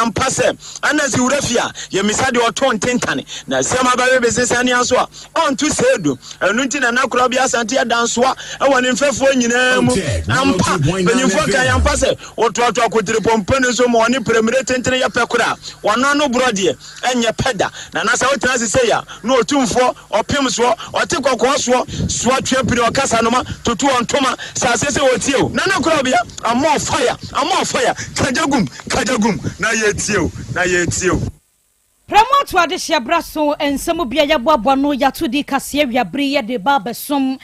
yampase anasi urafia ye misade oton tentane na sema ba bebesese ane aso a onto sedu enu nti na Krobea Asante adansoa e woni mfefo nyina mu ampa benyimfo kan yampase ototo akotire pompane so mo woni premiere tentene ya pekura wono no brode enye peda na nasa wotina sese ya no otumfo opem so otekoko so atwe pire okasa no ma tutu ontoma sasese wotieo na Krobea am on fire kajagum na yetio Promote wa de braso ensemu bia ya boabo no ya to di kase wiabre ye de baba som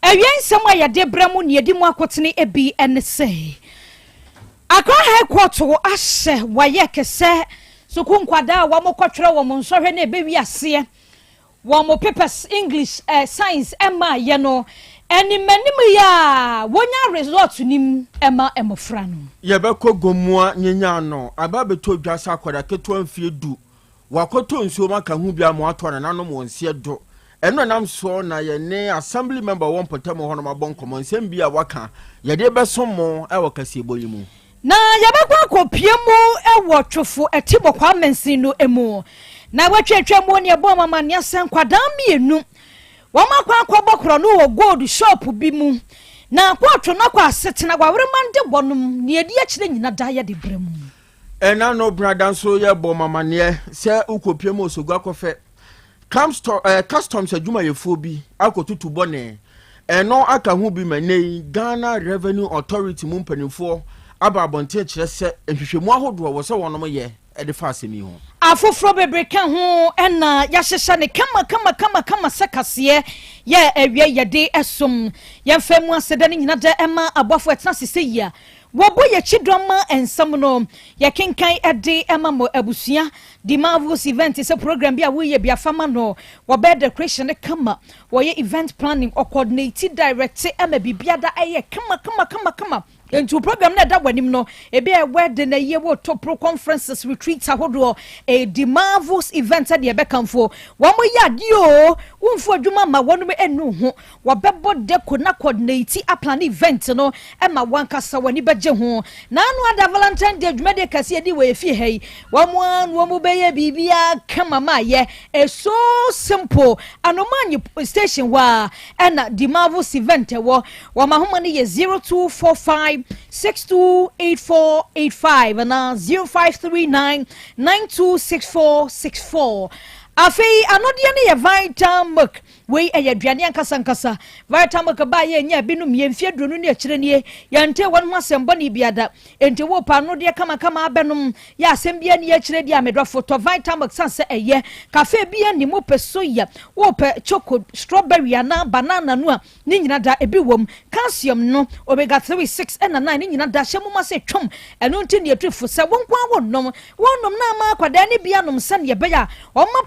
ewie ensemu ya de bramu ne edi mu akotene ebi ense akwa headquarter ahye waye kese so kunkwada wa mokotwere wo monsohwe na ebewi ase wo mo papers English science emma ye no eni manim ya wonya result nim ema emofra no ye be kogomua nyenya no aba beto dwasa akwada keto amfie du wakoto nsuo maka hu bia mo ato na nanom wonse do eno nam so na ye ne assembly member won potam ho no mabonkomo nsem bia waka ye de besomo e wakase boyimu na ye be kwa kopiemu e wo twofo etibo kwa mensin no emu na watwetwe mu ne bo mama ne asenkwada mienu wama kwa akobokro no wo gold shop bi mu na kwatwo na kwa setena gwawre mande bonum ne edi akire nyina da ya de bremu ena no brada so ye bo mama ne se ukopiem osogwa kofe customs adwuma yefo bi akotutu bone eno aka hu bi manei Ghana Revenue Authority mu mpanimfo aba abonte kire se ehwehwemu ahodo wo se wonom ye ede fa asemi ho afofro bebreka ho ena ya hyehya ne kama sekase ye ewie yede esom ye famu aseda ne nyina da ema abofo etna sese ya wobo ye chidoma ensam no ye kenkan ede ema mo abusua di marvelous event is a program bia we ye bia fama no wo be decoration kama wo ye event planning or coordinated direct ema bibia da eye kama into program na da wanim no e be wedding na ye wo top pro conferences retreats ahodo e di marvelous event de e be kanfo wo mo ya dio wonfo adwuma ma wonum enu ho wo bebo deco na coordinate a plan event no e ma wankasa wani beje ho na anu ada Valentine Day adwuma de kase di we fi hei wo mo be ye bibia kama ma ye e so simple anomanyi station wa na di marvelous event wo ma homa ne ye 0245 628485 and 0539 926464. Afei anodie ne ye vital milk we aduane ankasa vital milk ba ye nya binum ye mfie dronu ne akire ne yante won asembo ne biada enti wo pa anodie kama abenum ya asem bia ne akire dia medwa photo vital milk sanse eye cafe bia ni mo peso ya wo pe choco strawberry na banana no a ne nyina da ebi wom calcium no omega 3 6 and 9 ne nyina da hyemu ma se twom eno nti ne atufo se wonkwa wonnom na ma kwada ne bia nom se ne be ya o ma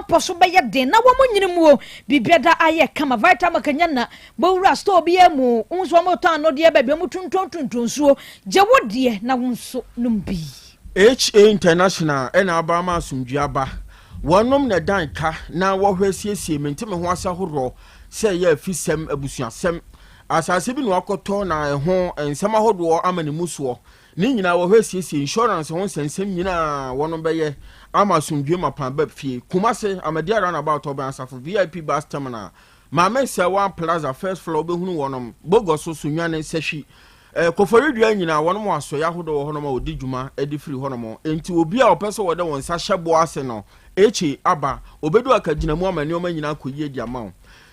poso be ye den na wo mo nyini mu bibiada aye kama vitamin kanya na bowura store bi emu unso mo tan no de be be mu tuntuntuntu nsuo je wodie na wonso numbi HA International ena abama asumdua wonom na danka na wo hwesiesie mentime ho asahoro se ye afisem abusuasem asase bi no akoto na ho ensema hodo amane muso ni nyina wo hwesiesie insurance ho sensem nyina wonom be ye ama asumdua mapamba fie kumase amadi ara na about oban asafo VIP bus terminal Mama se one plaza first floor be hunu wonom bogoso sunwane sehwi koforidua nyina wonom aso ya hodo wo honom odi djuma edi free honom enti obi a opeso wode won sa hyebo ase no echi aba obedu akagina mu amani oma nyina akoyi edi ama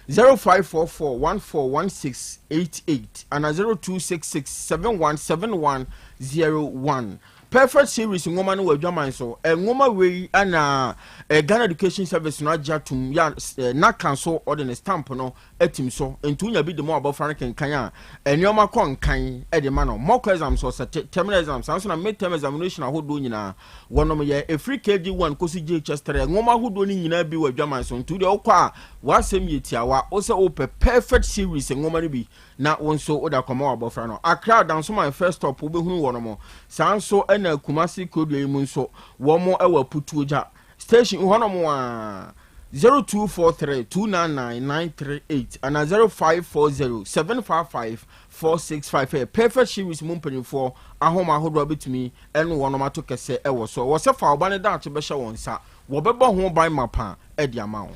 0544141688 and 0266717101 perfect series ngoma no wadwaman so ngoma wei ana Ghana Education Service no ajatum ya na kanso ordinary stamp no etim so entunya bi de mo abofra kenkan a enioma konkan e de ma no mock exams so terminal exams so na midterm examination ahodo nyina wonom ye free KG1 kosi JHS 3 ngoma ahodo ni nyina bi wadwaman so ntu de okwa wasem yetiawa o se o perfect series ngoma ni bi na wonso oda koma abofra no Accra dan so my first stop obehunu wonom sanso na Kumasi Krobea mu nso wo mo ewa putuoja station hono mo a 0243-299-938 and 0540-755-465. Perfect series mumpany for a home I hold rabbit to me and one of my took a say I was so. Was a far banner down to Besha one sa. Wabeba home by my pa, Eddie amount.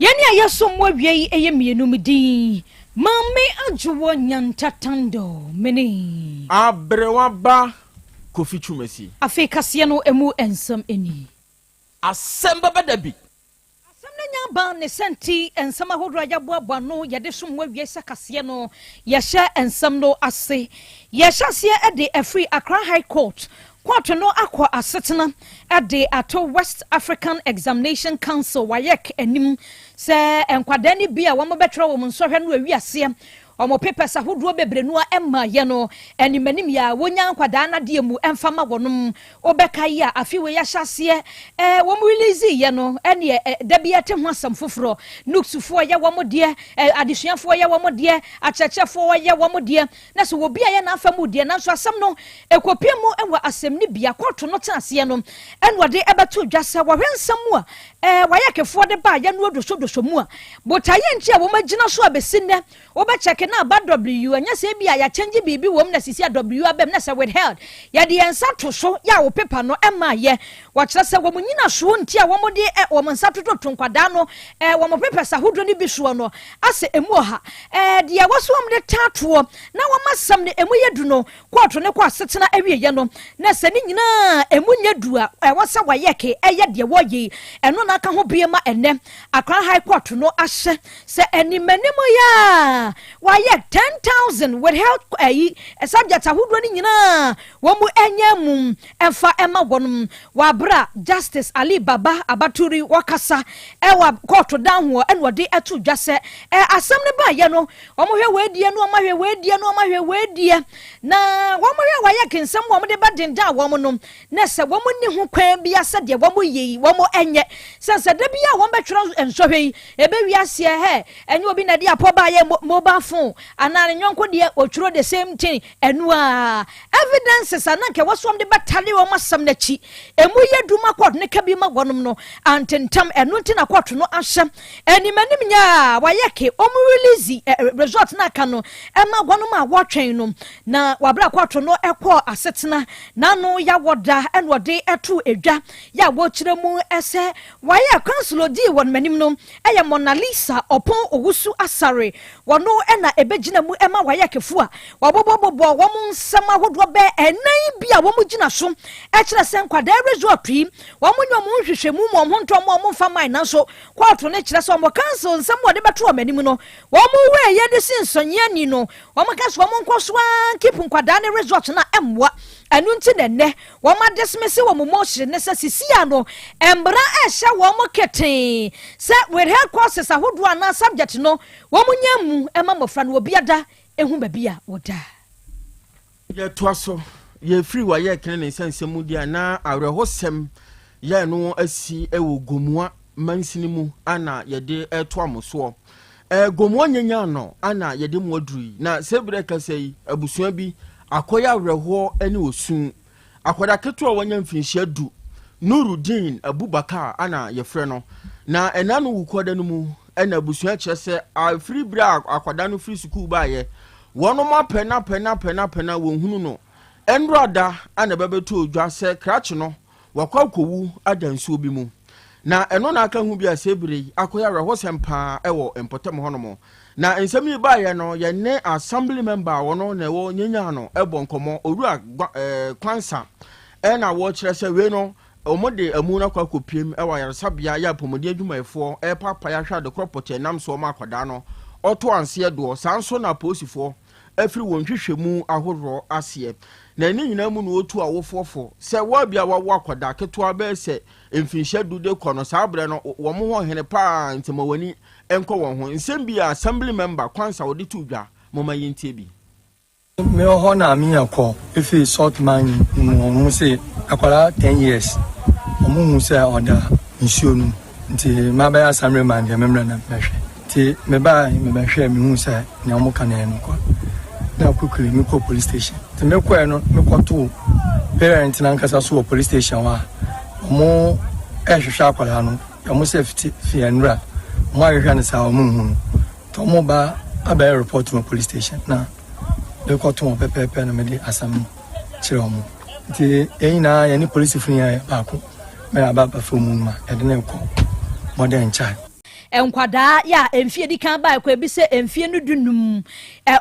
Yenya ya somewhere ye a yemi numidi. Mame ajuwa nyan tatando mene. Abrewaba Kofi Chumesi. Afe kasiano emu ensam eni. Asem Beba Dabi. Ba ne senti ensama hodra yabwa no yade somwa wiesa kase no yehya ensam no ase yehya se e de afri Accra High Court no akwa asetena e de ato West African Examination Council wayek enim se enkwada ni bia wo mobetro wo nsohwe no awiase omo papers ahodo bebrenu a emma ye no animanim ya wonya nkwada na de mu emfama wonom obeka yi a afiwe ya hyase wo mu release ye no ene da bia te ho asam foforo nuksufo ye wo mo de adesuafo ye wo mo de achechefo ye wo mo de na so obi a ye na afamu de na so asam no ekopie mu enwa asem ni bia koto no tenase no enwa de ebeto dwase wo hwensam a wayakefo de ba ye no odoso mu a botaye nti a wo magina so abesinne wo be check na ba W anya se bia ya change bibi wom na sisi W abem na se withheld ya de ensa to so ya wo paper no ema ye wa kire se wo nyina so nti a wo mo de wo nsa to nkwada no wo mo paper sa hodo ni bi so no ase emu ha de ya waso om de tato na wo masam ne emu yedu no court ne kwa setena awie ye no na se ni nyina emu nyedu a wo sa wa yeke eye de wo ye eno na aka ho bie ma ene Accra High Court no ahye se animanimo ya wa ye 10,000 withheld a subject ahodo ni nyina wo mu enyam emfa ema wonum wa bra Justice Ali Baba Abaturi wakasa wa court down ho en wode etu dwase asem ne ba ye no wo mo hwe wedie no ma hwe wedie no ma hwe wedie na wo mo hwe wa ye kensem wo mo de badenda wo mo no na se wo mo ni ho kwan bia se de wo mo ye wo mo enye sense da bia wo betwero ensohwe ebe wiase he enye obi na de apoba ye mobile phone anane nyonko de otwero the same thing enua evidences ananke wasom de batale wo masam na chi emu yeduma court ne kabi ma wonom no antentam enu nti na court no ahye animanim nya wayeke omu release result na aka no ema wonom a wotwen no na wabra court no ekọ asetena na no ya woda eno de eto edwa ya wo kire mu ese waye council di won manim no eye Mona Lisa opon owusu asare wono ena ebegina mu ema wayekefo a wabobobobo wo mu nsema hodo be enan bia wo mu gina so e kire se nkwada result yi wo mu nyomu hwehwemu mo honto mo mfa man na so court ne kire se mo council nsem wo de beto o manim no wo mu we ye de sinsonye ani no wo mu kaso wo mu nkoso an keep nkwada ne result na emwa anu nti nenne wo ma dismiss wo mu motion ne se sisia no embra ehya wo mu keten se with head courses ahodo ana subject no wo mu nyamu ema mofra no obiada ehu babia woda ye toaso ye free wa ye kene ne nsensemu dia na awrehosem ye no asi ewo gomua mansini mu ana ye de etoamoso gomua nyanya no ana ye de mu aduri na sebre kasei abusua bi akoya awreho ene osun akoda keto a wanya mfinhia du Nurudin Abubakar ana ye frɛ no na enanu wukoda no mu ena abusua kire se afri bra akwada no free school ba ye wono ma pena wo hunu no enrada ana bebeto odwa se krache no wakwa kowu adansuo bi mu na eno na aka hu bi asebre akoya reho sempa ewo empotem honomo na nsemi ba ye no ye ne assembly member wono na wo nyanya no ebo nkomo oru kwansa ena wo kire se we no omode amuna kwa kopiem ewa yarsabia ya pomode adwumayefo papa ya hwa de kropote nam so ma akwada no oto anse do sanso na posifo afiri wonhwehwemu ahoro ase na ni nyina mu no otu awofofo se wa bia wa akwada keto ba se emfinhya dude kono sabre no wo mo ho hene pa ntemawani enko won ho nsem bia assembly member kwansa wode tu dwa moma yentie bi me ho na mi akọ efi salt mine mo se akwara 10 years omu se oda nsuonu nti mabaya assembly man ya memra na mehwe ti mebahwe mi hu se na omu kana eno kwa na kukuri mi ko police station ti me kwa no me ko to parent na nkasa so police station wa omu ehwehwe akwara no omo se fi enra mo ahwehwa ne sa omo hu to mo ba aba report to police station na de ko to mo pepepe na me de asam kire omo ti na ya ni police fun ya ba ko me aba ba fo mu ma e de na ko modern child enkwada ya emfie di kan ba ko ebi se emfie no dunum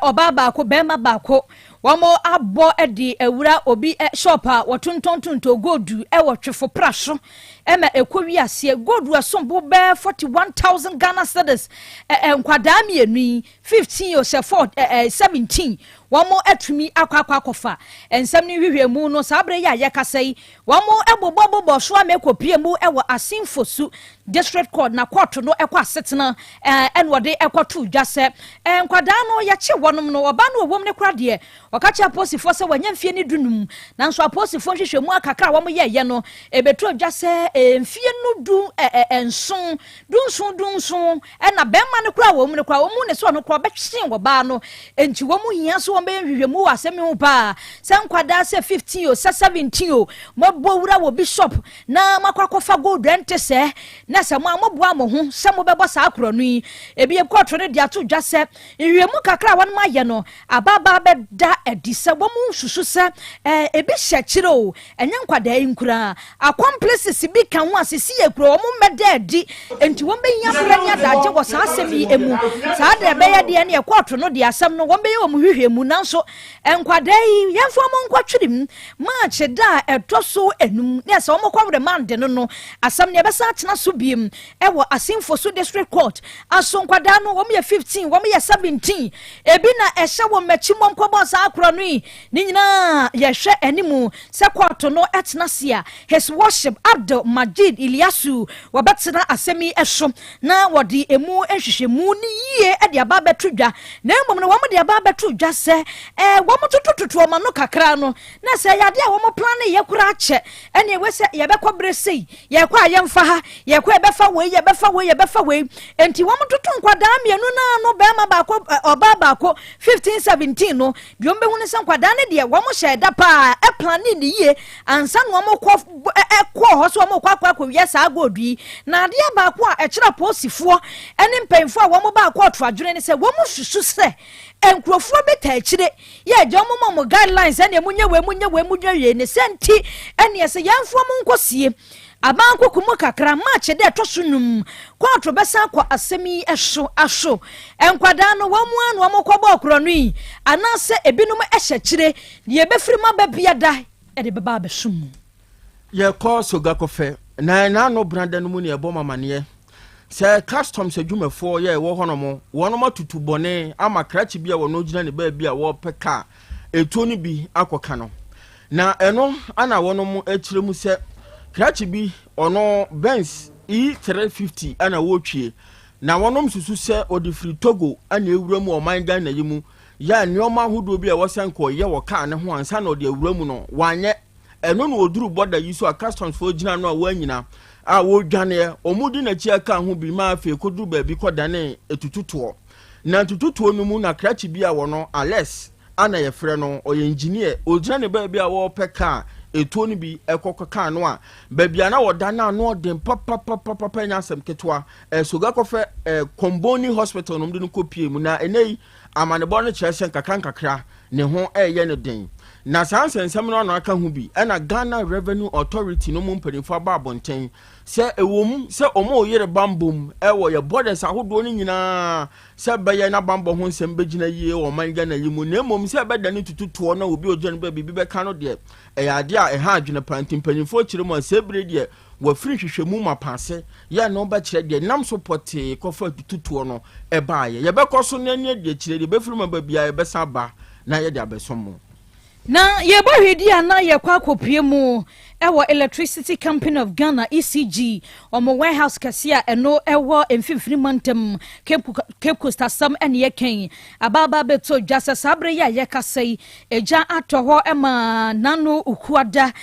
oba ba ko bema ba ko wamo abo edi ewura obi shop a wotontontonto godu wotwefo praso ema ekowi ase godu asombo be 41,000 Ghana cedis enkwada mienu 15 o se 17 wamo atumi akwakofa ensam ni hwehwemu no sabre ya yakasai wamo ebobobobo so amekopie mu ewo asinfosu district court na court no ekwa setena enwode ekwoto dwase enkwada no yache wonom no oba no wom ne krade wakacha posifo se wanya mfie ni dunum nanso aposifo hwehwemu akakra wom ye no ebeto dwase mfie no du enson dunson na bemma ne kra wom ne so no kra betwen wo ba no enti wom hia so be hwehwemu asem hu pa se nkwada se 15 o se 17 o mobo wura wo bishop na makwakofa gold rent se na se mo amoboa mo ho se mo bebo sa akro no ebi e kotro ne dia to dwase hwehwemu kakra won ma ye no ababa be da edise wo mu susu se ebi hye kire o enya nkwada inkura accomplices bi kan ho asisi ekro wo mu meda edi enti wo be nya pranya daje wo sa asemi emu sa de be ye de ne e kotro no de asem no wo be ye wo mu hwehwemu nanso enkwadai yemfo mo nkwatwirim match da etoso enum ne se wo kwawre mande no asam ne besa atena so biem ewo asinfo so district court aso nkwada no wo me 15 wo me 17 ebi na ehye wo machi mo nkobo sa akro no ni nyina yehwe animu se court no etena sia his worship Abdul Majid Iliasu wo betena asemi ehso na wodi emu ehwehwemu ni yie e de aba betudwa na emom no wo me de aba betudwa se wo mo tutututu o ma no kakra no na se yade a wo mo plan ye kura ache ene we se ye bekọ brese ye kwa ye mfa ha ye kwa ye befa we enti wo mo tutu nkwada mienu na no be ma ba ko oba ba ko 15 17 no biom be hunu se nkwada ne de wo mo sheda pa e plan ni ye ansa no mo ko ho so mo kwa wie sa agodui na de ba ko a e kira posifo ene mpemfo a wo mo ba ko atwadwene ne se wo mo susu se enkrofo beta akire ye je mo guidelines ene munye we ne senti ene se yamfo mo nkosie abanko kumo kakra match de tosunum kwatro besa kwa asemi ahso enkwada no wamu anu amokọba okro no yi anase ebinum ehye kire ye befirima babia da e de beba besum ye ko soga kofe na no branda no mu ne ebo mamane se customs adwumafo ye wo honomo wonomo tutubone ama krachi bia wono gina ne ba bia wo peka eto ni bi akoka no na eno ana wonomo akiremu se krachi bi ono Benz E350 ana wotwie na wonom susu se odifri Togo ana ewuramu oman Ghana yimu ya nioma hodo bi a wosanko ye wo ka ne ho ansa na ode ewuramu no wanye eno no oduru border yi so a customs fo gina no a wanyina a wo dwane omudi na chi aka ho bi ma afi kodu ba bi kodane etututuo na tututuo no mu na krachi bi a wono Alex ana ye frɛ no oye engineer ogina ne ba bi a wo peka eto ni bi ekokka no a ba bia na woda na no dem papa nya asem ketwa soga kofe Komboni hospital no mde no kopie mu na enei amanebo no kyerese kakra ne ho eye ne den na sansensem no na aka hu bi na Ghana Revenue Authority no mu mpanifo aba abonten se ewom se omo yere bambom ewo ye borders ahodo ni nyina se beye na bambo ho nsem begina yie o man Ghana yimu na emom se beda ni tututuo na obi ojo ne ba bibi be ka no de ade a ha adwene panti mpanifo kire mo se bre de wa firi hwehwemu mapase ya no ba kire de nam support kofa tututuo no baaye ye be koso na ni de kire de be firi ma ba bia ye be sa ba na ye de abesomo na ye ba hwedi ana ye kwa kopie mu ewo Electricity Company of Ghana ECG omo warehouse kasia eno ewo emfimfini mantem Cape Coast Asam ene ye ken ababa beto jasa sabre ya ye kasai eja atoho ema nano ukuada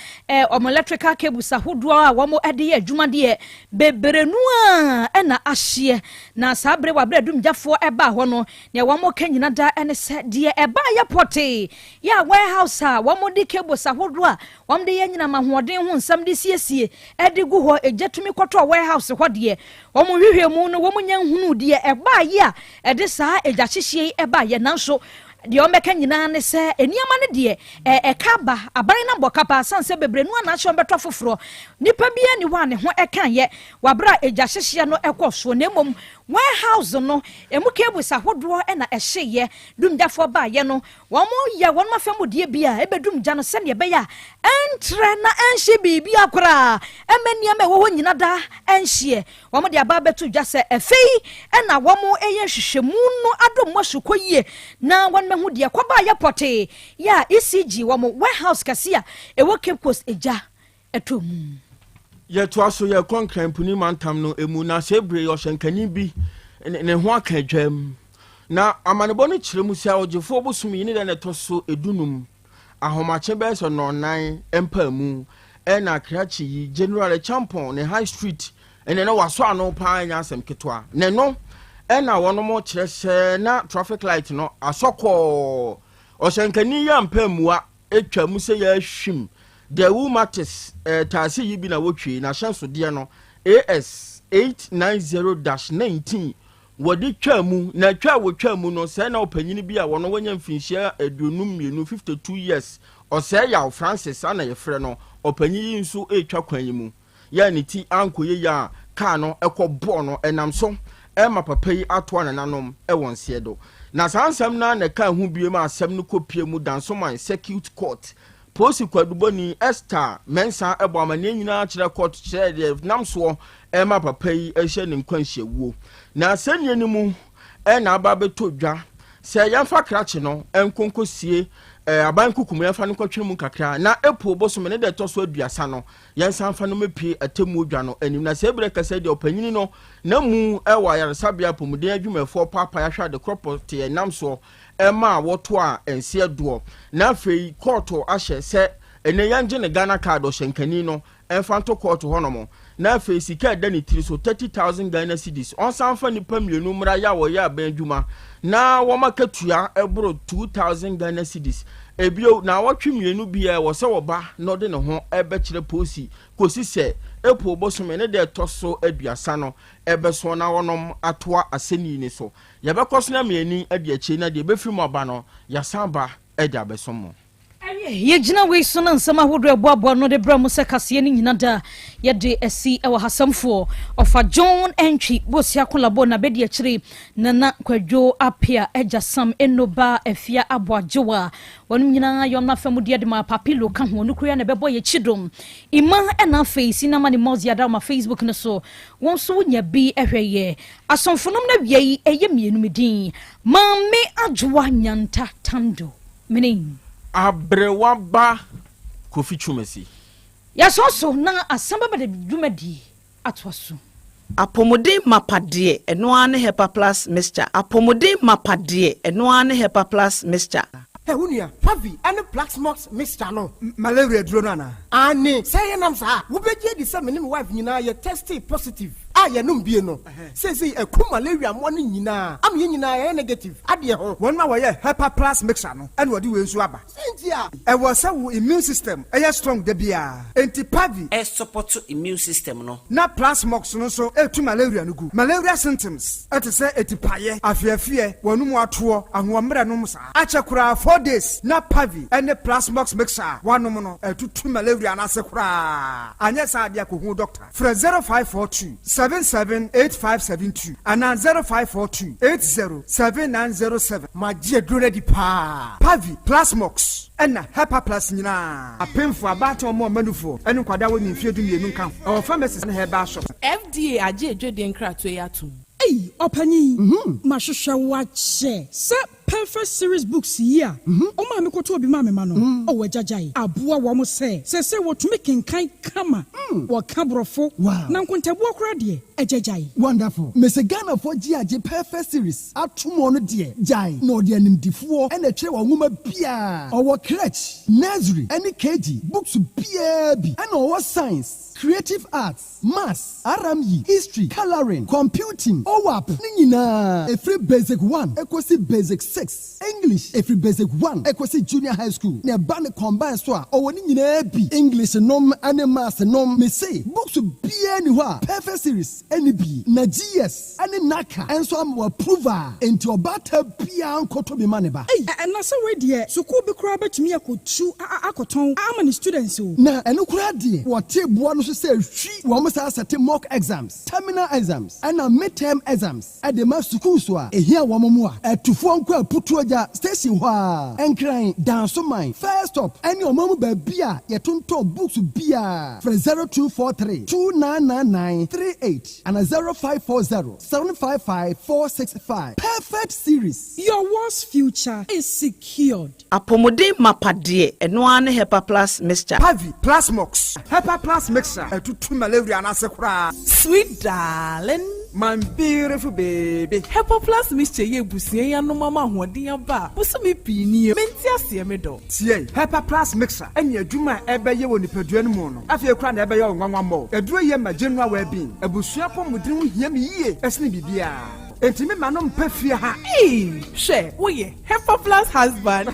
omo electrical cables ahodo a womo ede ye adwuma de beberenu a ena ahye na sabre wabre dum jafo eba ho no ne womo kanyina da ene se de eba ya pote ya warehouse a womo de cables ahodo a womo de ye nyina maho ahoden ho nsam de siesie e de gu ho ejatumi kwoto warehouse ho de omo hwehwe mu no wo nya hunu de e ba ye a e de saa eja hyehye e ba ye nanso de o meka nyina ne se eniama ne de e kaba aban na bokapa sanse bebre nu ana hye beto foforo nipa bia ni wa ne ho e kan ye wabra eja hyehye no ekoso na emom warehouse no emu kebusa hodo e na ehye dumdafo ba ye no wo mo ya won mafemu de bia e bedum gya no se ne be ya entre na enhye bibia kora emeniam e wo nyina da enhye wo mo de aba beto dwa se efei e na wo mo eye hwehwemu no adom masukoyie na won mehu de kwaba ya pote ya ECG wo mo warehouse kasia e wo Cape Coast eja etom ye to aso ye konkran puni mantam no emu na sebre yo hyenkani bi ne ho aka dwam na amanebo no kyeremu sia ogefo bosum yini da ne to so edunum ahomache be so no nan empa mu e na krachi yi general champion ne high street ene no waso ano pa anya asem ketwa ne no e na wono mo kyerese na traffic light no asoko ohyenkani ya mpa muwa etwa mu se ya hwim the Wumatis tasi yibi na wotwe na hyenso de no AS 890-19 wodi twa mu na twa wotwa mu no se na opanyini bi a wono wanya mfinhia adunum mienu 52 years ose Yaw Francis ana yefre no opanyi nso etwa kwan mu ya ni ti ankoye ya ka no ekobo no enam so ma papa yi ato na nanom wonse do na sansam na ka hu biem asem no kopie mu dansoman circuit court Posi kwaduboni Esther mensa ebo amane nyina kire court kire namso ma papa yi ehye ne nkwanhye wuo na asanye ni mu na aba beto dwa se yamfa krache no enkonkosie aban kukum yamfa no kwatwe mu kakra na epo boso me ne de toso aduasa no yansa mfa no mepie atemu dwa no anim na se ebre kasa de opanyini no na mu ewa yaresabia pomuden adwumefo papa ya hwa de property namso ema woto a ense do na fei court ahye se ene yanje ne Ghana card o hyenkani no enfanto court honomo na fei sika da ni tiri so 30,000 Ghana cedis on sanfa ni pamienu mra ya wo ya ban dwuma na wo makatua ebro 2,000 Ghana cedis ebio na wotwe mienu bia wo se wo ba no de ne ho ebe kire posi kosi se epo bosome ne de toso aduasa no ebe so na wonom atoa aseni ni so ye be koso na mieni ade achi na de be fimu aba no ya samba ede abesomo ye gina we so na nsama hodo eboabo no de bramu se kase ni nyina da ye de asi ewa hasamfo ofa John Entry bosia kolabo na bedi akire nana kwadwo apia eja sam enoba afia aboajewa wonu nyina yom na famu de ma papilo ka ho no kura na bebo ye chidom ima na face na mani mozi ada ma Facebook no so won so nya bi ehweye asonfonom na wiei eye mienu medin mamme adwoa nyanta tando menin abrewaba Kofi Chumesi ya so na Asem Beba Dabi dwumadi atwaso apomode mapade eno ane hepa plus mixture apomode mapade eno ane hepa plus mixture Hunia, Pavi, and a Plaxmox mixture no malaria dronana. Ani, say nam sa, wo be je di se me wife nyina ye tested positive. Ya num bie no. Say a ku malaria mo ni nyina. Am ye nyina ye negative. Ade ho. Won ma wo ye Hepa Plus mixture no. And wo di we nsu aba. Sentia. E wo say wo immune system e strong da bia. Enti Pavi e support immune system no. Na Plasmox no so e tu malaria no gu. Malaria symptoms. E te say etipaye, afiafie, wonum ato, ahomra no msa. Achakura 4 days na Pavi and the Plasmox mixture. Wanom no e tu malaria na se kura. Anya sa dia ko hu doctor. Fra 0542 778572 and 0542 807907. My dear Drone pa Pavi Plasmox and Hepa Plus nyina apemfo abato mo manufo enu kwada woni mfiedu mienu kan our pharmacies na herba shop FDA aje edwede nkrato yatum Hey, Opani, Mashusha wache. Se perfect series books here. Oma mi koto obi mame mano. Owe jajai. Abua wamo se. Se wo to make in kind kama. Wa kabrofo. Na nkontabu akra de. ejejai. Wonderful. Mr. Ghana for GIG perfect series. Atumono dear jai no dear nimdifuo and a chair or woman bia our crutch nursery any KG books BAB and our science creative arts maths RME history coloring computing OWAP nina a free basic 1 equals basic 6 English a free basic 1 equals junior high school ne ban combine so or nina bi English nom and maths nom me say books bia ni wa perfect series any bi na GS any naka and so am approval into bata bia nkoto be maneba And na so we dear so ko be kura betumi akotu akoton amani students o na eno kura de what table no so say hwi wo mo sa set mock exams terminal exams and midterm exams at the mass school so a ehia wo mo a atufo nko aputu oja station ho a enkran danso man first stop any o mo ba bia ye tonto books bia for 0243 299938 and 0540 755 465 perfect series. Your world's future is secured. Apomode mapade eno ane Hepa Plus mixture. Pavi plus mox. Hepa Plus mixture. Etutu malaria anase Sweet darling. My beautiful baby. Hepa Plus mixture ye busie ya no mama hoden aba. Busumi pini menti ase me do. Tie Hepa Plus mixture eni adwuma ebe ye woni padua no mu no. Afie kura na ebe ye nwanwa mo. Eduro ye ma general well-being. Ebusua pomudin hia me yie. Esne bibia. Enti me ma no mpa fie ha. She wo ye Hepa Plus husband.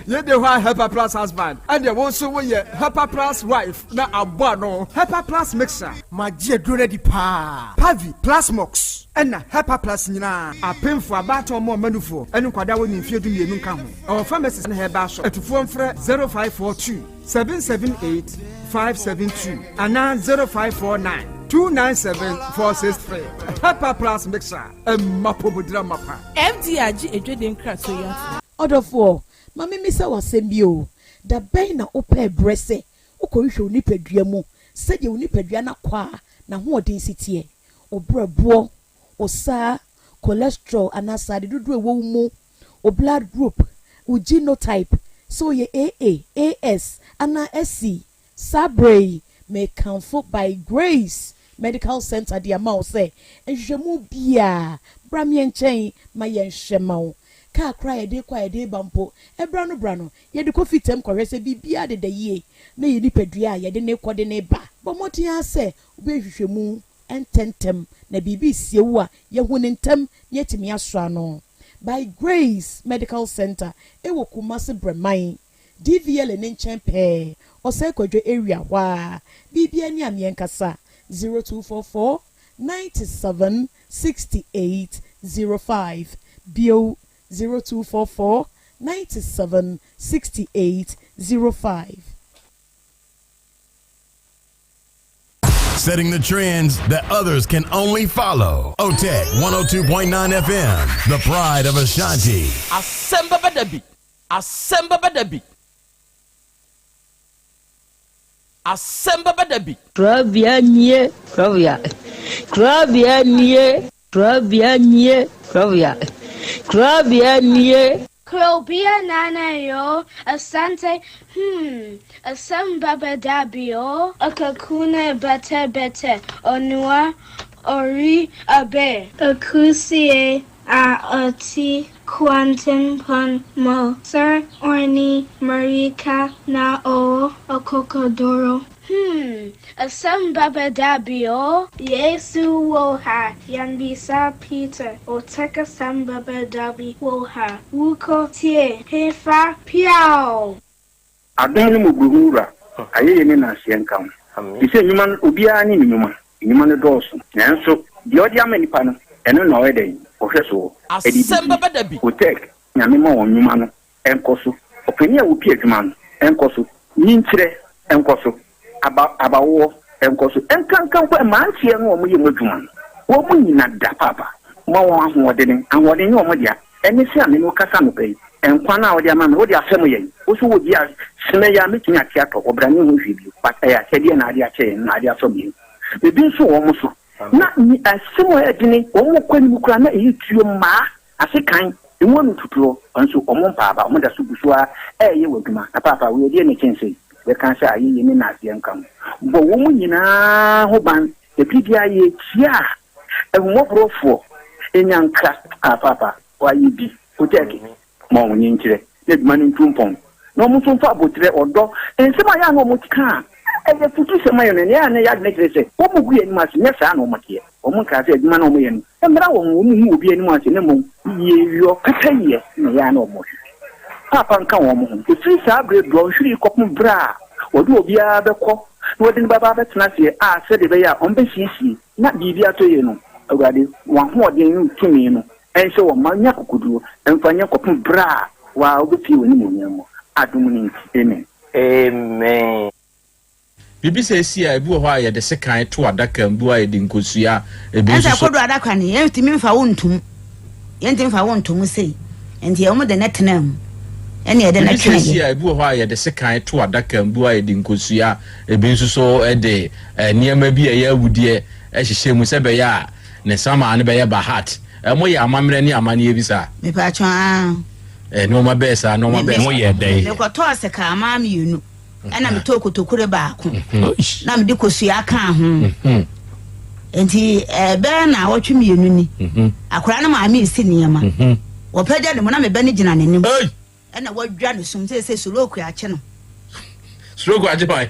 Ye de wa Hepa Plus husband and the also we Hepa Plus wife na abba no Hepa Plus mixer ma je dure di pa Pavi Plus mox and na Hepa Plus nyina apemfo abato mo manufo enu kwada woni mfie du mienu nka ho our pharmacist na heba so etufo mfre 0542 778 572 ana 0549 297-463. Hepa Plus mixer mapobodra mapa MDAG edweden krato ya Odofo mami misa wasembio da ben na opa brese ukohwe onipadua mu sede onipadua na kwa na ho odin sitie obrabo osa cholesterol anasade dudu ewo mu o blood group o genotype so ye AA AS ana SC sabre may comfort by grace medical center the amount say enhwemu bia bramye nchen ma ye nhwema ka kra ye de kwa ye de bampo brano ye de kofi tem kwese bibia de ye na ye nipadua ye de ne kode ne ba bomoti ase obehwehwemu ententem na bibi siewu a ye hune ntem ye timi asra no by grace medical center ewo kumase breman DVL ne nchen pe ose kwadwe area wa bibia ni amienkasa 0244 97 68 05 bio 0244 97 68 05. Setting the trends that others can only follow. OTEC 102.9 FM, the pride of Ashanti. Asem Beba Dabi. Asem Beba Dabi. Asem Beba Dabi. Krobea nana yo asante Asem Beba Dabi yo akakune bete onua ori abe akusie a oti quantum pon mo sir orni marika na o okokodoro Asem Beba Dabi o Yesu woha yanbisa Peter o teka Asem Beba Dabi woha wuko tie hefa piao Adani mubuhura ayeye ni na sienka ise nyuma obia ni nyuma no doso nanso di odi amanipa no eno na wede ohweso Asem Beba Dabi otek nyame ma wonyuma no enkoso openi a wopi adwuma no enkoso nyinkyire enkoso abawo enkoso enkankan kwa mantie no mo yemu adwuma no wo mu nyina da papa ma wo ahode ni wo dia eni se ame no kasa no pai enkwa na wo dia ma me wo dia asem ye wo so wo dia sene ya metumi atiato obrani ho hwibi pata ya sede na ade ache na ade aso bi ebi so wo mo so na ni asem o edini wo mo kwani mu kura na etuo ma asekan emu no tutuo nso omo mpaaba omo da so busua ye waduma na papa wo die ne chense we kan say ayi ni na ase nkam bo wo mu nyina ho ban the PDI chia and more for enyanka papa why you be protect mo nyinchire let money tumpon no mo so fa botre odo en se ma ya no mo tika e futu se ma yo ne ya ne ya ne kire o mo gu eni ma se nyesa no mo tie o mo ka se eduma no mo ye no e mra wo mu obi eni ma se ne mo ye yo kataye ne ya no mo papa nka wo mo e fi sa abre do hwiri kopum bra odu obi a bekọ no de baba betena se a se de be ya on be sisi na bibia to ye no awurade wa ho odin tumi no ense wo manya kokoduo emfanya kopum bra wa obi woni mo nyamo adum ni amen amen bibi se si a ebu ho a ye de sekan to adaka mbu a ye de nkosua ebi so ense kodu adaka ne yentimi mfa wontum yentimi mfa wontum sei enti e mo de netenam ene de na twene si a ebu ho a ye de sekan to adaka mbu a ye de nkosua ebi so e de niema bi e ya awudie e hihye mu se be ya ne sama ne be ya bahat mo ye amamre ni amane bi sa me pa twa no ma be sa no ma be mo ye dai me ko to aseka amam yenu ana me to kotokure baako na me de kosua ka ho enti be na wotwe yenu ni akora na ma isi niema wo pagya de mo na me be ne gina nanim ana wadwa no sum se soroku ache no soroku ache pai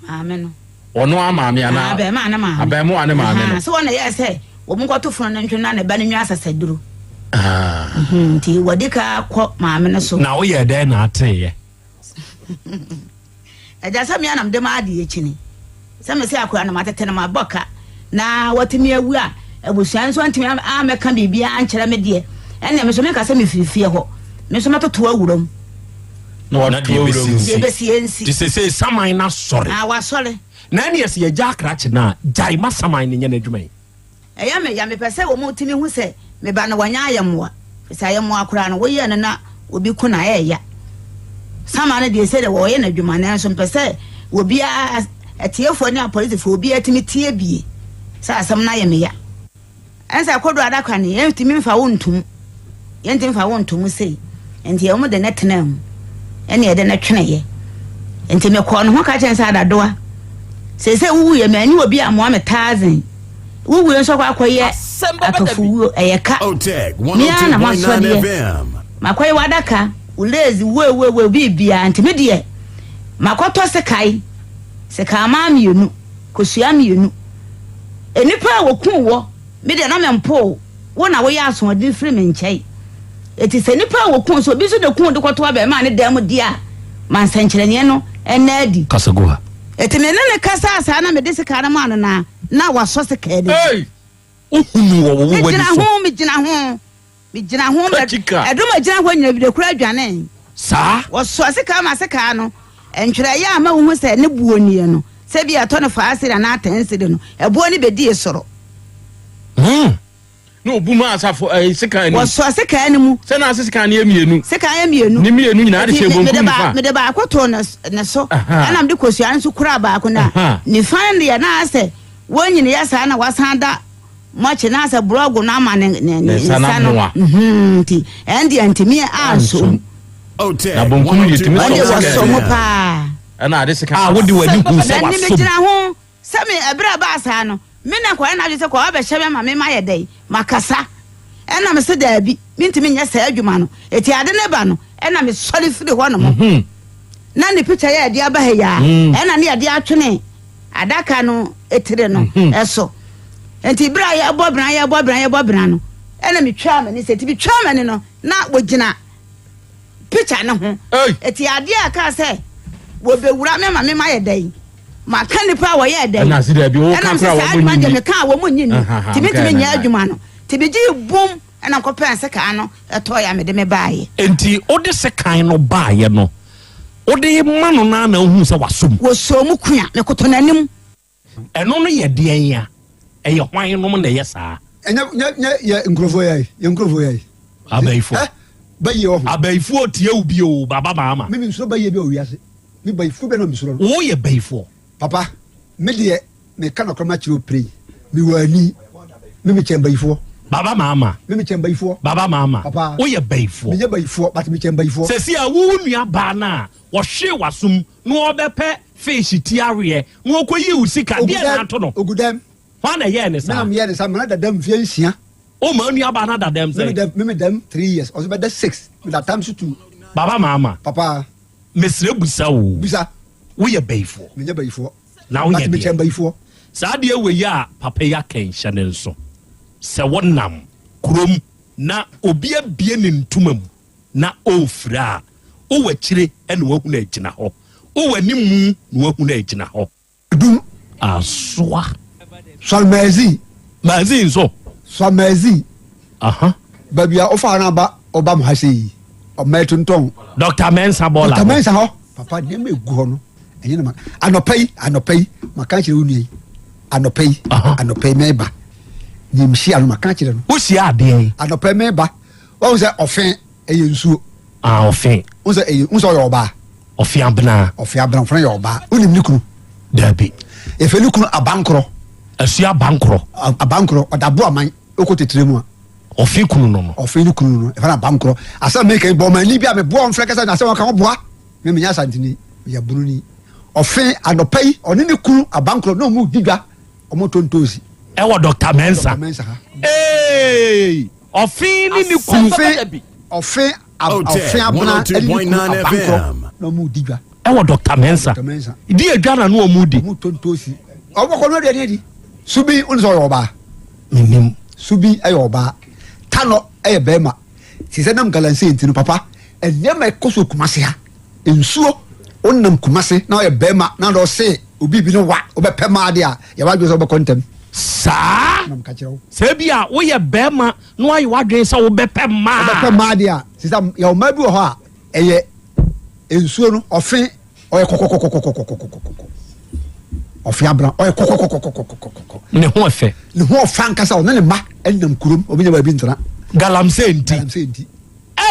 amen ono ama me ana abe ma na ma abe mo ane ma me so wona ye se wo mo kwato fun na ntwe na ne ba ne nwa asasaduro nti wadika kwa ma me no so na wo ye de na ateye eja sa me anam de ma ade echini sa me se akora na matete na maboka na watimi awu a abusuan so antimi ameka bibia ankyere me de ene me so me ka se me firifie ho me so matoto awuram no na de besiensi ti se saman na sore wa sore na ne ye ja akrache na jai ma saman ne nya na adwuma eya me pese wo mo timi hu se me ba na wanya ayamwa se ayamwa akora no wo ye na obi ku na eya samane de se de wo ye na adwuma na so pese obi a etiefo ni apolice fo obi atimi tie bie sa asam na ye me ya ensa kodo adakwa ne ye timi mfa wontum ye ntimi mfa wontum sei enti ye mo de netenam ene ye de na twene ye enti me ko no ho ka chen sa adadoa se wuwu ye mani obi amoa me 1000 wuwu nso kwa akoye atofu eyeka OTEG 102.9 FM makoye wadaka ulezi we bibia ntime de makoto sekai seka mamienu kosua mienu enipa wokun wo me de na mempo wo na wo ya aso de free me nchai eti se nipa wokun so bi so de kun de koto ba ma ne dem dia man sankyerene no enadi kasagoha eti me ne kasa asa na me de seka na ma no na waso seka de ohunu wo wo me gina ho edoma gina ho nyina bi de kura adwane sa waso seka ma seka no entwere ya ma wo hu se ne buonie no se bi ato no fa asira na atenside no ebuo ni bedi esoro no buma asafo seka ni waso seka ni mu se na seka ni emienu ni mienu nyina de chebo kumfa me de ba akoto ne so ana mde kosua nso kura ba ko na ni fan ya na ase wonyine ya sa na wasanda moche na ase blog na ama ne sana nti endi antimi anso na bonkum yetimi so mo pa ana ade seka wodi wadi hu se waso waso me gina ho se me ebra ba asa no me na kwa na je kwa ba hye ma me ma ye dai makasa ena me se da bi mintimi nya sa adwuma no eti ade ne ba no ena me sori firi ho no mo na ne picture ya ade aba he ya ena ne ade atwene adaka no etire no eso enti bra ya bobran no ena me twa me ne se ti bi twa me ne no na wogina picture ne ho eti ade aka se wo bewura me ma me ma ye dai maka nipa wo ye dai na sida bi wo ka kra wo munyi me ka wo munyi ni timi nya adwuma no tibi ji bom ena ko pense ka no eto ya me de me baaye enti ode se kan no baaye no ode mano na hu se wasom wo so mu kua me koto nanim eno no ye de ya eye hwan no na ye saa enya ye nkrofo yai abaifo bayi o abaifo tie ubi o baba mama me nso bayi bi o wiase me baifo be no misoro wo ye baifo papa me de me kana kroma chiro pray me wani me chembaifo baba mama me chembaifo baba mama papa wo ye baifo me ye baifo but me chembaifo se si a wo nua ba na wo hwe wasum no obepe fish tiare no okoyi usika de na to no ogudem Hwana ye ne sa. Me ne sa me na dadam fiansia. O ma nua ba na dadam say. Me dem 3 years. Also be 6. Me that time so 2. Baba mama. Papa. Mesre busa wo. Busa. Wo ye bayfo. Me ye bayfo. Na wo ye. Me che bayfo. Saa de we ya papa ya kan hyane nso. Se wonam krom na obi abie ne ntuma mu na ofra. O wachire ene wo hu na agina ho. O wani mu na wo hu na agina ho. Dum aswa. Salmazi. Mazi nso. Salmazi. Aha. Babia ofa na ba oba mo hase. O metonton. Dr. Mensa Bola. Dr. Mensa ho. Papa de me gu ho no. Enye na anopai maka kire unu yi. Anopai meba. Nimshi anu maka kire no. Wo si ade. Anopai meba. Wo se ofen eye nsuo. Ofen. Wo se eye nso yo ba. Ofen abna. Ofen abna fran yo ba. Unim nikunu. Dabi. Efe nikunu abankro. Asua bankro. Abankro odabo aman okotetere mu a. Ofen kunu no. Ofen ni kunu no. Efe na abankro. Asa make e bo mani bia me bo onfre kasa na asa waka wo boa. Me nya santini ya bununi. Ofen anopai oni ni kunu abankro no mu digwa. Omo tontozi. E wo Dr. Mensa. Hey! Ofen ni kunu ofen abna 102.9 FM. No mu digwa. E wo Dr. Mensa. Di edwa na no mu di. Mu tontozi. Omo ko no de di. Subi unzo yo ba. Minim. Subi ayo ba. Tano e bema. Si se nam galanse ntinu papa. Enyama ekoso kumase ha. Ensuo onnam kumase na e bema na do se obi bi no wa obepɛ ma de a ya wadwe so obekontem. Saa nam ka kire wo. Se bia wo ye bema no ayi wadwe so obepɛ ma. Obepɛ ma de a si sam ya o ma bi wo ha eye ensuo no ofe oye kokokokokokokokokokoko. Ofe abran oye kokokokokokokokoko. Ne ho afa. Ne ho afa nkasa o ne ma ennam kurom obi nya ba bi ntana. Galamse enti.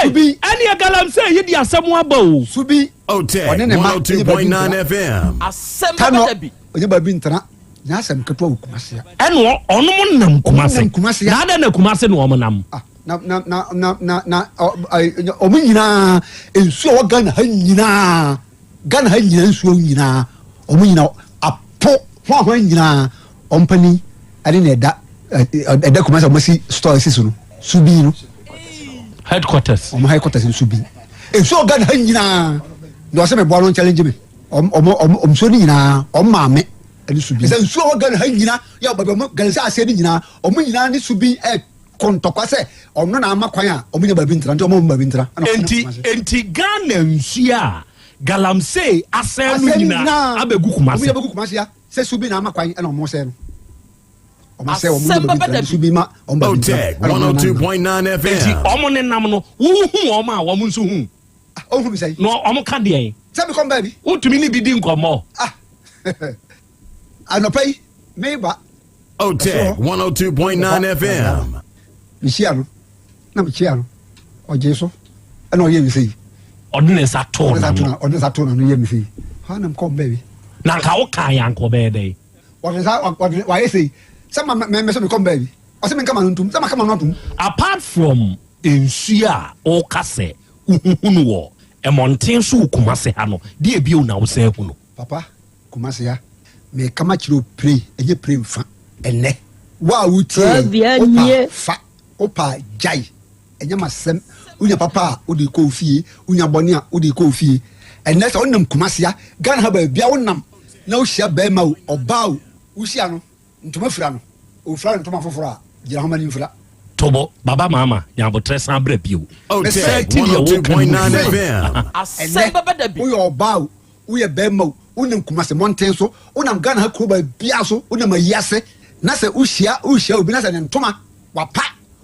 Subi any galamse ye di asemu aba o. Subi Ote 102.9 FM. Asem Beba Dabi. Onye ba bi ntana. Nya asem keto wo kumase ya. Eno ono mo nam kumase. Na da na kumase no mo nam. Na omo nyina ensuo wa Ghana ha nyina. Ghana ha nyina ensuo nyina. Omo nyina apo ho nyina. Ompani ade na eda kumase o masi store sisu no. Subi no. Headquarters. Headquarters in Subi. Ensuo Ghana ha nyina. No se me bo no challenge me. So ni nyina maame ani Subi. Se ensuo Ghana ha nyina ya baba mo Ghana se ase ni nyina. Omo nyina ni Subi kontokwa se ono na amakwan a omo nya babi ntra nti omo babi ntra. Enti Ghana nsia galamse asenu nyina abegu kumase. Omo abegu kumase ya. Se Subi na amakwan na omo se no. Omo se omo nya babi Subi ma omo babi ntra. 102.9 FM. Enti omo ne nam no wo hu omo a omo nso hu. O hu bi say. No omo ka de. Se me come baby. Utumi ni bi di nkomo. Anopai meba. Ote 102.9 FM. Michiano. Na Michiano. Oje so. Ana oye mi sei. Odne sa to na. Odne sa to na no ye mi sei. Ha na come baby. Na ka wo kan yanko be dey. Odne sa wa ye sei. Sama me so me come baby. O se me kama no tum. Sama kama no tum. Apart from ensua o kase uhunu wo emonten so kumase ha no de ebie na wo se hu no. Papa kumase ya. Me kama chiro pray enye pray mfa ene wa wutie fa opa jai enye masem unya papa odi ko fie unya boni a odi ko fie ene so onam kumase ya Ghana ha ba bia wonam na wo hia ba ma oba wo hia no ntoma fira no o fira ntoma foforo a gira homa ni fira tobo baba mama ya bo tres abra bio o 102.9 FM. Asem Beba Dabi. Wo oba wo ye ba ma unam kumase monten so unam Ghana ha Krobea bia so unam ayase na se uhia obi na se ne ntoma wapa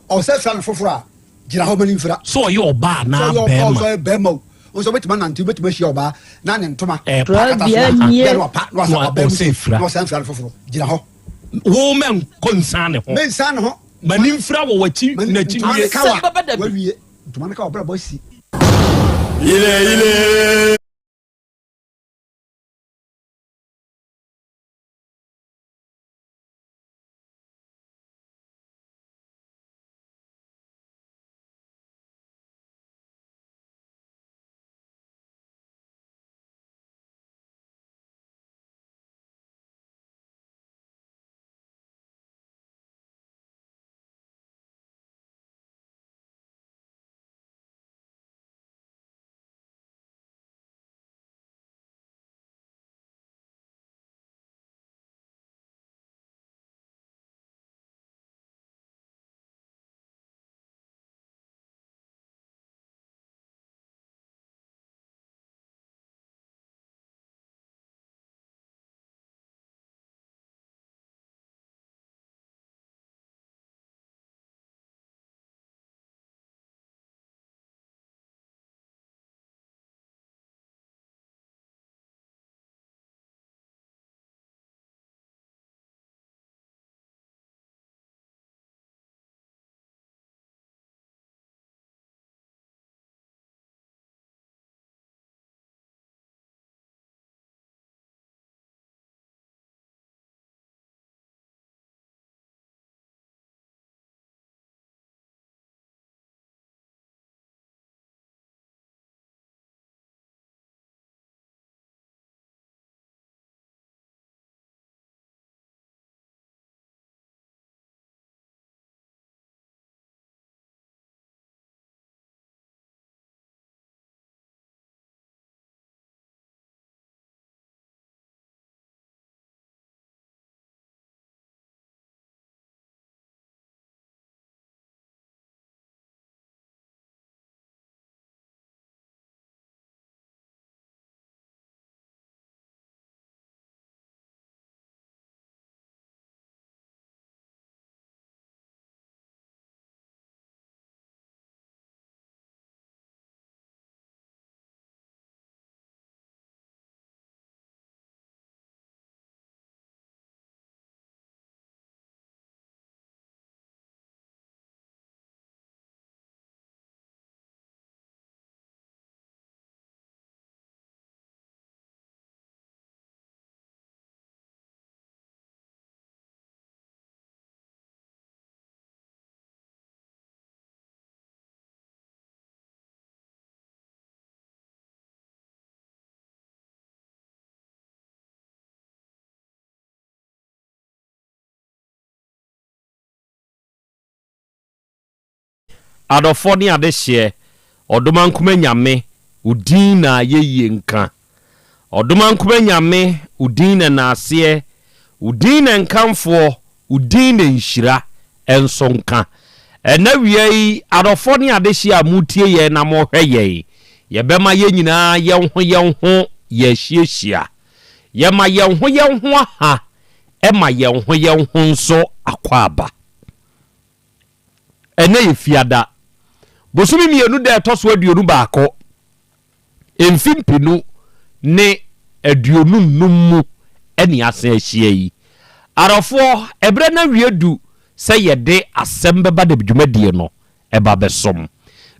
o se fra no foforo a gira ho mani mfira so yo oba na bema so bema o so betima na nti betima hia oba na ne ntoma Krobea nie wapa no se fra no se fra no foforo gira ho wo men konsane ho men san ho mani mfira wo wachi na chi wie Asem Beba Dabi. wawie ntoma ka obra bosi Ile adofo ne ade hye odoma nkoma nyame udin na yeye nka odoma nkoma nyame udin na naase udin na nkamfo udin na nhyira enso nka ena wiei adofo ne ade hye amutie ye na mo hwe ye yebema ye nyina ye ho ye hyiehia ye ma ye ho ha ema ye ho nso akwaba ena ye fiada bosumi mienu da etoso aduonu baako emfimpinu ne aduonu num eni ase ahia yi arofo ebre na wiedu se yede Asem Beba Dabi dwumadie no eba besom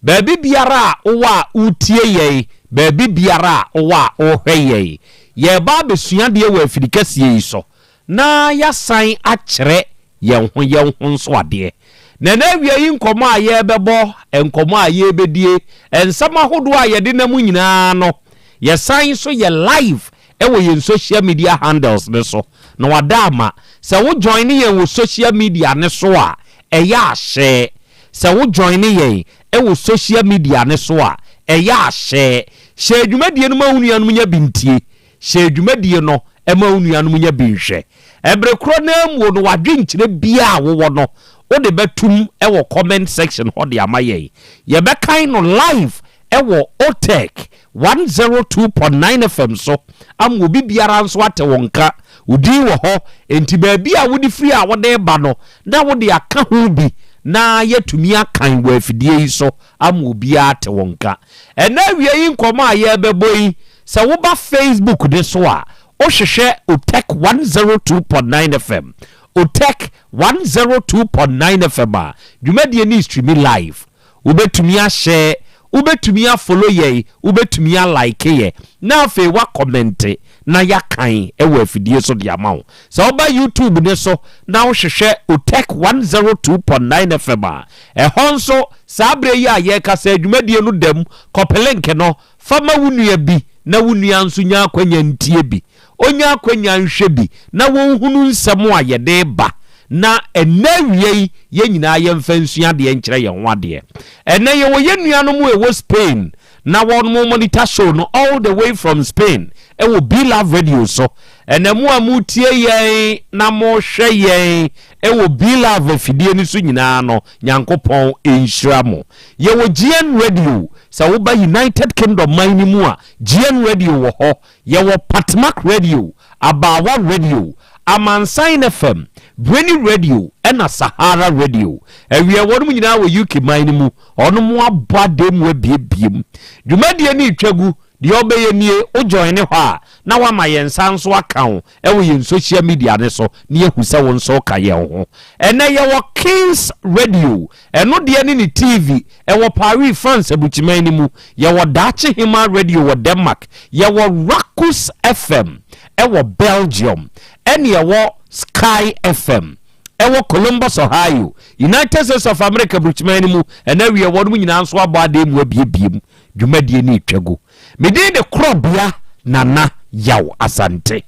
baabi biara owa utie ye baabi biara owa ohwe ye ba besua de wa afirikasie yi so na yasan akyere ye ho nso ade na wie yi nkomo a ye bebo enkomo a ye bedie ensama hodo a ye de na mu nyina no ye san so ye live ewo ye social media handles ne so na wadama se wo join ye wo social media ne so a eya ahye se wo join ye ewo social media ne so a eya ahye hye adwumadie no ma hunuanom nya bintie hye adwumadie no e ma hunuanom nya binhwe ebre kro na mu no wadwenkyire bia wo no o de betum ewo comment section ho de amaye ye be kind no live ewo Otek 102.9 FM so am obi biara nso ate wonka udi wo ho enti ba bia wodi free a wode ba no na wode aka ho bi na yetumi akan wo afidie yi so am obi ate wonka ena wie yi nkomo a ye beboyi se wo ba Facebook de so a o hwehwe Otek 102.9 FM Otek 102.9 FM a dwumadie ni stream live ubetumi a share ubetumi a follow ye ubetumi a like ye na afi wa comment na ya kan ewo afidie so de amawo so oba YouTube ne so na wo hwehwe Otek 102.9 FM a honso sabre ya ye kasa dwumadie no dem kopelenke no fama wunua bi na wunua nso nya akwanya ntie bi onya akwanya nhwe bi na wonhunu nsem a ye de ba na enawie ye nyina ye mfansua de nkyere ye ho ade ena ye wo ye nuanom e wo Spain na won mo monitor show no all the way from Spain e wo Be Love Radio so ena mu amutie ye na mo hwe ye e wo Be Love afidie ni so nyina no nyankopon enhyira mo ye wo GN Radio sa wo ba United Kingdom man ni mu a GN Radio wo ho ye wo Patmark Radio Abawa Radio Amansan FM Bweni Radio ena Sahara Radio ewie wonu nyina wo UK man mu onu mu abade mu abiebiem dwumadie ni twagu de obeye nie o join ho a na wa ma yensa nso account ewo yen social media ne so ne ehuse won so ka ye ho ena ye wo Kings Radio eno de ni TV ewo Paris France abuchiman mu ye wo Dachi Hima Radio wo Denmark ye wo Rakus FM ewo Belgium ene ye wo Sky FM ewo Columbus Ohio United States of America buchiman mu ena wie wonu nyina nso abade mu abiebiem dwumadie ni twagu mede de Krobea nana Yaw Asante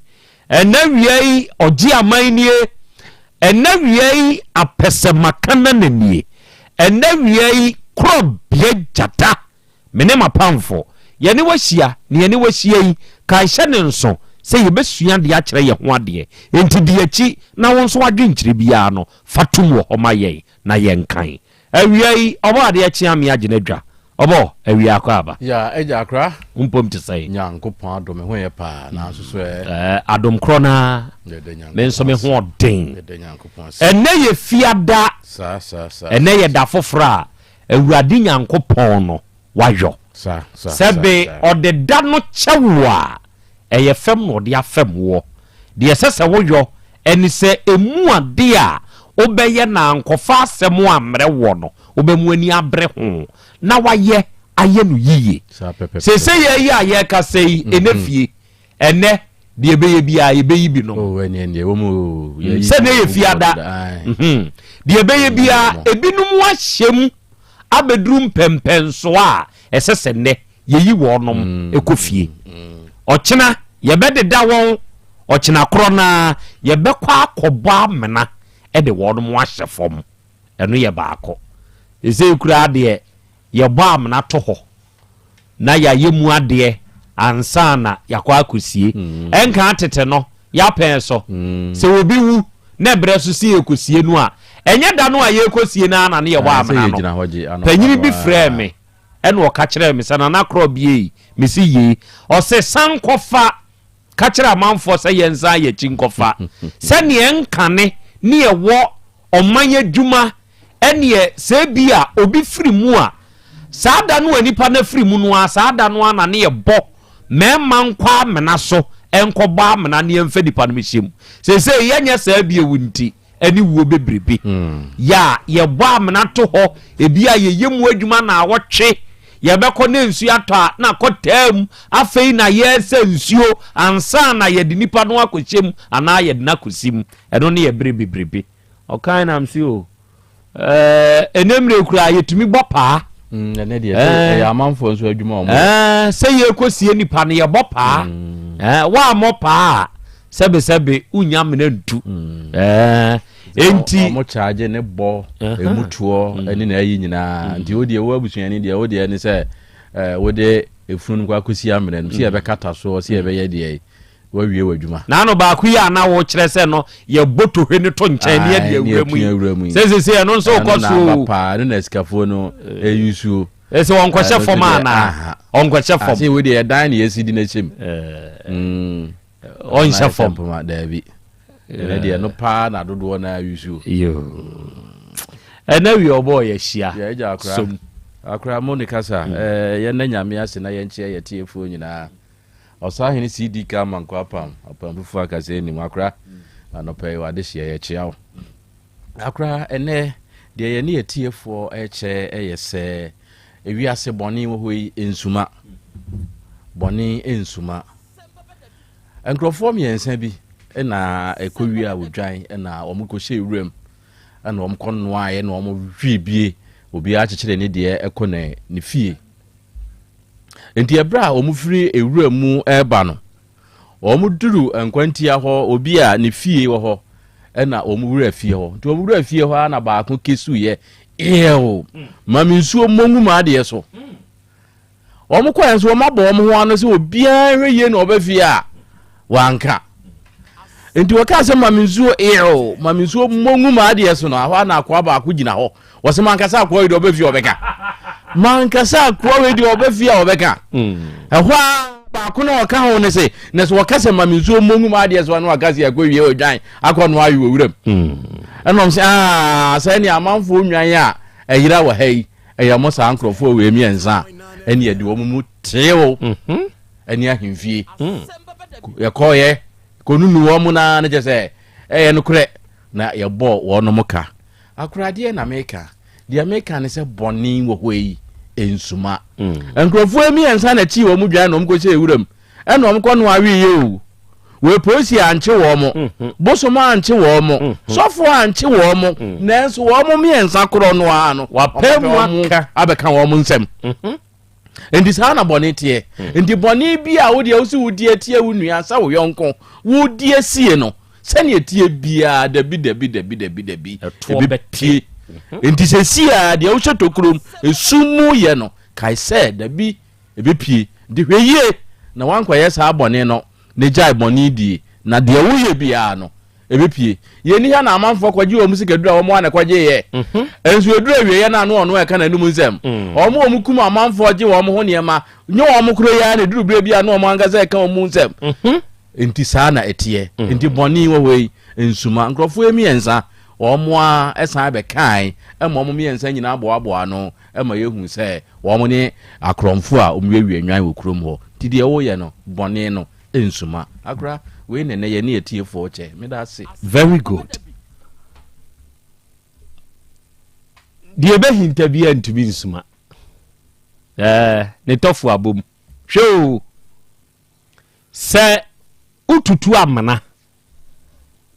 ena wiei oji amanie ena wiei apesemakana nanie ena wiei Krobea jata mene mapamfo yene wahia ne yene wahia yi ka hye ne nso se yebesua de akyere ye ho ade enti de achi na won so adwenkyire bia no fatum wo homa ye na yenkan awiei obo ade achi ame agenadwa obo awi akwa ya eja akra umpom te sai nyankopon adom ho ye pa na so adom krona men so me ho den ene ye fiada sa ene ye da fofra awurade nyankopon no wayo sebe odeda no chewa eye fem no de afem wo de sese woyo eni se emu ade a obeye na nkofa asem amre wo no obemu ani abre ho na waye aye no yiye se ye ya ye ka sei enefie ene de ebeye bia ebeyi bi no ene wo mu se ne ye fiada de ebeye bia ebinum wahyem abedrum pempenso a esese ne yeyi wonom ekofie ochina yebede da won ochina kro na yebekwa akobo amena e de wonom wahyefom eno ye baako ese kura ade ye bam na to ho na ya yemu ade ansa na yakwa akosie enka tete no ya pen so se obi wu na bre so sie ekosie no a enye da no a ye ekosie na na ye bam na no panyini bi frɛ me ene wo ka kyerɛ me sana na Krobea me si ye o se san kofa ka kyerɛ amanfo sɛ yensa ye chinkofa sɛ ne enkane ne ye wo omanya dwuma ene se bia obi firi mu a saada no anipa na firi mu no a saada no ana ne ye bo mema nkwa mena so enkoba mena ne emfa nipa no mehyem se yenye saa bia wunti ani wo bebrebe ya ye bo amena to ho ebia ye yemu adwuma na awotwe ye beko ne nsu ato na kotam afei na ye se nsuo ansa na ye de nipa no akohyem ana ye de na kosim eno ne ye bebrebe okan na msi o enemre kura yetumi bopa ene de ya amanfo nso adwuma o se ye kosie nipa ne ye bopa wa mopa sebe unya mena ntu enti mo charge ne bo emutuo eni na ayi nyina nti odi e wo abusuani de odi eni se wode efunu kwa kosi amena no si e be kata so si e be ye de wa wie wadwuma na no ba ku ya na wo kyerɛ se no ye boto hwene to nkyɛn ne de awuramu se no nso ko so pa no na skafo no eyusu ese won kwɔhyɛ fom ana on kwɔhyɛ fom se wode e dan ne yesidi na kyem on hyɛ fom ma Dabi ene de no pa na dodo na yusu yo ena wi obo ye hia so akra Monica sa ye na nyame ase na ye nche ye tiefo nyina osahene CD ka manko apam fufu aka se ni akra anope wade hia ye chiao akra ene de ye ne ye tiefo eche eyese ewi ase boni wo hoi ensuma boni ensuma enkrofo miensa bi na ekowi a wodwan na omuko hye wuram na omko noaye na omhwibie obi a kyekere ne de ekone ne fie enti ebra omufiri ewuram mu eba no omuduru enkwantia ho obi a ne fie wo ho na omwura fie ho nti omwura fie ho na ba ko kesu ye mami nsuo mongu ma de so omko enso omabo omho ano se obi a hweye na obafie a wanka enti waka se mami nsuo mongu ma de so no ahwa na akwa ba akugina ho wose mankasa akwa we de obafie obeka mankasa akwa we de obafie obeka ehwa ba ko na waka ho ne se ne so waka se mami nsuo mongu ma de so no waka se akwa wie odwan akwa no ayi wuram enom se sa ni amanfo nwan a eyira wa hai eyamo sa ankrofo we mienza eni edi wo mu tewo eni ahemfie yakoye konunu wo mu na ne jese no kure na yebo wo no muka akurade na meka dia meka ne se boni wo hoi ensuma enkrofo emiensa na chi wo mu dwan no mko che ewuram eno mko no awi ye o we polisi anche wo mo bosoma anche wo mo sofo anche wo mo nanso wo mo miensa kro no a no wapemu aka abeka wo mo nsem endi sana boni tie endi boni bi a wo de usi wudi atie wo nua sa wo yonko wudi asie no sani etie bia dabi etie endi sesi a de wo hyetokrom esumu ye no kai se dabi ebepie de hweye na wankwa ye sa boni no ne jai boni di na de wo ye bia no ebepie ye ni ha na amanfo kwaji wo musika wo mo ana kwaje ye enso edura wie ye na no ono e ka na num nsem omo omukum amanfo je wo mo ho niema nye wo mo kro ya na eduru bra bia na omo angaza e ka wo mu nsem enti saa na etie enti boni wo hoi ensuma nkrofo emiensa omo a esan be kan emo omo miensa nyina abo ano ema yehu se wo mo ne akromfo a omwewie nwan wo krom ho ti de wo ye no boni no ensuma akra we ne ye ne etie fo che me da se very good die be hinta bia ntumi nsuma ne tofu abom hwe se ututu amana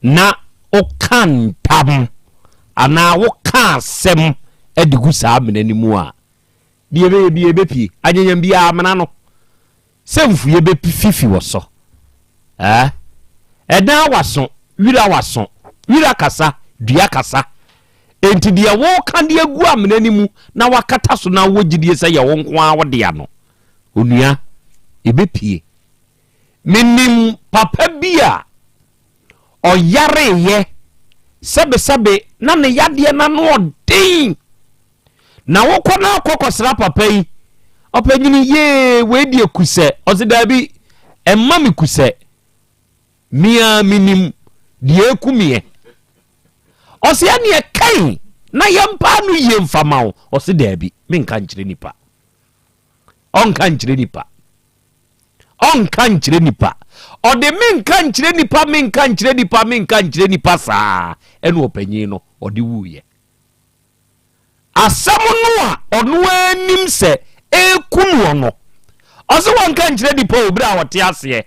na okantam ana woka sem edigu saa amana ni mu a die be pie anyanyam bia amana no semfu ye be fifi wo so edan waso wira kasa dua kasa enti dia wo ka dia gu amena ni mu na wakata so na wo gidie sɛ yɛ wo nko a wo dia no onua ebepie menim papa bia oyare ye sebe na ne yade na no odin na wo kɔ na akɔkɔsra papa yi opanyini ye we die kusɛ ɔsedabi emma me kusɛ mia minim die kumie ɔse ya ne kan na yɛmpa no ye mfama wo ɔsedabi menka nkyere nipa ɔnka nkyere nipa ɔde menka nkyere nipa saa ɛne ɔpanyin no ɔde wuye asɛm no a ɔno anim sɛ ekunu no ɔse wɔnka nkyere nipa obira a wɔte aseɛ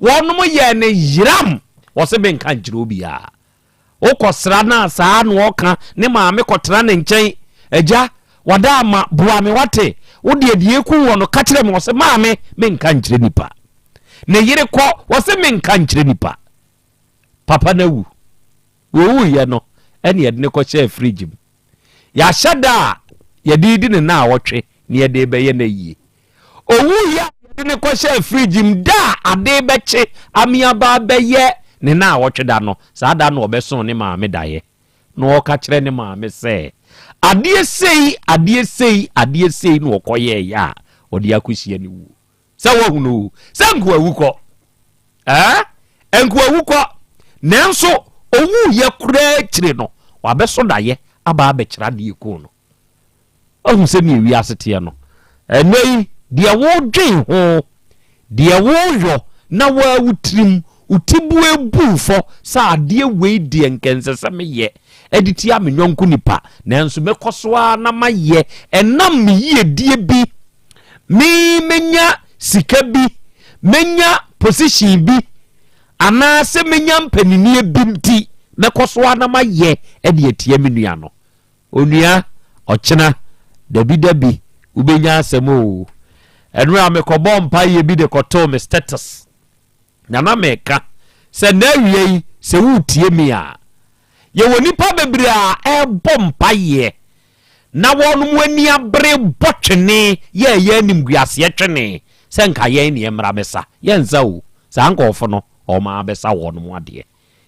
wɔnom yɛ ne yiram wɔse menka nkyere obia wokɔsra na saa no ɔka ne maame kɔtra ne nkyɛn agya wada ama boa me wate wode die ku wɔ no ka kyerɛ me wɔse maame menka nkyere nipa ne yere kɔ wɔse menka nkyere nipa papa na wu wo ye no ɛne yɛde ne kɔhyɛ fridge mu yɛahyɛ da a yɛde di ne na wɔtwe ne yɛde bɛyɛ na yie owu ya yɛde ne kɔhyɛ fridge mu da ade bɛkye amiaba bɛyɛ ne na wɔtwe da no saa da no ɔbɛso ne maame daeɛ na ɔka kyerɛ ne maame sɛ adeɛ sei no ɔkɔyɛ ya ɔde akɔhyia ne wu sɛ wohu no sɛ nko awukɔ enko awukɔ nanso owu ye kura kyire no wabɛso daye aba abɛkyira de ko no ohu sɛ ne wi asete no enei de wo dwen ho de wo yo na wa wutrim utibu ebufo sa ade wei de nkense sɛ meyɛ editi amenyonko nipa nanso mekosoa na mayɛ enam meyie die bi menya sika bi menya position bi ana se menya mpanini bimti mekosoa na mayɛ de atia menua no onua ɔkyena dabi ubenya asɛm enu a mekɔbɔ mpa ye bi de kɔtɔ me status na na meka sɛ na wie sɛ wutie me a ye woni pa bebre a ɛbɔ mpa ye na wɔnom ani abre bɔtwene ye animguase twene sɛ nka ye ne mmra besa ye nza o sa nkɔfo no ɔma besa wɔnom ade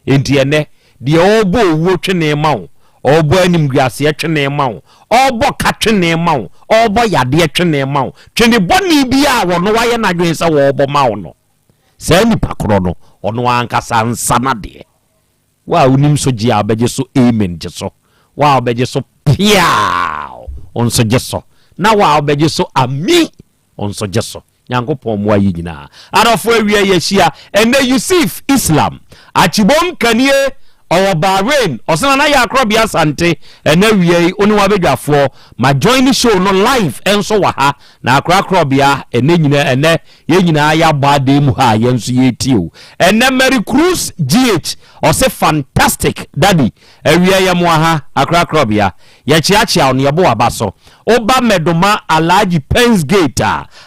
enti ene de ɔbɔ owo twene ma wo ɔbɔ animguase twene ma wo ɔbɔ ka twene ma wo ɔbɔ yade twene ma wo twene bɔni bi a wɔno wayɛ na dwen sɛ wɔbɔ ma wo no sɛ nipa koro no ɔno ankasa nsana de wa unim so gye abegye so amen gye so wa obegye so pia onso gye so na wa obegye so ami onso gye so nyankopɔn mo ayi nyina arafo awie yɛhia ene Yusuf Islam achibom kanie owo Bahrain osana na ya Krobea Asante ene wie oni wa bedwafo ma join show no live enso wa ha na akra Krobea ene nyina ene ye nyina ya baade mu ha yenso ye tio ene Mary Cruz GH ose fantastic daddy awie ye mo ha akra Krobea ye chiachia on ye bo abaso oba medoma alaji Pens Gate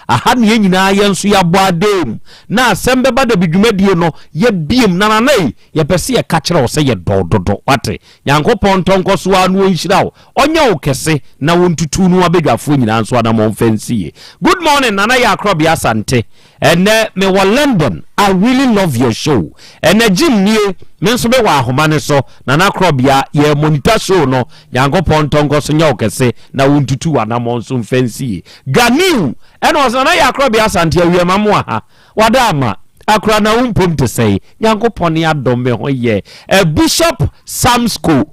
aha ne ye nyina yenso ya baade na Asem Beba Dabi dwumadie no ye biem nananai ye pese ye ka kire wo se ye dododo wate nyankopɔn tonko so anu onhyira wo onya wo kese na wontutu no abedwafo nyina nso ana monfansie. Good morning nana ya Krobea Asante ene me wa London. I really love your show ene jim nie me nso be wa ahoma ne so nana Krobea ye monitor show no nyankopɔn tonko so nya wo kese na wontutu ana monfansie. Ganiu ene osana ya Krobea Asante awie mamu aha wadama akra na umpom to say nyankopon ya dom me ho ye Bishop Samsko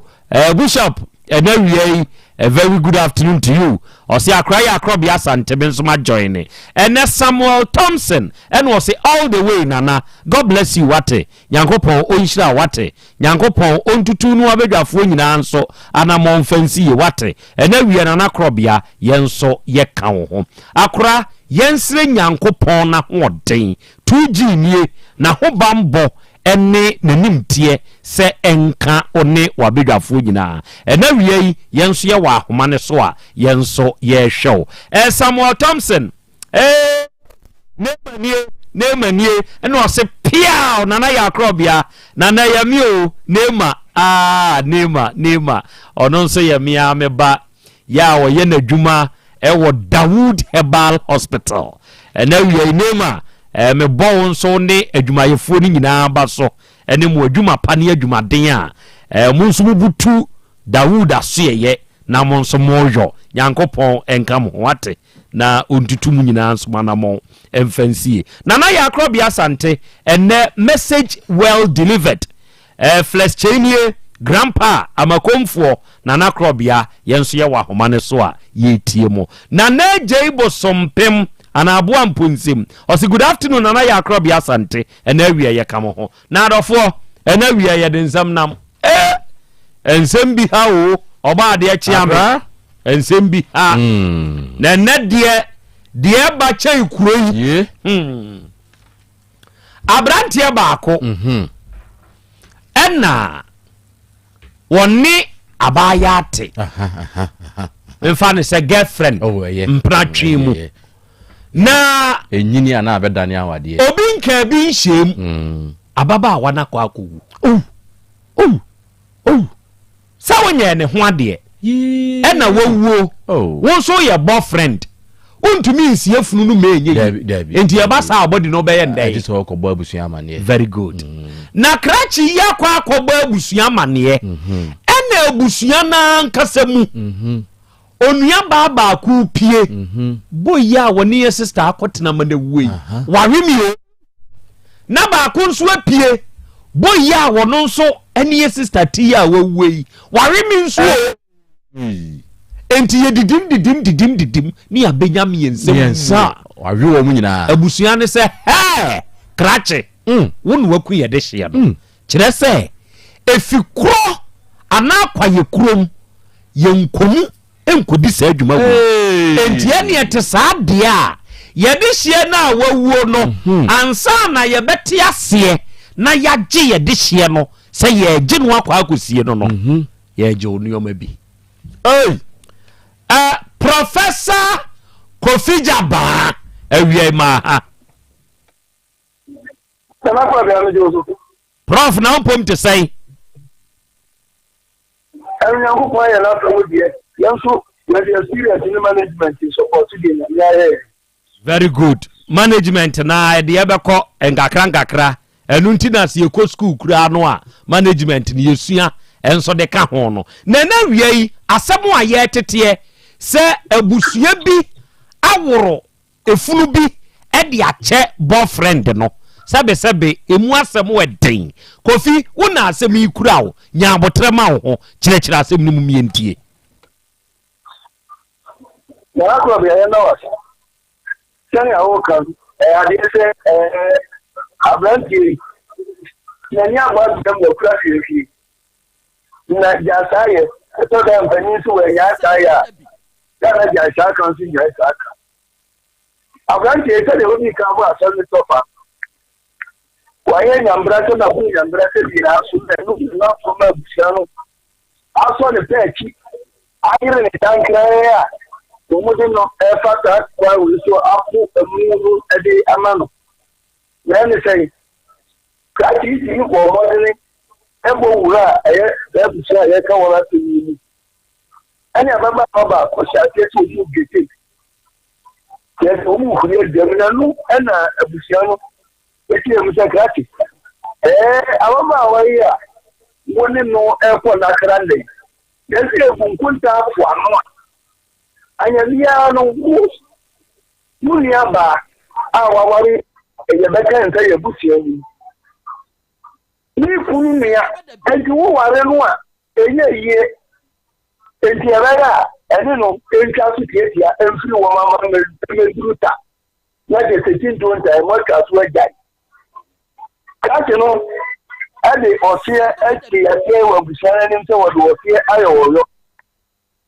Bishop a very good afternoon to you osi akra ya Krobea Asante benso ma join and Samuel Thompson and was say all the way nana God bless you wate nyankopon onhyira wate nyankopon ontutu no abedwafo nyina nso anamon fancy wate and awie nana Krobea yenso ye ka wo ho akra yensire nyankopon na hoden 2G nie na ho bambo ene nanimtie se enka one wabedwafo nyina ena wie yenso ye wa ahoma ne so a yenso ye hwew Samuel Thompson nemanie ene o se pia nana ya Krobea nana ya mi o nema Nema ono nso ye mia me ba ya wo ye n'adwuma wo Dawood Herbal Hospital na wi Nema me bo nso ne adwumayefo ni nyina ba so ene mo adwuma pa ne adwumaden a mo nso butu Dawood asoye na mo nso mojo Nyankopon enka mo wate na ontutu mu nyina nso manamo emfansie na ya Krobea Asante ene message well delivered Flesh Chenie grandpa amakomfo na Krobea yenso ye wa homa ne so a ye tie mo na jeibo sompem ana aboa mponsim osi good afternoon na ya Krobea Asante ene awie ye kamo ho na adofo ene awie ye densam nam ensem bi ha o oba de chiame ensem bi ha na de ba chai kuro yi abrantie baako ena woni abayate mfane se girlfriend mpratwe mu na enyini ana abedane awade obi nka bi nhyem ababa wana kwa akowu sawonye ne ho ade ena wowuo wonso ye boyfriend untumi nsie funu no menye enti e ba sa abodi no be ye ndai enti so kobo abusua amane very good na krachi ya kwa akobo abusua amane ena abusua na nkasamu onua baba ku pie boya woni ye sister akotena mane wei waremio na ba ku nso apie boya wono nso ene ye sister ti ya wei waremi nso enti ye didim ni abenyam yensa wawe wo mu nyina abusua ne se he krache wonu waku ye de hye no kire se efikro ana kwaye krom ye nkomu enkodi sa adwuma gu enti ene ete sa de a ye de hye na wawuo no ansa na ye beti ase na yagye ye de hye no se ye gye no akwa akosie no no ye gye onuoma bi Professor Kofija Ba awie ma ha Prof na mpom te say Nyankopon ya na from die yanso na the experience in management support dey very good management na de yebekọ ngakra enu ntina se ekọ school kura no a management ni yesua enso de ka ho no na wiei asemu aye tete se abusua bi aworo efunu bi e de ache boyfriend no sebe emu asem weden Kofi wona asem ikura wo nya abotre ma wo kire asem ni mu mientie na ko bi ya na wa sani awo kan ade se abranti na nya ba dem no kura fi na jasaye to da mpani su we ya saya ya jasa kan si ya saka abranti ese de obi kan bo asan ni tofa waye nyambra to na ku nyambra se bi na su na so ma busiano aso ne peki ayire ne tankra ya to mo de no fata kwa we so afu emu ede amano na ne sei ka ti ti ko mo ne ebo wura e busia ye ka wala ti ni ani ababa baba ko sha ke to ju gete ke to mu ku ne de na nu ana abusia no eti e musa krati ababa waya woni no e ko na krande yesi bunkunta fu anwa anya biya no mu ni aba awawari e beka nta ye busia ni funu mi ya enti wo ware no a enye ye enti ebega eni no enti asu tietia emfiri wo mama medruta na de setin donta e mo kasu ajai kasi no ade osie eti ase wo busara ni mse wo do osie ayo wo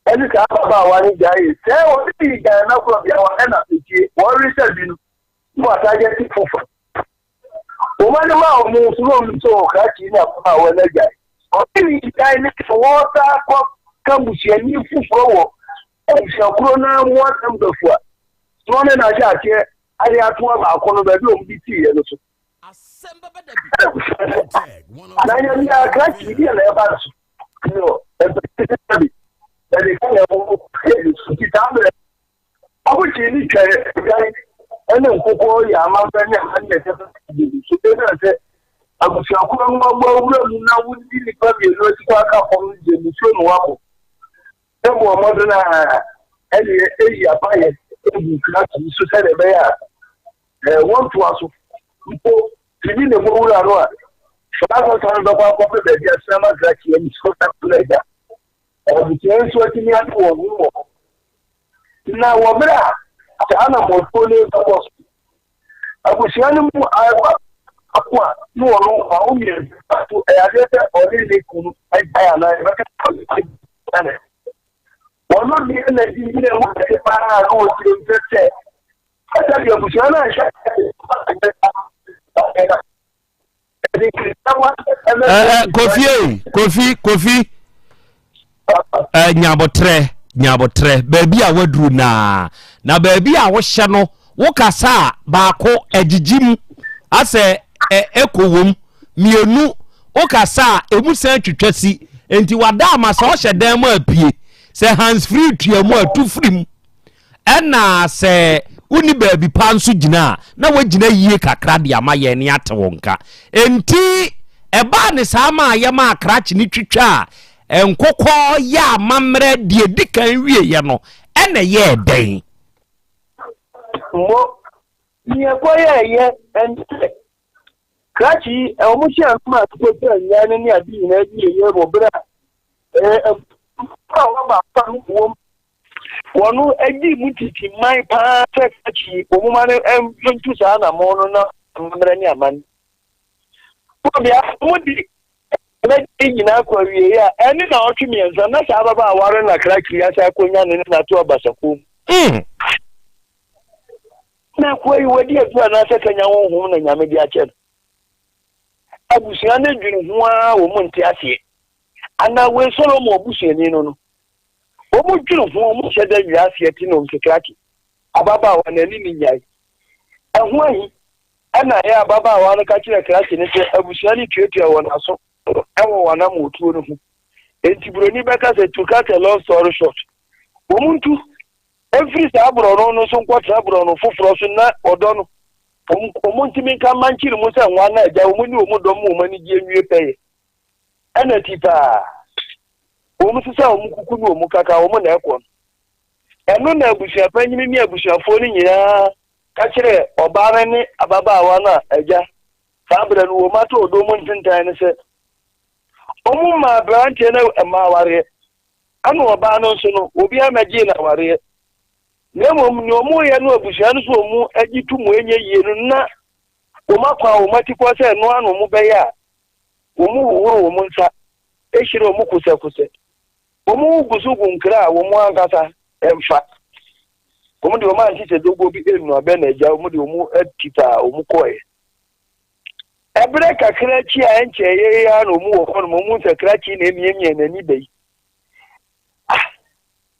eni ka baba wani jai se wo ti ga na ko bia wa na peki wo research bi no mo ataje ti fufu Umani ma omu sulo mto kati ni akuna wala jai. Okini ikai ni wota kwa kambushia ni fufuo. Shakuro na mwata mdofua. Tuone na jake ali atuwa makono bebi ombiti yenusu. Asem Beba Dabi. Ananya ni akra ki bi na eba so. No, ebe they kind of suit down. Abu chini kare ene nkoko ya amamba ne ande so they say abu shakura ngwa wura na wudi ni pa bi no ti kwa ka fom je mi so no wako. Ebo omodo na ene eyi apaye ebu class so say be ya want to aso mpo tibi ne mo wura no a so kan do kwa ko be dia sama graki ni so ta kula obi chen so ti ni atu wo wo na wo bra ta ana mo to le ko abu shani mu akwa no no ma o mi atu e adete o le kunu ai na e ba ka ne wono ni na di ni mo te para o ti tete ata bi abu shana sha Kofi nyabotre baby a wadru na baby a wo hye no wo kasa baako agigim ase ekowom mienu wo kasa emu san twetwasi enti wada amasa wo hye dan mu apie se hands free tuamu atu frim ena se uni baby panso gina na wagina yie kakra de amaye ne ate wonka enti eba ne sama ayema akrachi ni twetwa enkoko ya mamre die dikan wie ye no ene ye den mo ni ekoye ente krachi omushi anma to pe nyane ni adi na di ye bo bra wa ba pa wo wonu egi mutiti mai pa krachi omuma ne ntu sa na mo no na mamre ni aman ko bia mudi na nyina kwa wie ya eni na otwe mienza na sa baba aware na kraki ya sa konya ne na to abasako na kwa yi wadi adu na sa kanya honhom na nyame bi ache abusia na dwin ho a wo monte ase ana we Solomon obusia ni no wo mu dwin ho wo mu hyeda wi ase ti no mkraki ababa awa na ni nyai ehwo ahi ana ya baba awa na ka kire kraki ne te abusia ni tuatua wo na so ewo wana motuo no hu enti broni beka se to cut a long story short omuntu every sabro no so nkwatra bro no foforo so na odo no omuntu mi kan manchiri mu se nwa na aja omuni omudom mu mani gi enwie peye ana tipa omuntu se omukuku no omukaka omu na ekwo eno na abusia panyimi mi abusiafo ni nyina ka kire obara ni ababa awa na aja sabra no omato odo mu ntintan ne se omuma branche na amaware anu oba no so no obi amaji na ware nemo ni omu ye no abusia no so omu agitu mu enye yie no na omakwa omatiko se no anu mu beya omu wuro omu nsa ehire omu kusakuse omu gusugu nkra omu angasa emfa omu de omu anti se dogo bi enu abe na eja omu de omu atita omu koye ebre kakra chi a enche ye ya no mu wo kono mu sakra chi na emiemie na ni bei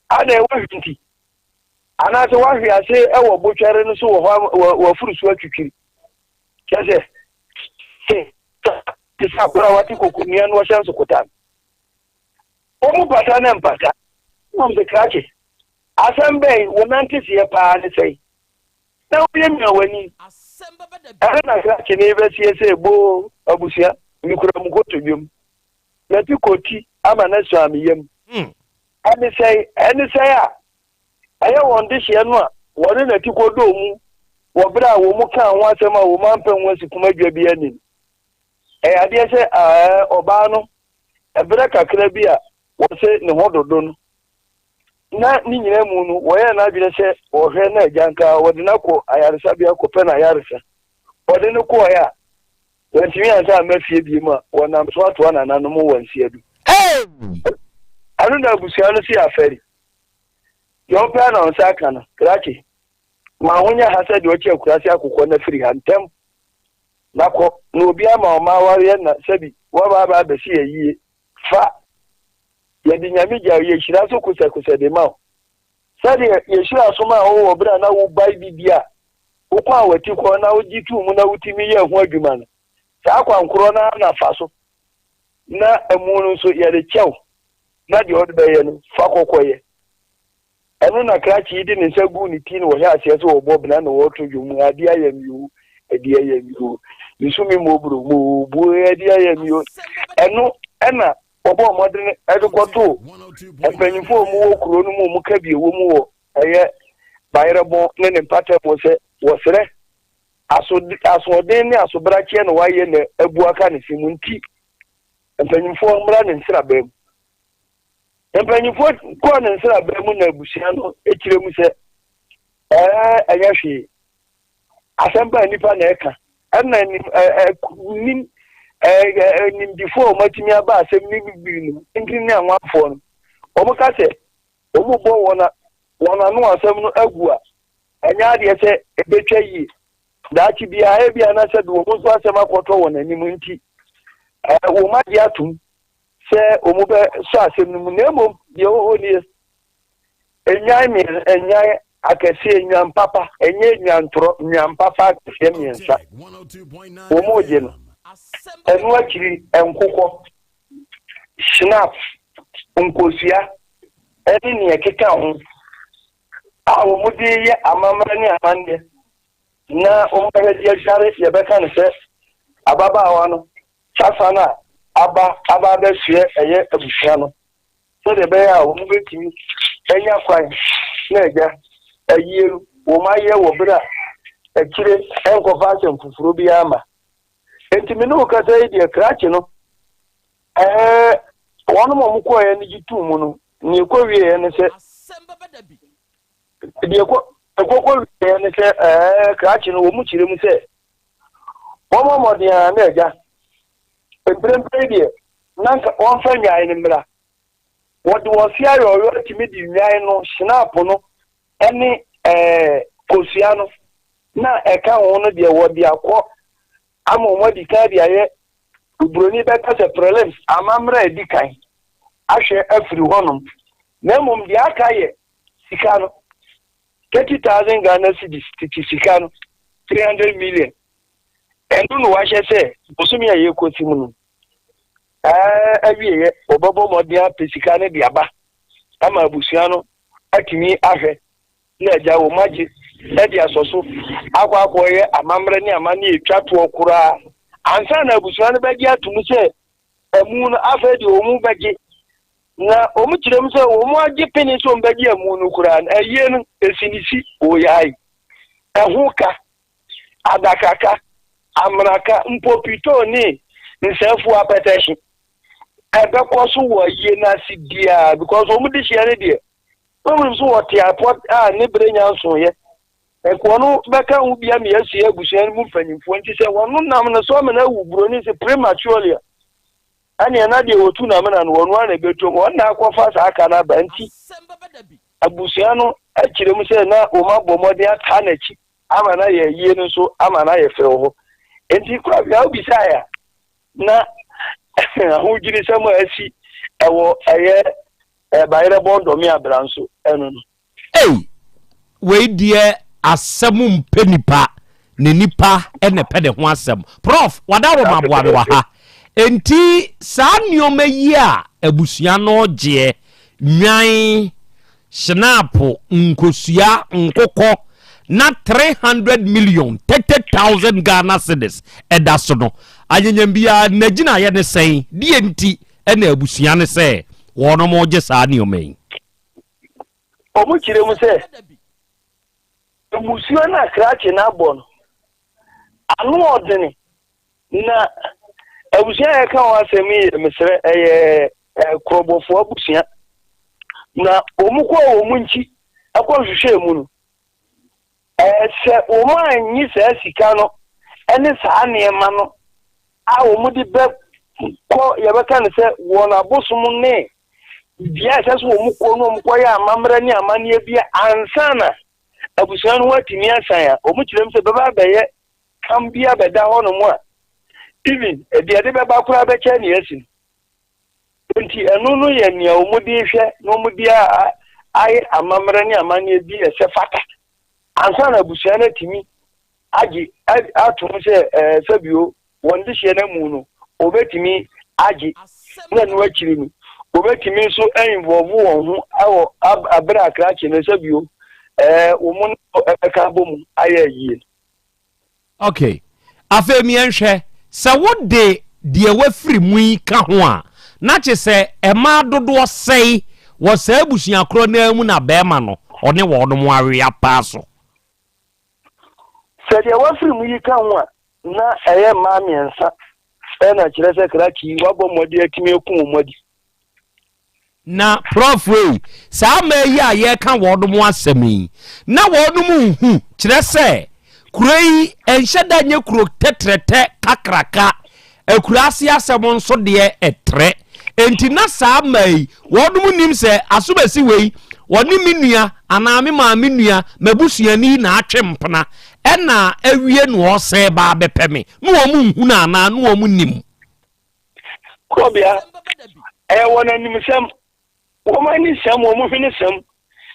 ana wahwinti ana se wahwe ase ewo botware no so wo furu so atwitwiri kese ti sabra wati kokunia no shanso kotan omu pata na mpata mo sakra chi asambe wonante sie pa ne sei na wo yemi awani na krachi na ebe siese bo abusia mikura mukoto biom na ti koti ama na so amiyem ani sei a aye wonde hye no a wone na ti kodo mu wo bra wo mu kan ho asema wo mampan wasi kuma dwa bi ani ade se oba no ebra kakra bi a wo se ne hododo no na ni nyina mu no wo ye na bi se wo hwe na ajanka wo de na ko ayaresa bi akopɛ na ayaresa ode no ko ya wantimi anta amafie bi ma wonam so ato na nanom wansi adu anu na abusia no si afari yo pa na onsa aka na krachi ma honya hasa de oche akurasi akokɔ na firi hantem nako no obi ama ma ware na sabi wa ba ba si yie fa ya di nyame ja ye hira so kusa de ma sadi ye hira so ma wo obra na wo bai bibia ukwa wati ko na ujitu mu na utimi ye ho adwuma no sa akwa nkoro na fa so na emu no so ye de chew na de od be ye no fa kokoye enu na krachi di ne nsagu ni ti no wo ya ase so wo bob na wo to dwum ade ayamiu ade ayamiu nisumi mo bro mo bu ade ayamiu enu ena obo modern edukoto empanyifo mu wo kuro no mu ka bi wo mu wo eye bayrebo ne ne pata mo se wo sere asodin ne asobrache no waye ne abu aka ne simunti empanyifo mra ne nsira bem empanyifo ko ne nsira bem na abusia no ekire mu se ayahwe asemba nipa na eka na nim nim before matimi aba asem ni bibi no nkini anwafo no omo ka se omo bo wona no asem no agu a anya de se ebetwa yi daachi bia bia na se do omo so asem akoto wona nim nti wo ma dia tum se omo be so asem no na emo de o ni enya akasi enya papa enye nya papa semiensa omo je no enu akiri enkokọ snap nkosia eni ne ekeka ho awo mudi ye amamra ni amande na omba je jare ye beka ne se ababa awano chafana aba be hye eye abusia no so de be ya wo mu betimi enya kwan na eja ayeru wo ma ye wo bra akire enkofa semfufuro bi ama enti minu ka sai dia krachi no wonu mo ko ye ni jitu mu no ni ko wie ne se Asem Beba Dabi dia ko wie ne se krachi no wo mu chire mu se wo mo dia na eja emprempe dia nanka won fa nyae ni mra wo de wo fia yo timi di nyae no snap no eni kosia no na eka wo no dia wo dia ko amo mo di ka dia ye ubroni be ka se prelims amamra di kan ahwe afiri honum na mum dia aka ye sika no 30,000 Ghana cedis sika no 300 million endu no wa hye se bosumi ye kosi mu no awie ye obobo mo dia pesika ne dia ba ama abusua no atimi ahwe na ja wo maji edi asoso akwa ye amamre ni amani etwa to okura ansa na abusua no bagi atumu se emu no afedi omu bagi na omu kirem se omu agi peni so bagi emu no kura aye no esinisi oyai ehuka adakaka amraka mpopito ni nsefu apeteshi ebe kwaso wo ye na sidia because omu di share die omu so what airport ne brenya nso ye ekono beka ubia me yasu agusuan mu fanyimfo nti se wono nam na so me na wuburo ni se prematurely ani na de otu na me na wono ana beto wona akwafa sa aka na ba nti agusuan no akire mu se na o ma bomode aka na chi ama na ye yie no so ama na ye fe ho enti kwa bia obi sa ya na hu jiri samo asi ewo eye bayre bondo mi abranso enu no we die asem mpenipa ne nipa ene pede ho asem prof wadawo maboa be wa ha enti saa nioma yi a abusua no gye nwan snapo nkosua nkokọ na 300 million 30,000 Ghana cedis edaso no anyanyam bia nagina ye ne sen die enti ene abusua ne se wono mo gye saa nioma yi omu kire mu se musio na krachi na bon anu odini na abusia ya kan wasemi mesere krobofo abusia na omukọ omunchi akwahwehwe mu no se omu anyi sa sika no ene saa neema no a omudi be ko yebeka ne se wona bosum ne bia se so omukọ no omukọ ya amamra ni amane bia ansana abusuan watimi asan ya omukirem se beba beye kambia beda hono mu a even de beba kura be che ne yasin nti enu no ye ne omudi hwe no omudi ai amamra ni amane bi se fata ansa na abusuan atimi agi atum se sabio won de hye na mu no obetimi agi na no akiri ni obetimi nso involve won ho awo abra krache na sabio wo ka bom aye. Okay, afemi enhwe se wo de wafiri mu yi ka ho a na che se ema dodo sei wo se abusua kro na mu na bema no one wo no mu awe apa so se de wafiri mu yi ka ho a na eye ma miensa na kire se kraki wabo modi akimi eku modi na prof we sa ma yi a ye ka wo no mu asemi na wo no mu hu kire se kurei enhyeda nye kuro tetrete kakraka akurasi asem nso de etre enti na saa mai wodum nim se asubasi wei woni menua ana me ma menua mabusuani na atwempna ena awie no ose ba bepeme no wo mu hu na ana no wo mu nim Krobea wona nim sem wo mani sem wo mu hwene sem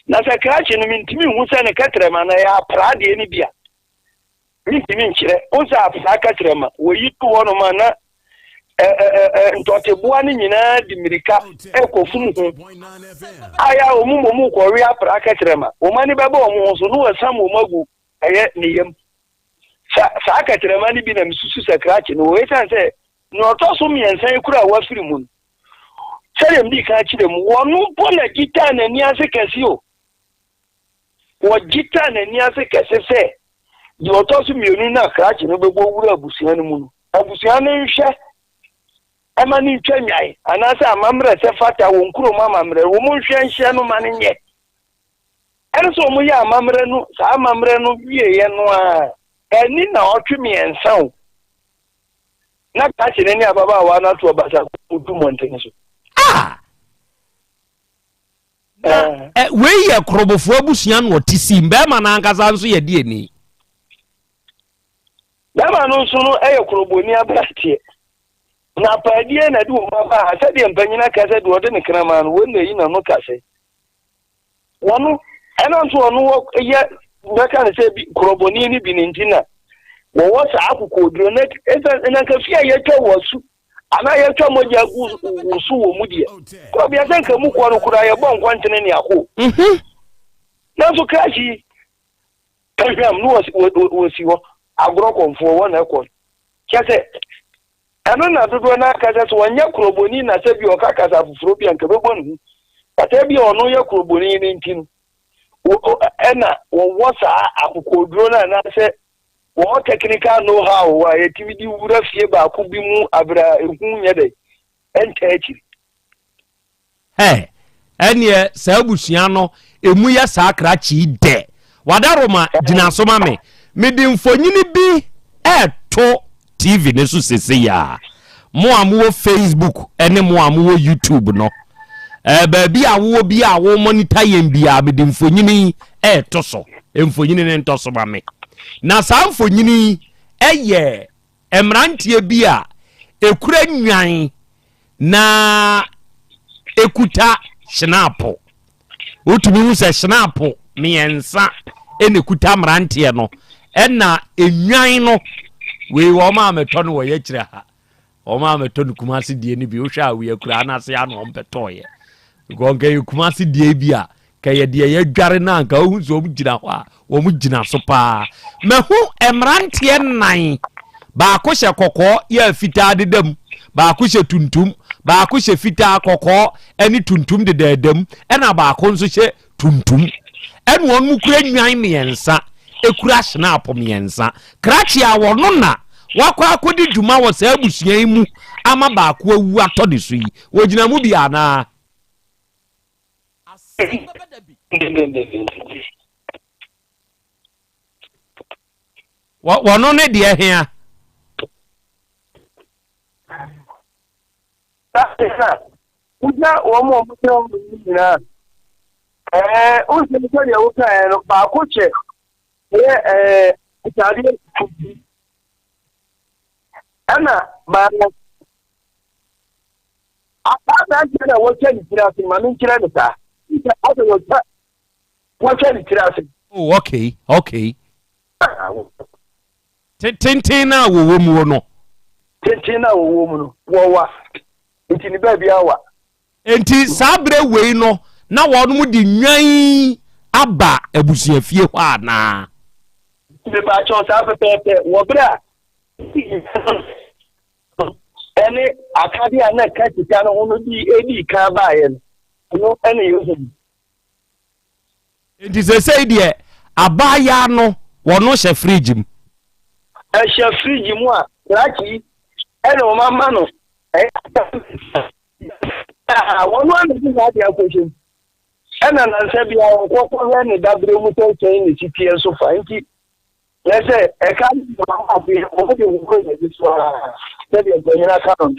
na sakrache no mintimi hu se ne katrema na ya prade ni bia mintimi nkyere onza afsa katrema wo yi to wono ma na ntotebua ni nyina di mirika ekofun ho aya omumomu ko wi apra katrema o mani bebe o mu so no wasam o magu eye niyem sa katrema ni bi na misusu sakrache no we san se no to so miensan kura wa firi mu sere mbi ka kire mu wonu bona gita na ni ase kesi o wo gita na ni ase kesi se di oto so mienu na krache no bebo wura abusuan no mu abusuan no nhwe amani ntwanyai anasa amamre se fata wo nkuro mamamre wo mu nhwe nhye no mane nye enso mu ya amamre no sa amamre no wie ye no a eni na otwemi ensa o na ka chi ni ababa wa na to basa kudu monten so we ye krobofo abusua no otisi mbe ma na ankaza nso ye die ni dama no so no kroboni abratie na padie na du mama asade mpanyina kase du ode ne krama no wonne yi na no kase wono eno nso ono ye beka ne se kroboni ni bi nintina wo wasa akụkọ oduro na kafia ye twa wosu ana ye twa moja gusu wo mudie ko bia senka mu ko no kura ye bon kwantene ne akọ na so krashi kaham no wosi wo agro konfo wo na ekọ kese ano na dodo na kaza so wanya kroboni na sebi o kakasa fufuro bia nka bebonu ata bia ono ye kroboni ni ntin ena wo wasa akụkọ oduro na se wo technical know how wa yetimidi wura fie ba ko bi mu abra ehun nyede enta akiri enie sabusua no emu ya sakra chi de wadaroma gina so ma me di mfonyini bi eto TV ne so sese ya mo amuwo Facebook ene mo amuwo YouTube no ba bi awo bi awo monitor yem bia me di mfonyini eto so mfonyini ne nto so ma me na samfonyini eye emrantie bi a ekura nwan na ekuta snapo otumi hu se snapo miensa ene kuta mrantie no ena enwan no we wo ma meto no ye kire ha wo ma meto no kumase die ni bi wo hwa we akura na se ano mpetoye gonke kumase die bi a kaya die ye dware na nka hu so mugina ho a wo mugina so pa mehu emrantie nan ba ko hye kokko ya fita dedam ba ko hye tuntum ba ko hye fita kokko eni tuntum de dedam ena ba ko nso hye tuntum en won mu kura nwan miensa ekura snap miensa krachi a wono na wakwa akodi dwuma wo sa abusuan mu ama ba ko awu atode so yi wogina mu bi ana wono ne de hia uja omo mo na o se ni ya o ka no ba ko che itali ana ba apa da jira wo che ni tira si ma min kira ni ta ita ado wo che ni tira si oh okay tenten na wo mu no tenten na wo mu no wo wa nti ni ba bia wa enti sabre wei no na wonu mu di nwan aba abusuafie hɔ ana me ba cho sa pepe wo bra ene akade ana ka tika no ho di edi ka ba ye no ene yo so enti se die abaya no wono hye fridge mu hye fridge mu a laki ene o mama no wono ane di na dia question ena na nse bia okoko he ne dabre mu tenten ne titie so fa nti lese e ka ma bi o de wo ko ne so a de gbanyina ka no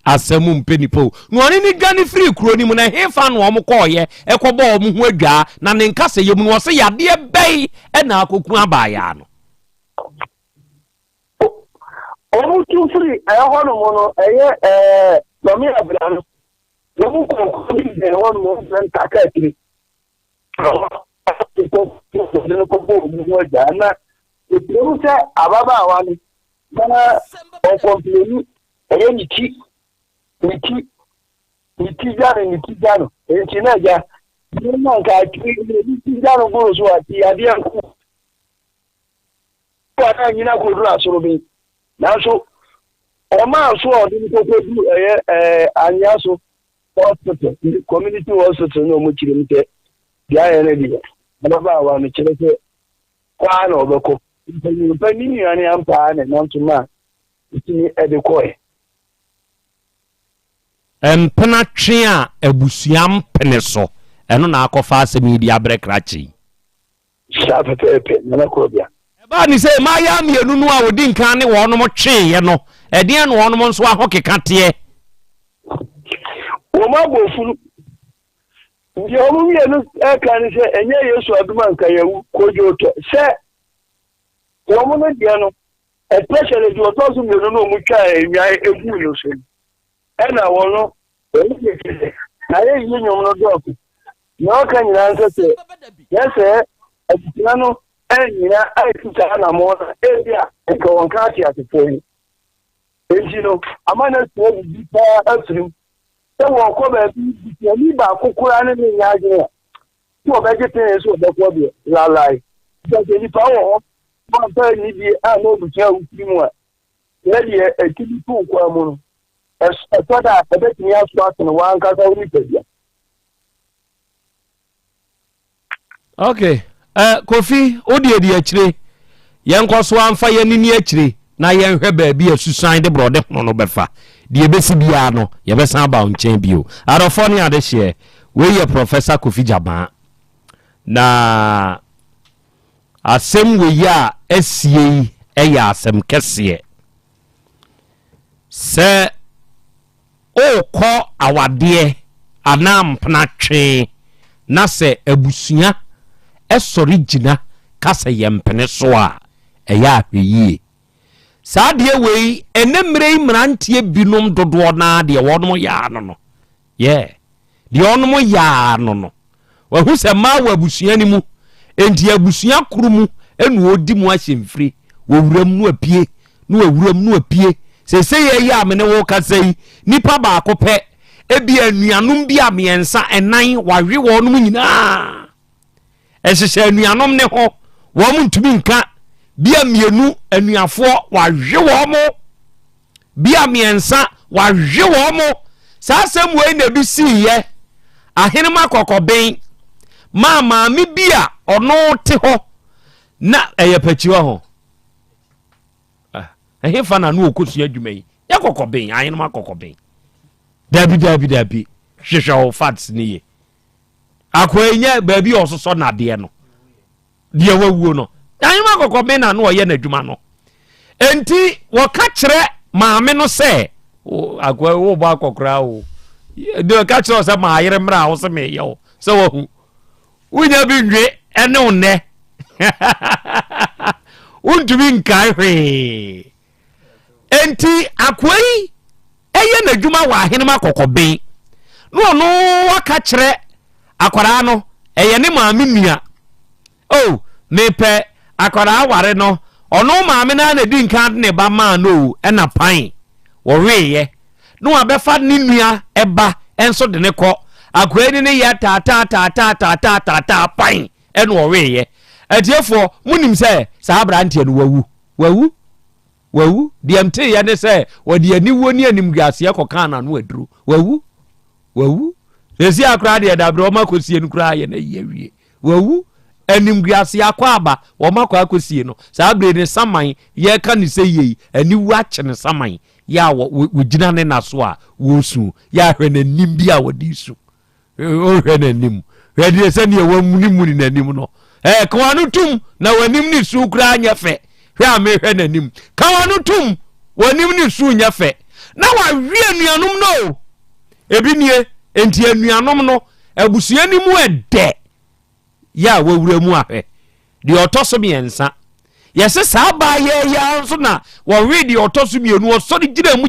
asemu mpenipo no ani ni gani free kuro ni mu na hefa no omo koye ekobo omo hu adwa na ne nkase yemu no se yade bei na akoku abaya no omo tu free ho no mo no mami abra no mo ko ko bi de ho no san takatri ko na o se ababa awani na o kompleni niti jano enti na ja na ka niti jano go so ati ade anku kwa nyina ko dura soro bi na so o ma so o di ko du anya so hospital community hospital no mo kire mte dia ene dia na ba wa no kire se kwa na obeko ni ani ampa na ntuma itini edekoi empena twe a abusuam pene so eno na akọfa asemi di abrekrachi sapepepe na Krobea ba ni se ma ya mienu nu a wodi nkan ne wono mo twe ye no ede no wono mo nso ahokeka te wo ma bofu ndi o mu mienu kan se enye Yesu aduma nka yawu kojoto se wo mo no dia no especially the otosu mienu no mu twa enwa egu yo so ena wono na ye yi nyom no dok no ka nyina nse yese abutina no enyina aituta na mo na ebia nke wonka ati atefoi enjino amana so bi pa atrim e won ko ba bi ni ba kokura ne ni nyaje to ba je ten so ba ko bi la lai je ni pa wo ma pa ni bi a no bu cha u mu a ye de ekidi tu ko amu toda abetini aso atene wanka sa uni pedia okay Kofi odi akire yenkoso amfa yanini akire na yenhwe baabi asusan de brode no befa de ebesi bia no yebesan ba onchen bio arofo ne ade hye we ye Professor Kofi Jaba na asem we ya asie eya asem kese se ko awade anam pnatwe na se abusua esori gina kasa yempene so a eya ahweye saade wei enemre mrantie binom dodo na de wonom ya no ye de wonom ya no wahu se ma wa abusua ni mu enti abusua kurumu enu odi mu ahyemfiri wo wuram no apie no awuram no apie se ye ya me ne wo kasai nipa ba akopɛ ebi anuanom bi amiensa enan wahwe wonum nyina ehyehyɛ anuanom ne ho wo mu ntumi nka bi amienu anuafo wahwe wo mo bi amiensa wahwe wo mo sasem we na bi siye ahenema kokoben mama mi bia ono te ho na eyepachiwa ho ehefa na no okosua adwumai yakokoben ayenoma kokoben dabi hwehwe fats ni ye akwanya baabi ososo na de no de wawuo no ayenoma kokoben na no ye na adwuma no enti woka kire maame no se akwa wo ba kokora o de ka kire se ma ayere mra wo se me ye o se wo unya bi nwe ene one untumi nkai hwe enti akwai eye na dwuma wa ahenema kokoben no waka kire akwara no eye ne maame nua oh mepe akwara ware no ono maame na na di nkan ne ba ma no e na pan wo weye no abefa ne nua eba enso de ne kɔ akwani ne ya ta pan e no wo weye atiefo munim se sa abrantie no wawu diamte ya ne se wodi aniwo ni animguase ekoka na no aduro wawu esi akra de dabro makosie no kra ye na yewie wawu animguase akwa aba wo makwa akosie no sa abre ne saman ye ka ne se yei aniwo ache ne saman ya wo gina ne naso a wo su ya hwe na nim bia wodi su o hwe na nim hwe de se ne wo muni na nim no kwanu tum na wanim ni su kra anya fe hwe a me hwe na nim kwanu tum wanim ni su nya fe na wa wie nuanom no ebinie enti anuanom no abusua ni mu ede ya wawura mu ahwe de otoso miensa yese sa ba ye ya nso na wo we de otoso mienu oso de gina mu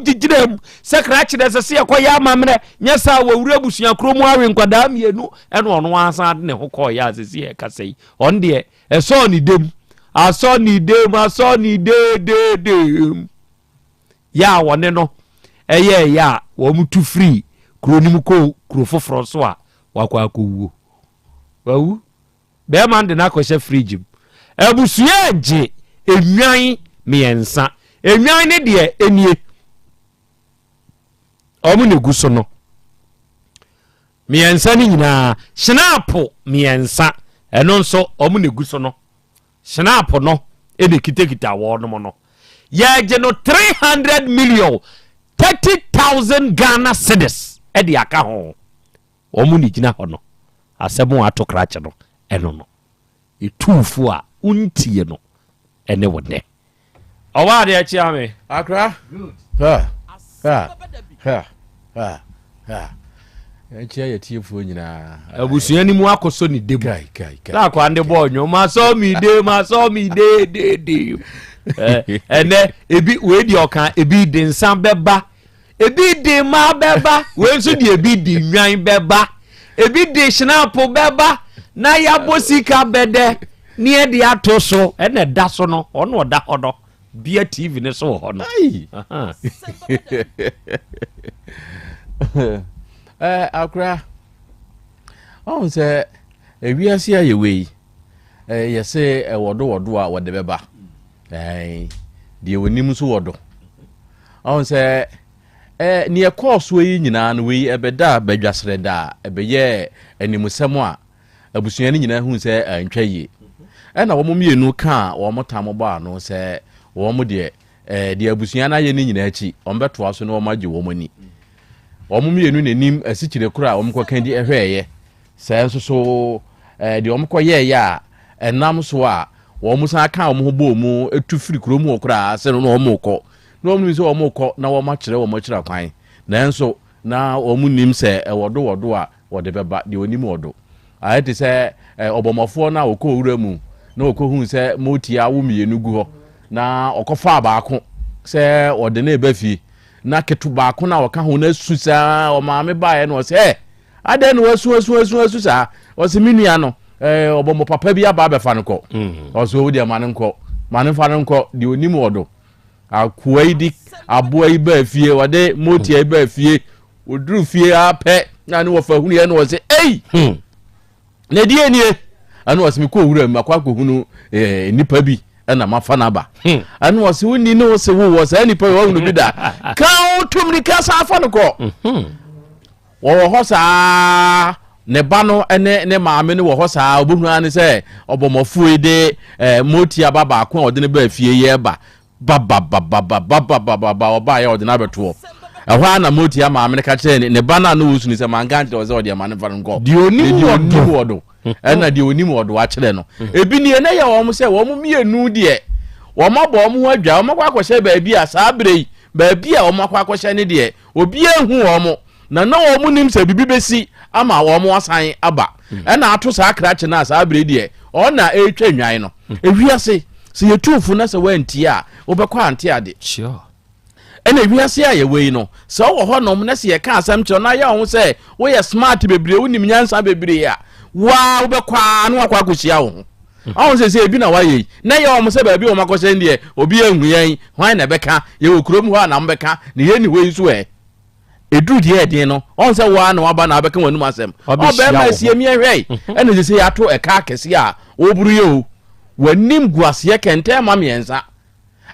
sekra kire sese yakoya amamre nya sa wawura abusua kromu awe nkwada mienu ene ono ansa de ne hokọ ya sese ye kasei on de eso ni dem aso ni de ya wone no eye ya wo mutu free kronim ko krofoforo so a wakwa akowuo wawu be man de na kwese fridge abusua je enwan miensa enwan ne de enie omu ne guso no miensa ni nyina snapo miensa eno nso omu ne guso no snapo no e de kitekita wo no no ya je no 300 million 30,000 Ghana cedis e de aka ho omu ni gina ho no asemu atokrache no eno no etufu a untie no ene wode owa de achi ame akra good ha enche ya tiefu nyina abusua ni mu akoso ni debu la kwa ande bonyo ma so mi de ene ebi we di okan ebi de nsan beba ebi de ma beba we nso di ebi di nwan beba ebi de shinapo beba na ya bosika bede ni e de ato so ene da so no ono da hodo bia tv ne so ho no akra on se ewiase aye we yese wodo a wode beba de wonim so wodo on se ni e course we nyina no we ebeda badwasre da ebeye animusem a abusua ni nyina hu se antwaye na wo mienu ka wo motamo ba no se wo mo de abusua na ye ni nyina achi ombeto aso no wo magi wo mani wo mienu nanim asikyire kura wo mkokan di ehweye se nso so de wo mkoye ya enam so a wo musa ka wo ho bo mu etu firi kuro mu okura se no wo mko no wo nso wo mko na wo makire wo makira kwan na nso na wo munim se wodo a wode beba de onim wodo ayete se obomofo na okowura mu na okohu se motia wo mienu gu ho na okofa baako se wode na ebafi na ketu baako na woka ho na susa o maame baaye no se ade no wasu sa o se minua no obomo papa bi aba befa no ko o so wo de mane fa no ko de onim wodo akuaidi aboai ba fie wode motia ba fie oduru fie apɛ na ne wofa hunu ye no se ei na die nie anu wasimi ko wura makwa ko hunu nipa bi na mafa na ba anu wasi woni no se wo sa nipa wo hunu bi da ka otumri ka sa afa no ko wo ho sa ne ba no ne maame ne wo ho sa obohunu an se obomofu de motia baba ko ode ne ba fie ye ba baba oba ya ode na beto ehwa na motia maame ne ka kire ne ba na no wusu ni se mangante oze ode ma ne fa no di oni wodo ena de onim wodo a kire no ebi ne na ya wo mo se wo mo mienu de wo mabo wo mo adwa wo makwa kwhye ba bi a sa abrei ba bi a wo makwa kwhye ne de obi ehu wo mo na wo mo nim se bibi besi ama wo mo asan aba ena ato sa krache na sa abrei de ona etwa nwan no ewiase se yetufu na se wanti a wo bekwa ante ade sure ena ewiase a ye wei no se wo ho no na se ye ka asam kire na ya ho se wo ye smart bebre wo nim nyansa bebre a wa wo bekwa no akwa kosia wo ahụ sɛ ebi na waye na yɛ ɔmo sɛ baabi ɔmo akɔhyɛ ndiɛ obi ehu yɛn hwan na bɛka yɛ wɔ kurom hɔ na mbɛka ne yɛ ni wei so edu deɛ den no ɔn sɛ wa na waba na abɛka wɔnum asɛm ɔbɛma esie mi ehwɛ ɛna sɛ yɛato ɛka akɛse a oburu yɛ o wɔnim guaseɛ kɛntɛn ma miɛnsa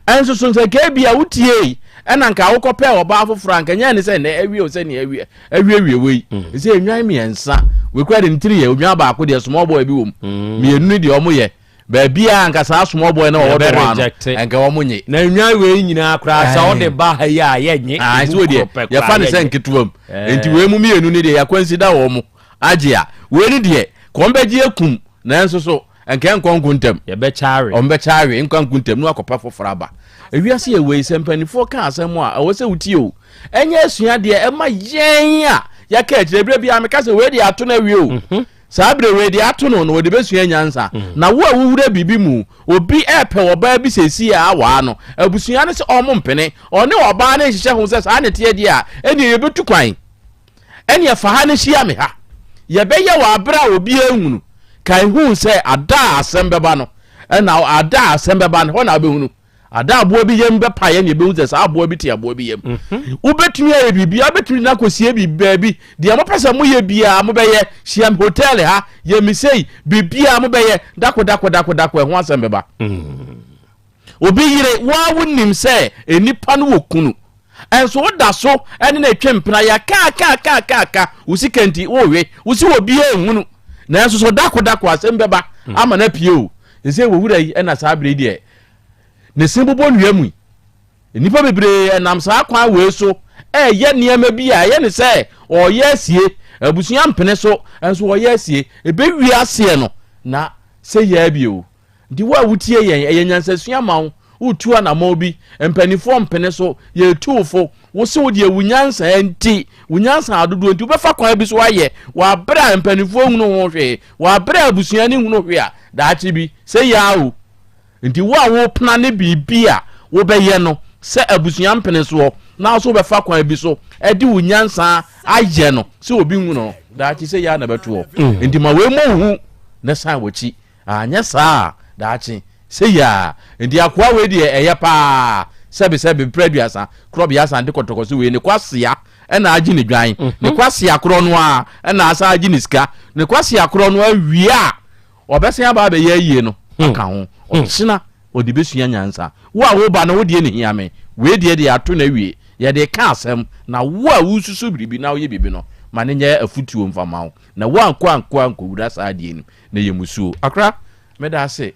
ɛnso so sɛ kebi a wotie ɛna nka wokɔpɛ ɔba afoforo anka nyɛ ne sɛ na awie o sɛ ne awie wei sɛ enwan miɛnsa we kura de ntiri yɛ onwa baako de small boy bi wom mienu de ɔmo yɛ baabi a nka saa small boy na ɔwɔ do ma no nka ɔmo nye na nwa we nyina kura sa ɔde ba ha ya yɛ nye so de yɛ fa ne sɛ nketuam enti we mu mienu ne de yakwansi da wɔ mo agye a we ne de kɔmbɛgye akum na nso so nka nkonkuntam yɛ bɛ chaare ɔmbɛ chaare nkonkuntam no akɔpa foforo aba ewiase yɛ we sɛmpanifo ka asɛm a ɛwɔ sɛ wutie o ɛnyɛ asua de ɛma yɛn a yaka akyire bia meka sɛ we de ato na wie o saa bre we de ato no no de besua nyansa na wo a wuwura bibi mu obi ɛpɛ oba bi sesi a wa no abusua ne sɛ ɔmo mpene ɔne oba ne hyehyɛ ho sɛ saa ne te de a ɛne yebetu kwan ɛne yɛ fa ha ne hyia me ha yɛbɛyɛ wɔ abra obi ehunu kai hu sɛ ada asɛm bɛba no ɛna ada asɛm bɛba no hɔ na abɛhunu ada aboa bi yem bɛpa yɛ ne bɛhu sɛ saa aboa bi te aboa bi yem wobɛtumi ayɛ bibia wobɛtumi na kɔsie bibia bi deɛ mopɛ mo yɛ bia mo bɛyɛ hyiam hotel ha yɛ misei bibia mo bɛyɛ dako ɛho asɛm bɛba obi yire wa wonim sɛ enipa no wɔ kunu ɛnso woda so ɛne na twempena ya ka usi kenti wowe usi obi ehunu na ɛnso so dako asɛm bɛba ama na pie o ɛsɛ wowura yi ɛna saa bere deɛ ne simbobo nua mu nipa bebre nam saa kwa we so ɛyɛ niema bi a ɛyɛ ne sɛ ɔyɛ asie abusua mpene so enso ɔyɛ asie ebewi asie no na sɛ yɛ bio di wa wutie yɛn ɛyɛ nyansasua ma wo tu anama bi mpanifo mpene so yɛ tuufo wo se wo de wunyansa enti wunyansa adodo enti wobɛfa kwa bi so ayɛ wa bra mpanifo hunu ho hwe wa bra abusua ne hunu hwe a daakye bi sɛ ya o nti wo a wo pna ne bibia wo bɛyɛ no sɛ abusua mpene so na so bɛfa kwan bi so ɛde wo nyansa ayɛ no sɛ obi hu no daakye sɛ ya na bɛto nti ma we mo hu na san wɔkyi anyɛ saa daakye sɛ ya nti akoa we de ɛyɛ pa sɛbe praduasa Krobea Asante kɔtɔkɔ so we ne kwasia ɛna agye ne dwan ne kwasia korɔ no a ɛna asa agye ne sika ne kwasia korɔ no awia ɔbɛsen aba bɛyɛ yie no aka ho ɔkyena ɔde besua nyansa wo a wo ba na wo de ne hiame we de ato na wie ye de ka asɛm na wo a wo susu biribi na wo ye bibi no ma ne nyɛ afutuo mfama wo na wo anko wura saa de nim na ye musuo akra meda ase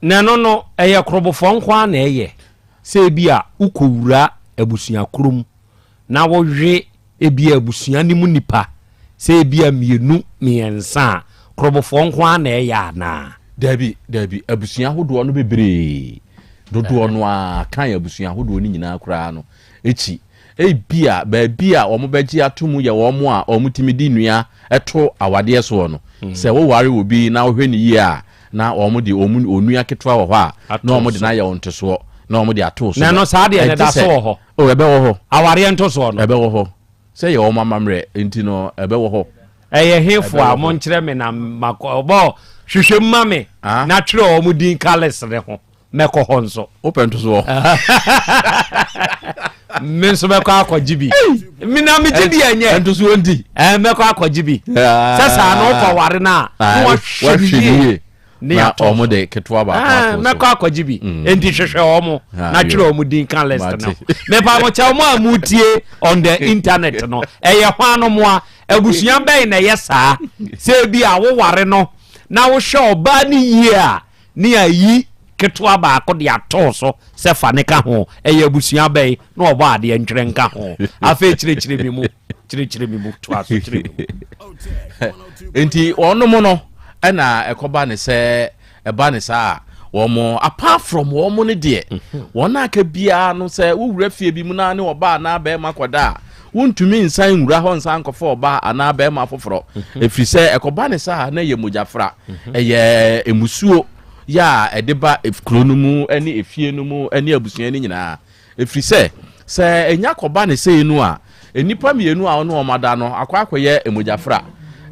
na no ɛyɛ krobofo nkwa na ɛyɛ sɛ bi a ukowura abusua krom na wo hwe ebi abusua ne mu nipa sɛ bi a mienu miensa krobofo nkwa na ɛyɛ ana dabi abusua hodo no bebre dodo no a kan abusua hodo ni nyina kura no echi bia ba bia omo beji atomu ye wo mo a omo timidi nua eto awade so no se wo ware obi na wo hwe ni yi a na omo de onua ketwa wo ho a na omo de na ye wonto so na omo de ato so na no saa de ne da so wo ho o ebe wo ho aware nto so no ebe wo ho se ye wo mamamre enti no ebe wo ho eye hefo a mo nkyere me na makobo hwehwe mame na twere omo din kales ne ho meko ho nso open to so menso meko akwajibi mi na mi jibi enye ento so ndi meko akwajibi sasa no ko ware na wo hwehwe ne ya omo de ketwa ba meko akwajibi enti hwehwe omo na twere omo din kales no me pa mo cha omo amutie on the internet no eye hwano mo a abusua bɛn na yɛ saa sɛ bi a wo ware no na wo hwɛ oba ne yie a ne ayi ketwa baako de ato so sɛ fa ne ka ho ɛyɛ abusua bɛn na ɔbɔ ade ntwere nka ho afa kyerɛkyerɛ mi mu to aso kyerɛ enti ɔno mo no ɛna ɛkɔba ne sɛ ɛba ne saa wɔn apart from wɔn ne deɛ wɔn aka bia no sɛ wo wura fie bi mu na ne ɔba na bɛma kɔda wontumi nsan nwura ho nsan kɔfɔ ɔba ana bɛma foforo efiri sɛ ɛkɔba ne saa na yɛ mojafra ɛyɛ emusuo ya ɛdeba efkuro no mu ɛne efie no mu ɛne abusua ne nyinaa efiri sɛ enya kɔba ne sei no a enipa mienu a ɔno ɔmada no akɔyɛ emojafra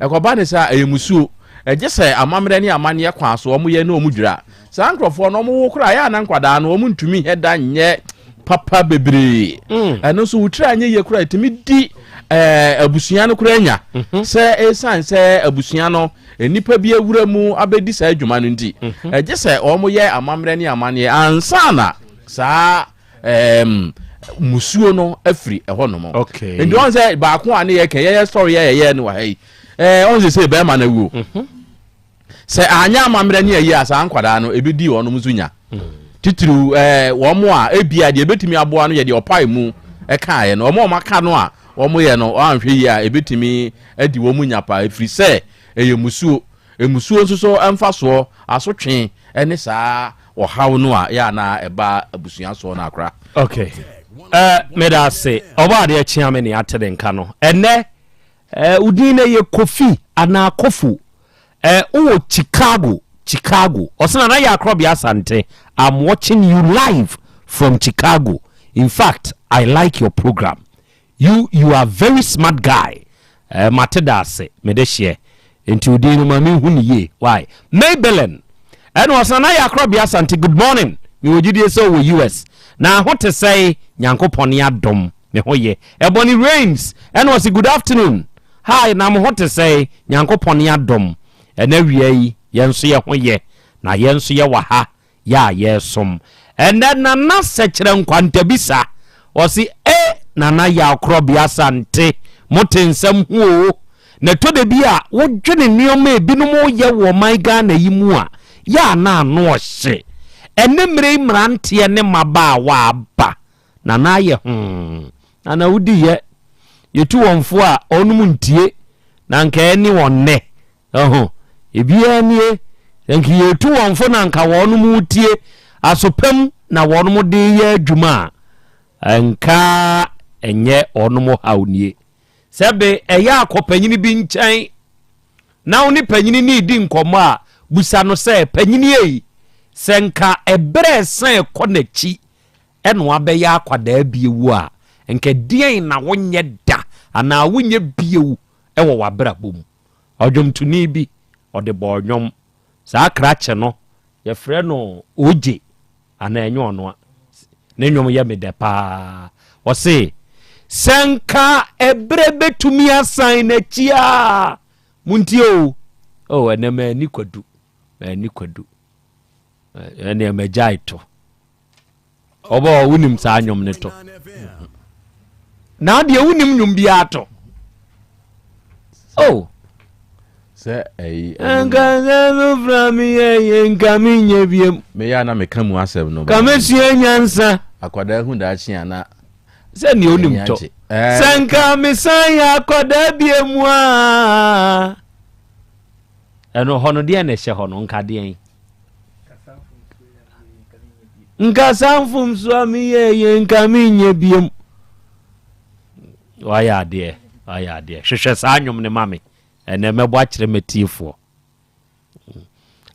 ɛkɔba ne saa ɛyɛ musuo ɛgye sɛ amammerɛ ne amanneɛ kwa so ɔmo yɛ ne ɔmo dwira saa nkurɔfoɔ no ɔmo wo kora yɛ ana nkwadaa no ɔmo ntumi hɛda nyɛ papa bebree ɛno nso wotiri anyɛ yie kora ɛtumi di abusua no kora anya sɛ ɛsan sɛ abusua no nipa bi awura mu abɛdi saa adwuma no nti ɛgye sɛ ɔmo yɛ amammerɛ ne amanneɛ ansa na saa musuo no afiri ɛhɔ nom nti ɔn sɛ baako a ne yɛ kɛ yɛyɛ story yɛyɛ no wɔ ha yi ɔn sɛ bɛrima no wuo sɛ anya amammerɛ ne yɛyɛ a saa nkwadaa no ɛbɛdi ɔnom nso nya titiriw wɔn mo a ebia deɛ ebetumi aboa no yɛ deɛ ɔpae mu ɛkaeɛ no wɔn a aka no a wɔn yɛ no ɔanhwɛ yi a ebetumi adi wɔn mu nya pa efiri sɛ ɛyɛ musuo nso so ɛmfa soɔ asotwe ɛne saa ɔhaw no a yɛ ana ɛba abusua soɔ no akora. Okay meda ase ɔba adeɛ kyea me ne atede nka no ɛnɛ udin na yɛ kofi anaa kofu wɔ Chicago. Osana na ya Krobea Asante. I'm watching you live from Chicago. In fact, I like your program. You are very smart guy. Mateda se medeshie. Into dinu mami huniye. Why? Maybelline. And osana ya Krobea Asante. Good morning. Mi wojidi so we US. Na hote say nyanko ponia dom. Me hoye. Ebony Rains. And was good afternoon. Hi, na mo hote say nyanko ponia dom. And every yenso ye hoye na yenso ye waha ya yesom ene nana sekere nkwanta bisa osi nana ya Krobea Asante motensem ho na to de bia wodwene nioma ebinom ye wo man Ghana yimu a ya na ano ohye ene mrante ne maba wa aba nana ye nana wudi ye yetu wonfo a onum ntie na nka eni wonne ebia nie enki yetu wonfo na nka wonu mu tie asopam na wonu mu de ye adwuma nka enye onu mu hawnie sebe eya akopanyini bi nkyɛn na oni panyini ni di nkomo a busa no sɛ panyini yi sɛ nka ebre san ekonachi eno abeya akwada biewu a nka dien na wonye da ana wonye biewu ewo wabra bom odwomtuni bi ode bonyom saa krache no ye frɛ no oje ana enyo no a ne nwom ye me de pa o se senka ebre betumi asan na chia muntio enema ni kwadu ene megya ito obo wunim saa nwom ne to na de wunim nwom bia ato sɛ ɛyi angaza frami ye nkaminya biem me ya na meka mu asɛm no kamesua nyansa akwada hu da akyi ana sɛ ne onim to sanka mesan ya akwada biem a ɛno hono de na ɛhyɛ hono nka de nka sanfum so ami ye nkaminya biem waya ade hwehwɛ saa nwom ne mame ene mebo akire metiefo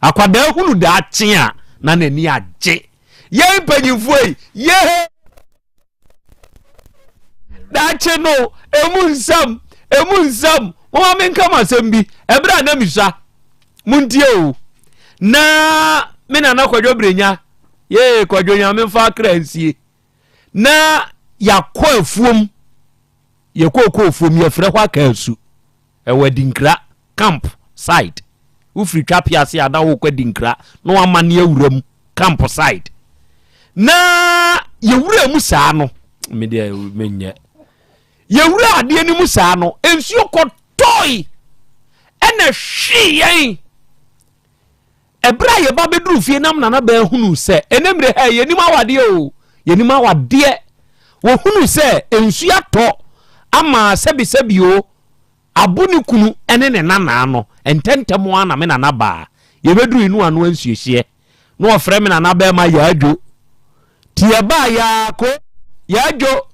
akwada hunu da akye na nani agye ye mpanyimfo ye da akye no emu nsam mo me nka masem bi ebra na misa muntie o na me na kwadwo brenya ye kwadwo nya me fa kransie na yakɔ afuom ye kokofuom ye frɛ hwa kansu ewedinkra camp site ufri twapiase ada wo kwedinkra no amane awuram camp site na ye wura mu saa no me de menye ye wura ade ni mu saa no ensuo kotoi ena hwi yen ebra ye ba beduru fie nam na ba hunu se enemre ha ye nim awade o ye nim awade wo hunu se ensuo atɔ ama sebi o abuni kunu ene ne nana no ententem ana me nana ba ye beduru inu anu ansuehie no ofre me nana ba ma ya adwo tie ba ya ko ya adwo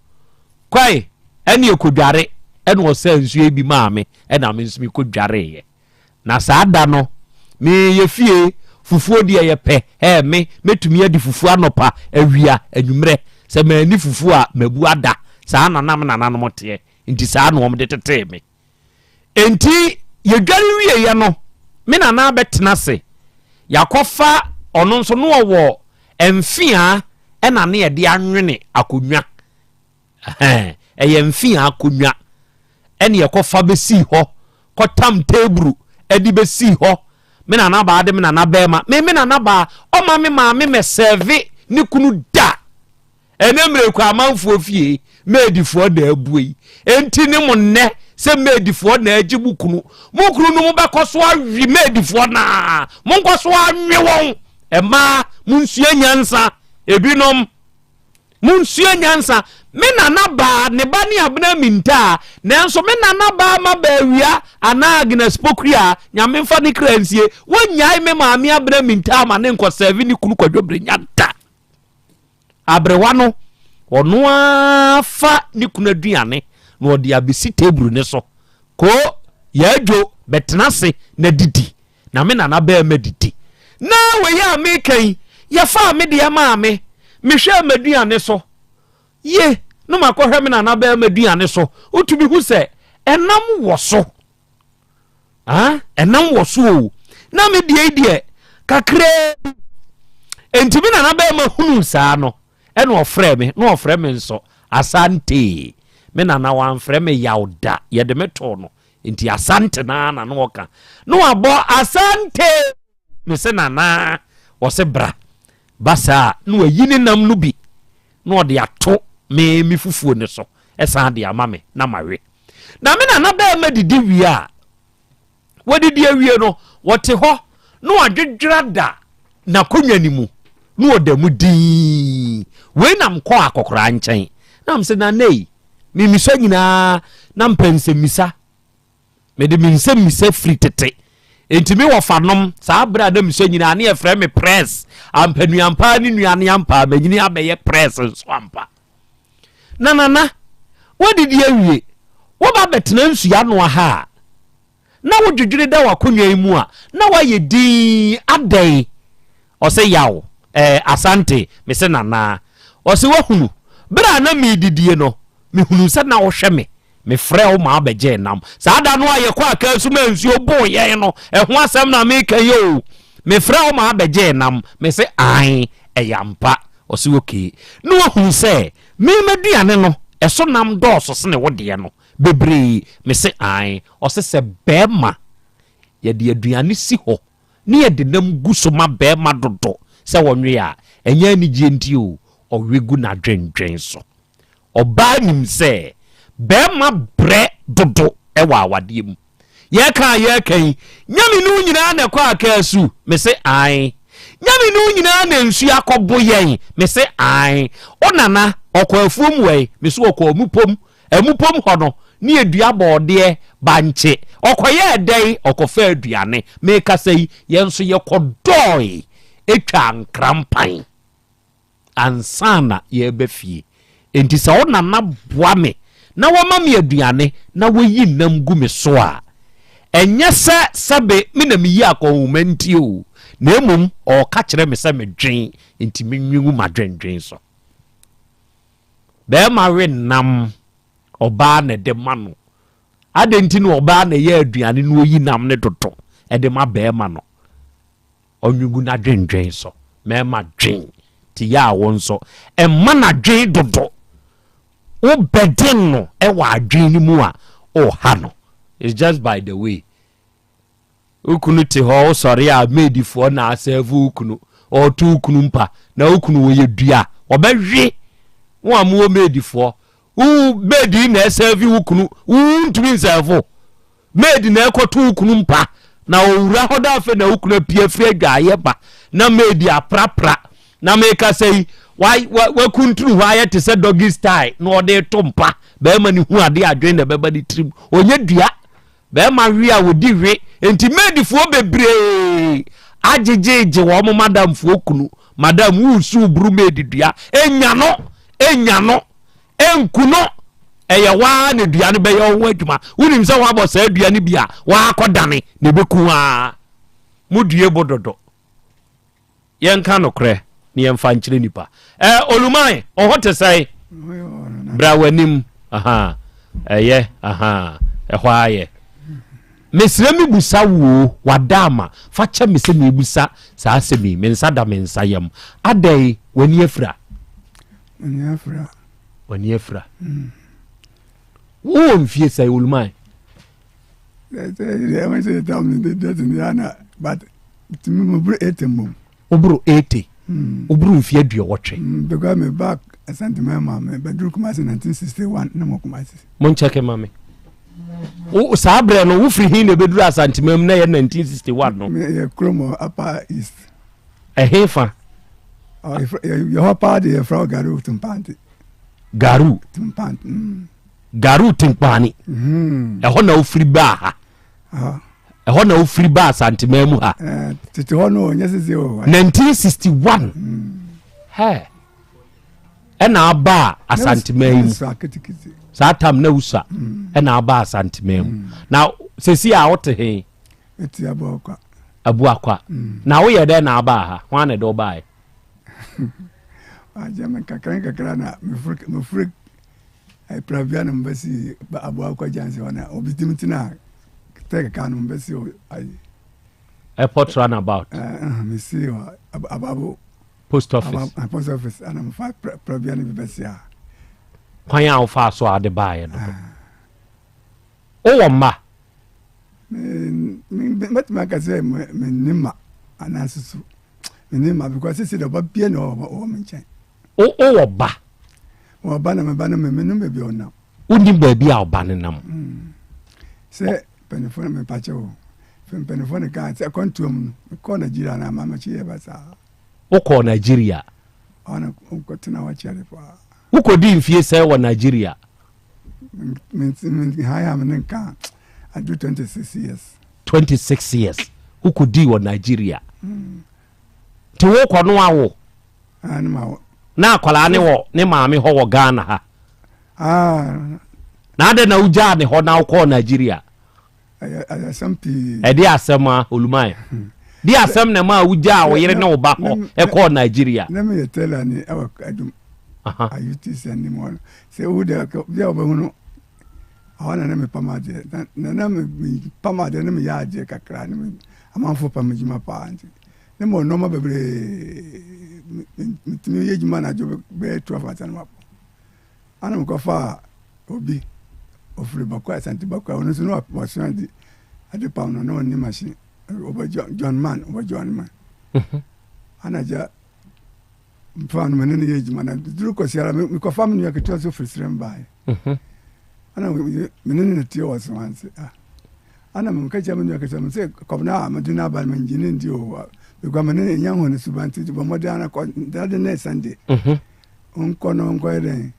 kwai ene ekodware ene o se nsue bi ma me ena me nsumi kodware ye na saa da no me ye fie fufuo die ye pe me metumi adi fufuo anopa awia anwumre se ma ni fufuo a mabu ada saa nana me nana no mote nti saa no om de tete me enti ye dware wie ye no me nana betena se yakofa ono nso no wo emfia ena ne ye de anwene akonwa eye mfia akonwa ene yakofa besi ho kotam tebru edi besi ho me nana ba de me nana ba ma me nana ba o ma me ma me serve ni kunu da enemre kwa amanfo fie medifo da abuyi enti ni mo ne se medifo na agibu kunu no mo bekoso awi medifo na mo nkoso anwe won ema munsua nyansa ebinom munsua nyansa me nana ba ne ba ni abna minta nanso me nana ba ma ba awia ana agnes pokria nyame mfa ne kransie wonyai me maame abna minta ma ne nko serve ni kunu kwadwobre nyanta abrewa no ono afa ni kunu aduane na odi abisi tebru ne so ko yaadwo betena se na didi na me nana ba ma didi na we ya me kan ya fa me de ma me hwe amaduane so ye no makohwe me nana ba ma aduane so otumi hu se enam wo so enam wo so na me die kakre entimi nana ba ma hunu saa no ene ofre me nso asante me nana wan frɛ me yawda ye de me to no enti asante na no woka no abo asante me se nana wo se bra basa no ayini nam no bi no de ato me fufuo ne so esa de ama me na mawe na me nana ba ma didi wi a wodidi awie no wote ho no adwedwra da na konwa ni mu no odamu din we nam ko akokora nchen nam se na nei mi miso nyina na mpense misa me de minse misa fritete entimi wo fanom sa bra da miso nyina na e frɛ me press ampanuampa ni nuane ampa manyini abeye press so ampa na wodidi awie wo ba betena nsua no ha na wodwedwere da wakonwa mu a na waye din adai o se yaw asante me se nana o se wahunu bra na mi didie no me hunu se na wo hwe me frɛ wo ma abeje nam saa da no aye kwa aka su ma nsuo bo ye no ho asɛm na me kan yo me frɛ wo ma abeje nam me se ai eyampa o se okay no wahunu se me maduane no ɛso nam dɔɔso se ne wode no bebre me se ai o se bema ye de aduane si ho ne ye de nam guso ma bema dodo se wonwe a enya ni genti o owegu na dwendwen so oba nim se bema bre dodo ewa awade mu ye kan nyame no nyina na kwa akasu me se ai nyame no nyina na nsu akobo yen me se ai onana okwafuom wei me so okwamupom amupom hono ni adua bode banche okoye dai okofa aduane me kasai yenso ye kodoi etwa nkrampan ansana ye befie enti sa wona na boa me na wama me aduane na wayi nam gu me so a enye sebe me na me yi akonwumanti o na emum o ka kire me se me dwen enti menwu madwendwen so be ma we nam oba na de mano adenti no oba na ye aduane no oyi nam ne toto e de ma be ma no onwugu na dwendwen so me ma dwen ti ya won so e ma na dwen dodo o bedin no e wa adwen ni mu a o ha no it's just by the way ukunu ti ho sorry a medifo na asevu ukunu o tu ukunu mpa na ukunu wo ye dua obehwe wo amu medifo u medi na asevu ukunu ntumi nsevu medi na ekotu ukunu mpa na owura hoda afa na ukunu pia fie adwaye ba na medi aprapra na meka sei wa kuntru wa ye te se doggy style no de tompa be ma ni hu ade adwen na beba di trim onye dua be ma wi a wodi wi enti medifo bebre ajejeje wo mo madam fo kunu madam usu bru medidua enya no enkuno eye wa ne dua ne be ye wo adwuma unim se wa bo sa dua ne bia wa akodane ne beku a mudue bododo yenka no kre ni yemfa nkyire nipa olumai ohote sai bra wanim ehwa aye mesre mi busa wo wadama fa cha me se me busa sa asemi me nsa da me nsa yam adai wani afra wo mfie sai ulmai obro 80 obro mfie aduo wotwe because me back Asante mama me bedru Kumasi 1961 na mo Kumasi mon check mama o sabre no wo free hin na bedru Asante mam na ye 1961 no ye Kromo upper east hefa your party from Garu Timpanti Garu Timpani ho na wo free ba ha ho na wo free ba Asante mam ha tete ho no nyesese o 1961 he ena aba Asante mam sa tam na usa ena aba Asante mam na sesi a wote he eti abu akwa na wo ye de na aba ha ho na de oba ajame kakran na me frik ai pravia na mbasi abu akwa janse wana obitimtina take kan mbasi ai airport runabout me see ababu post office and I'm five pravia na bibesi kwan ya wo fa so ade baaye no o wo ma met ma ka say me nima anasusu me nima because see the babie no o menchen o wo ba na me ba na me no be bi ona uni ba bi a oba ne nam say penifone me pache o penifone ka say kontuom ko Nigeria na mama chi e ba sa o ko Nigeria ona ko tuna wa chi ale fa uko di mfie sai wa Nigeria haya mnenka I do 26 years uko di wa Nigeria ti wo ko no awo na akwala ne wo ne maame ho wo Ghana ha na ade na uja ne ho na wo Nigeria asampi di asema olumai di asem na ma uja wo yire ne wo ba ho e ko Nigeria na me tell ni adum ayuti send mo se u de ya obahuno awana na me pamade na me pamade na me ya je kakra na me amanfo pamajima pa anti ne mo no ma bebre mitimi yejuma na jo be 12 atan map ana mo ko fa obi ofre bakwa Asante bakwa ono so no appointment di ade pa no ni machine oba John man ana ja mfano menene yejuma na duru ko siara mi ko fam ni akito so frisrem bai ana menene na tio waso anse ana mo ka jama ni akito mo se ko na madina ba manjini ndio because menene nyango ne subanti bo modana ko dade ne Sunday onko no onko ere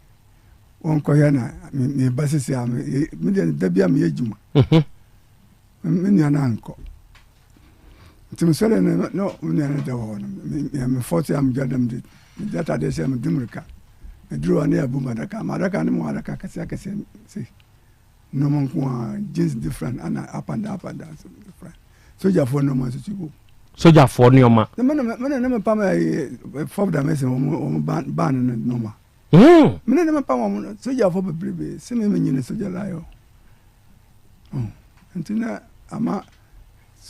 onko yana mi basisi am mi de dabia mi yejuma mi ni ananko timsele no mi ni da wono mi 40 am jadam dit data de sem dimrika dro ani abu madaka ne mo adaka kase see no mon ko just different and up and so different so ja for no man so chigo soja for ni oma me pam for da mese o ban no ma me pam soja for bebe se me nyine soja layo ntina ama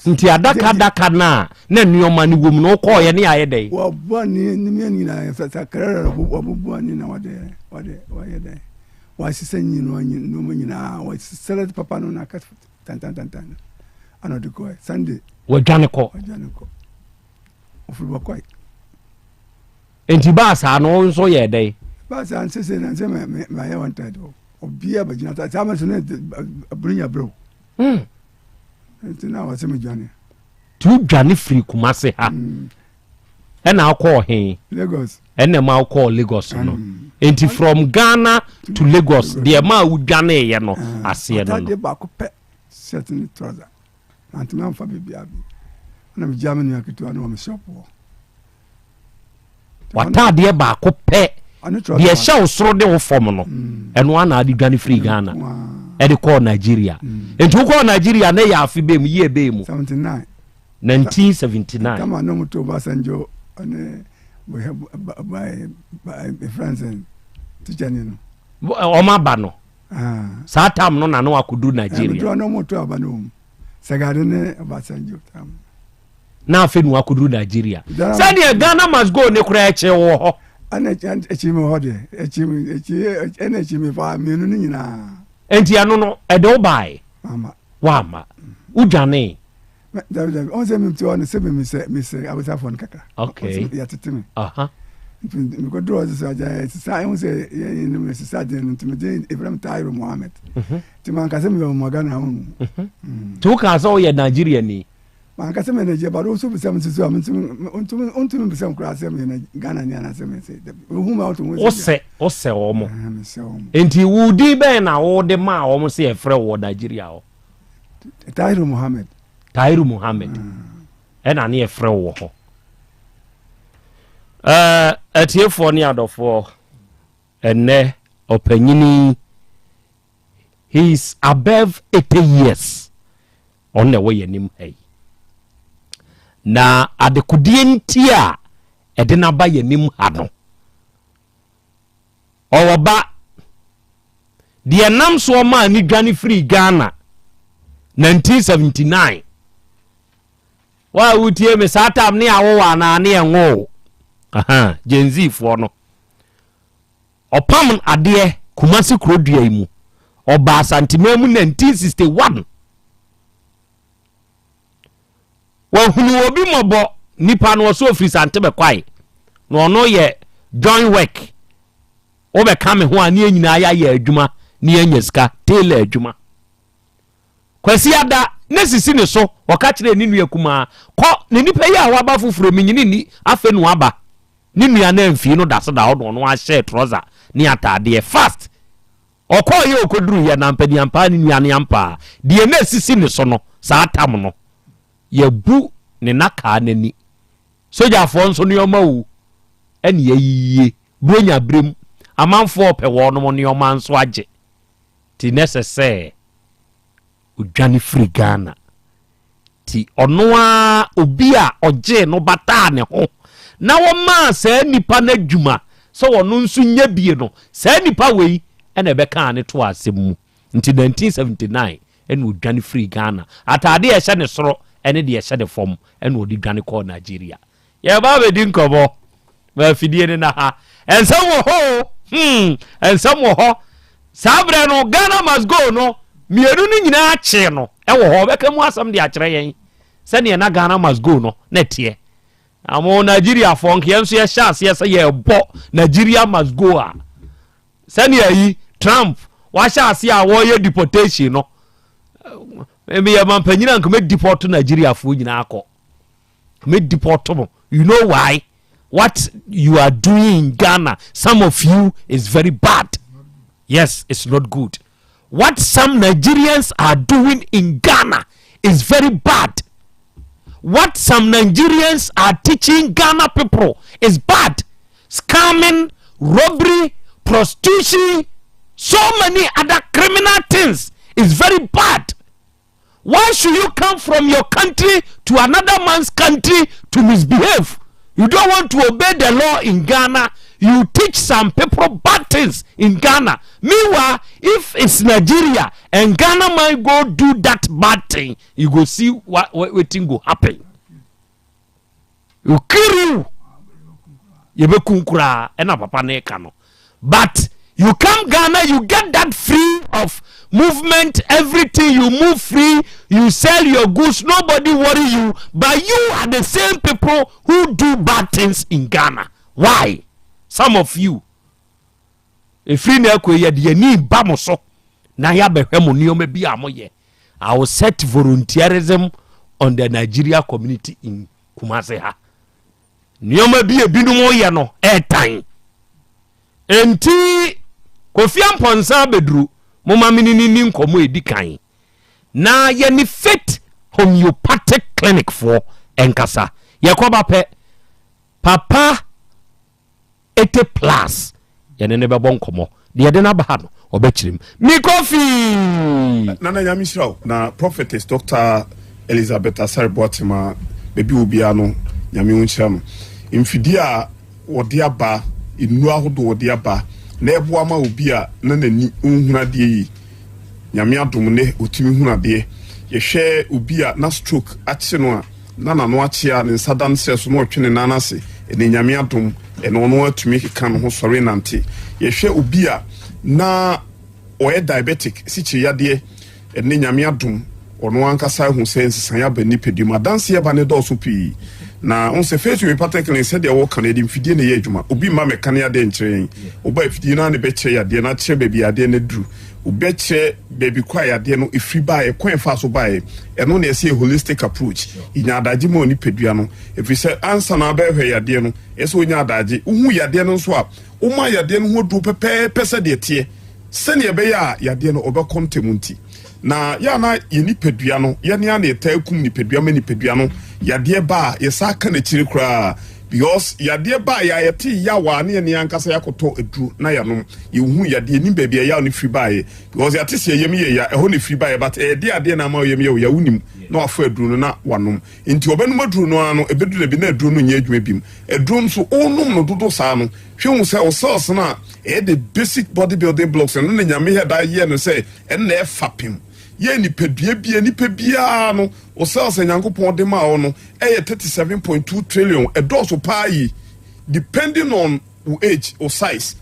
nti adaka na nneoma ni wom no ko ye ne aye dai wo bo ni me ni na sa karara wo bo ni na wade ye dai wa sise ni no nyina wa sise papa no na ka tan ano de ko Sunday wajane ko ofurba kwai enti ba sa no nso ye dai ba sa nsese na nse me ya wanted obia ba jina ta ma so ne abunya bro enti na wa se me jane tu jane free Kumasi ha ena akọ he Lagos ena ma akọ Lagos no enti from Ghana to Lagos the ma udwane ye no ase no de ba ko pe certain trouser anti man fa bibi abi na mi Germany akitu ana o shop wo wata de ba ko pe de sha osoro de wo form no eno ana adi dwane free Ghana e de call Nigeria enti wo call Nigeria na ya afi be mu ye be mu 1979 kama no muto Basanjo ane by France teacher ni no o ma ba no sa tam no na no akudu Nigeria no muto aba no Sagadene Obasanjo tam. Na afi nu akuduru Nigeria. Sani Ghana must go ne kura eche wo ho. Ana echime ho de. Echime fa mienu ni nyina. Enti anu no ede obai. Mama. Wama. Udwane. David, on se mimti on se me abota fon kaka. Okay. Ya teteme. Aha. Me ko draw so aja sa on se ni me sa de ntime Ibrahim Tairo Mohammed. Ti man ka se me mo Ghana hun. Tu ka so ye Nigeria ni. Man ka se me Nigeria ba do so be sam so am ntime be sam kra se me Ghana ni ana se me se. Hu ma otu ose omo. Enti wudi be na wo de ma omo se e frɛ wo Nigeria o. Tairo Mohammed. Tairo Mohammed. Ena na e frɛ wo ho. Atiefo ni adofo ene opanyini he is above 80 years on the way nim hey na adekudie ntia ede na ba yanim ha no owoba de nam so ma ni dwane free Ghana 1979 wa wutie me satam ne awowa na ne enwo aha Gen Z fo no opam ade Kumasi Krobea imu Oba Asante mu 1961 wa hunu obi mobo nipa no so ofri sante be kwai no no ye join work obe ka me ho ani anyina ya ye adwuma ni anyaska tailor adwuma kwasi ada nesisi ne so oka kire ni nua kuma ko ne nipa ya wa ba foforo minyini ni afa nu aba ni nua na mfi no dase da odo no a share trouser ni atade fast okoye okoduru ya na mpani ampa ni nua ne ampa de nesisi ne so no sa atam no ya bu ne naka nani soja fo nso ne oma wu ene yiye bronya brem amanfo pe wo no ne oma nso age ti necessary udwane free Ghana ti onoa obi a oje no bata ne ho na wo ma sa nipa na dwuma so wono nso nya bie no sa nipa wei ene be ka ne to asem mu nti 1979 ene udwane free Ghana atade e hye ne soro ene de hye de fom ene odi dwane ko Nigeria ye ba be di nkobo ba fidie ne na ha ensam wo ho ensam wo ho sabre no Ghana must go no mienu ni nyina ache no wo ho be ka mu asam de akere yen se ne na Ghana must go no na tie amo Nigeria fonk yen so ye chance ye se ye bo Nigeria must go a se ne yi Trump wa chance a wo ye deportation no maybe ye man panyina nko me deport Nigeria fo nyina akọ me deport mo you know why what you are doing in Ghana some of you is very bad. Yes, it's not good. What some Nigerians are doing in Ghana is very bad. What some Nigerians are teaching Ghana people is bad. Scamming, robbery, prostitution, so many other criminal things is very bad. Why should you come from your country to another man's country to misbehave? You don't want to obey the law in Ghana. You teach some people bad things in Ghana. Meanwhile, if it's Nigeria and Ghana might go do that bad thing, you go see what thing go happen. You kill you. You be kunkura ena papa ne kano. But you come Ghana, you get that free of movement, everything, you move free, you sell your goods, nobody worry you, but you are the same people who do bad things in Ghana. Why? Some of you, if you know you need bamoso, na ya behemo niome bi amoye. I will set volunteerism on the Nigeria community in Kumasi ha. Niome bi ebinumo ye no airtime. Enti Kofi Amponsa bedru moma minini nkomo edikan. Na ye ni fit homeopathic clinic for enkasa. Ye ko pe papa 80 plus ye ne be bon komo de de na ba no obechirim mi Kofi nana nyamisraw na prophetess Dr. Elizabeth Asare Boatima bebi obia no nyame wonchira no imfidi a wode aba inu ahodo wode aba na ebo ama obi a na nani nhuna de yi nyame adom ne otimi huna de ye hwe obi a na stroke ache no a na no ache a ne sadan cells no otwe ne nanase ene nyame adom ene ono atumi keka no ho sori nante ye hwe obi a na oye diabetic sichi yade ene nyame adom ono ankasa hu sense san ya bani pedum adanse ya bane do so pi na on se face we particularly said they work on the fidie na ye adwuma obi ma mekane ade nkyerɛn oba fidie na ne be kye yade na kye baby ade na duru obi kye baby kwa yade no ifri ba e kwen fa so ba e eno na ese holistic approach inya adaje ma oni pedua no if say answer na ba hwe yade no ese onya adaje uhu yade no so a uma yade no ho du pepe pese de tie sene be ya yade no oba contemunti na ya na yeni pedua no ye ne ana etakum ni pedua ma ni pedua no yade ba ye saka na chiri kra because yade ba ya yete ya wa ne ne ankasa yakoto edru na ya no ye hu yade ni bebia ya ni free ba ye because yate se yemi ye ya eho ni free ba ye but de ade na ma yemi ye ya unim na afa edru no na wanom enti obenum edru no ano ebedu na bi na edru no nya adwuma bim edru nso onum no dodo saa no hwe hu se o cells na the basic bodybuilding blocks and no nyame he da ye no se en na e fapim ye ni pedua bia ni pebia no o cells nyankopon de ma wo no 37.2 trillion e doso pa yi depending on age or size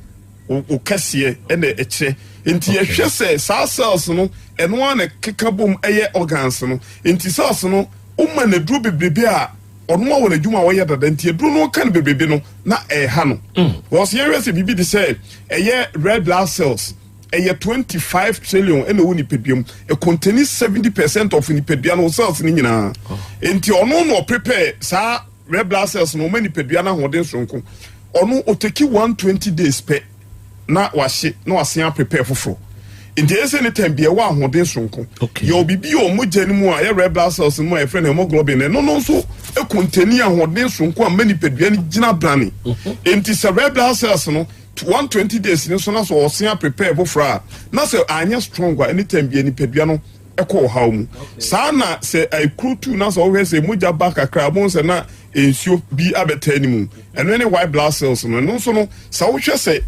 o kase and e che enti ye hwe se sa cells no eno an kekabom eye organs no enti cells no o ma na duro bebrebe a ono wa adwuma wo ye dada enti duro no kan bebrebe no na e ha no was ye se bibi de say eye red blood cells 25 trillion and woni pedium e contain 70% of ni pediano cells ni nyina enti ono no prepare sa red blood cells no many pediana hoden sonko ono oteki 120 days pe na wahye na wasen prepare foforo enti ese ne tambia wa hoden sonko yo bibi o mogya ni mu a red blood cells mu e friend hemoglobin no so e contain hoden sonko a many pediana gina brani enti sa red blood cells no 120 days ni so na so osia prepare bofra na se anya stronger anytime bi ani pedua no eko haw mu sa na se ai krutu na so we se muja back akra mo se na ensio bi abetani mu eno ne white blood cells no so no sa wo hwe se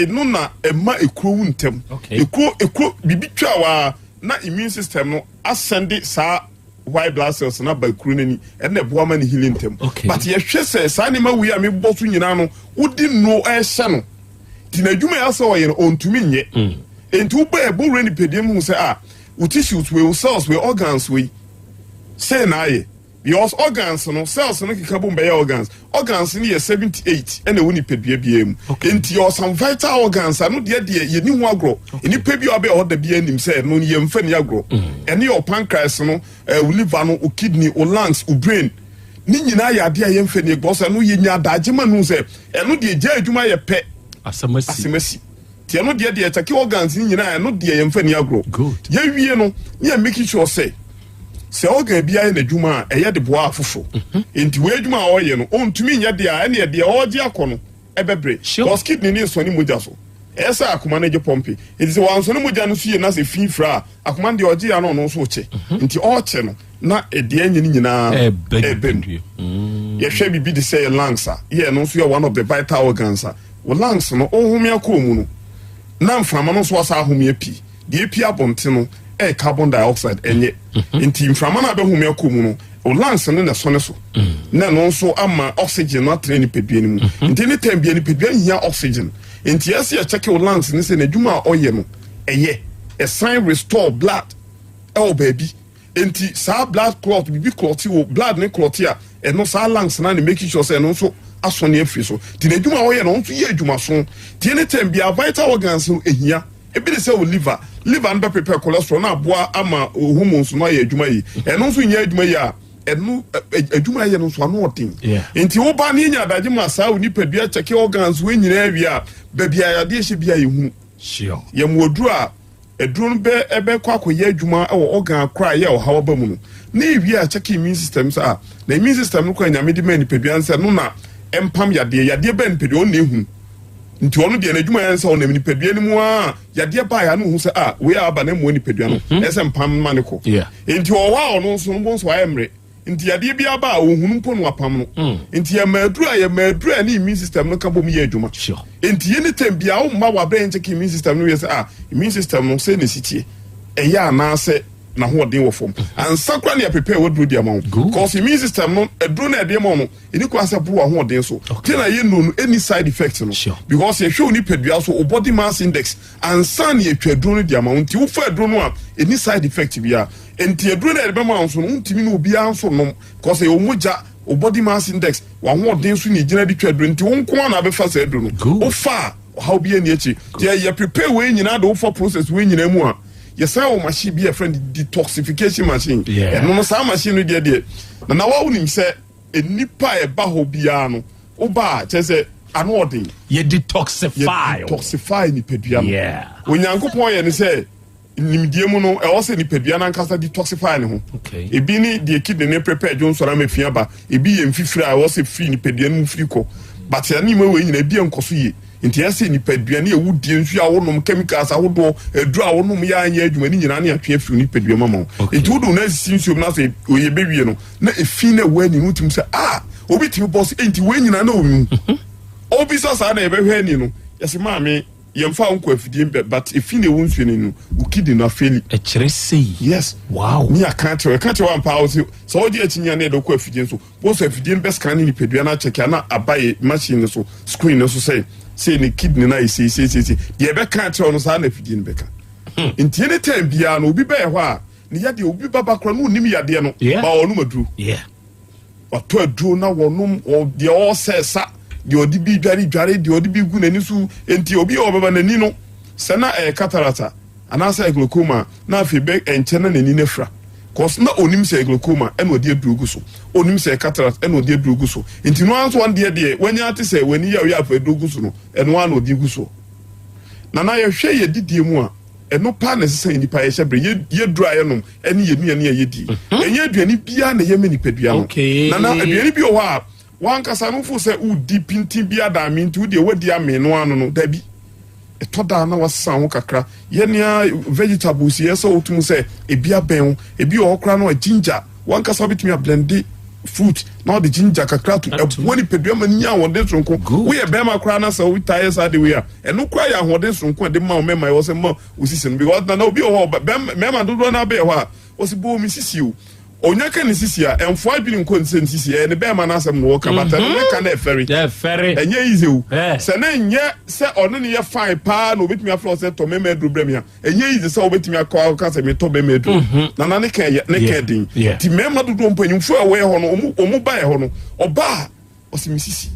no na ema ekuru ntem ekuru bibi twa wa na immune system no ascend sa white blood cells na ba ekuru nani ene boa ma ni healing ntem but ye hwe se sa ni ma wi a me bosu nyina no wodi no ehye no tinadwuma ya so ye no ontumi nye enti wo ba ebo reni pediem hu se wo tissues we cells we organs we say na ye because organs no cells no kikabom be organs ni ye 78 ene woni pedua biem enti your some vital organs no de ye ni hu agro eni pebi obe o da bia nim say no ye mfa ni agro ene your pancreas no liver no kidney lungs brain ni nyina ya de ye mfa ni agro so no ye nya daje ma no say eno de gya adwuma ye pe asemasi ti eno de check organs ni nyina eno de ye mfa ni agro ye wie no ye make sure say se organ bia na adwuma eye de boa afofo enti we adwuma o ye no ontumi nya de a ene de oje akono ebebre cause kidney ni so ni moja so esa akoma na je pompe enti se wanso ni moja no fie na se finfra akoma de oje ya no no so che enti o che no na ede anyi ni nyina ebem ye hwe bibi de say lungs ye no so one of the vital organs lungs no ohumi akomu no na mfama no so asa ahumi api de api abonte no carbon dioxide enye enti mframa na be humi akomu no lungs no na so ne so na no so ama oxygen na train pedua ni mu enti ne time bia ni pedua hia oxygen enti ase ya check your lungs ni se na dwuma oye no eye a sign restore blood baby enti sa blood clot bibi clot wo blood ne clot ya no sa lungs na ne make sure say no so aso ne afiri so ti na dwuma oye no so ye dwuma so ti ne time bia vital organs no ehia ebi de say o liver and prepare cholesterol na boa ama hormones no ye adwuma yi eno so nya adwuma yi a eno adwuma yi no so ano odin enti wo ba ne nya daje ma sa oni padua check organs we nyina awi a ba bia ya de hye bia ye hu sure ye moduru a eduru no be ebe kwa akoye adwuma e wo organ akra ye o hawa ba mu no na ewi a check immune system sa na immune system no kwa nya medi man padua nse no na empam yade ben padua o na ehu nti onu de na adwuma yan se onam ni pedua ni mu a yade ba ya no hu se we aba na mu ni pedua no ese mpam ma ne ko nti o wa ono so no so ayemre nti yade bia ba ohunu mpo no apam no nti ya maduru ni immune system no ka bom ye adwuma nti ye ni tempia o ma wa brain check immune system no we se immune system no se ne sitie eya na se na ho den wo fom ansa kwa na prepare wodro di amount because immune system no edro na de amount no eni kwa se bro ho den so tina ye no any side effects no because ye hwe oni pedua so o body mass index ansa na ye twadro no di amount ti wo fa edro no a any side effect bia enti edro na de be ma so no ntimi no obi anso no because ye omoja o body mass index wa ho den so ni gina di twadro nti wo nko na be fa se edro no o fa how be any echi ye prepare we nyina do for process we nyina mu a ye say o machine be a friend detoxification machine no sa machine no de na wa unim say enipa e ba ho bia no o ba che say ano odin ye detoxify ni pedua no onyankopon ye ne say nimdie mu no e wo say ni pedua na nkasa detoxify ne ho ebi ni de kidney ne prepare jo nsora mafia ba ebi ye mfifira e wo say free ni pedua no free ko but ya ni ma we nyina bi enkoso ye nti ase ni pedua na ewu die nsu a wonom chemicals a wodo edru a wonom ya anya adwuma ni nyina na atwe afiri ni pedua mama nti wodo na sinsu na say oye bewie no na efi na wani no tim say obi tim boss nti we nyina na omi obi sa na ebehwe ni no yesi maame yemfa onko afidie but efi na ewu nsu ni no ukidi na feli e kire sei yes wow ni account one power so odi atinya na edoko afidie so boss afidie best scan ni pedua na check na abaye machine so screen so say ni kidney na say ye be kan tell no sa na fidie no be ka nti any time bia no obi be ho a ni ya de obi baba kra no nim ya de no ba onu maduru wato aduru na wonum o de o sesa de odi bi dware de odi bi gu nani su nti obi o baba nani no sana cataracta anasa glaucoma na afi be enche na nani nefra cause na onim say glaucoma and odi aduru so onim say cataract and odi aduru so nti no anso one de when ya te say when ya afa aduru so no and one odi gu so na ye hwe ye didie mu a eno pa na sesa nipa ye hyebre ye dru aye no ene ye nua ne ye di enye aduani bia na ye mani padua no na aduani bi o ha wan kasa no fu say u di pinti bia da mi nti u de wadi ame no ano no da bi etoda na wasa ho kakra ye nia vegetables ye so otum say ebia ben ebi o kra no ginger wan kasa bitimi a blend fruit now the ginger kakra to woni pedua mani a wonde sonko we e be ma kra na so we tire sa de we a eno kra ya wonde sonko de ma o me ma wo se ma osisi no because na obi o me ma do na be ho a o si bo mi sisi o onyaka ni sisi a enfo adwini nko nse sisi e ne be ma na asem no ka bata no ka na eferi enye easy o se na enye se ono ne ye fine pa no betimi afro se to me do brem ya enye easy se obetimi akwa ka se me to be me do na ne ka din ti me ma do mpanyin fu a we ho no omu ba e ho no oba o si misisi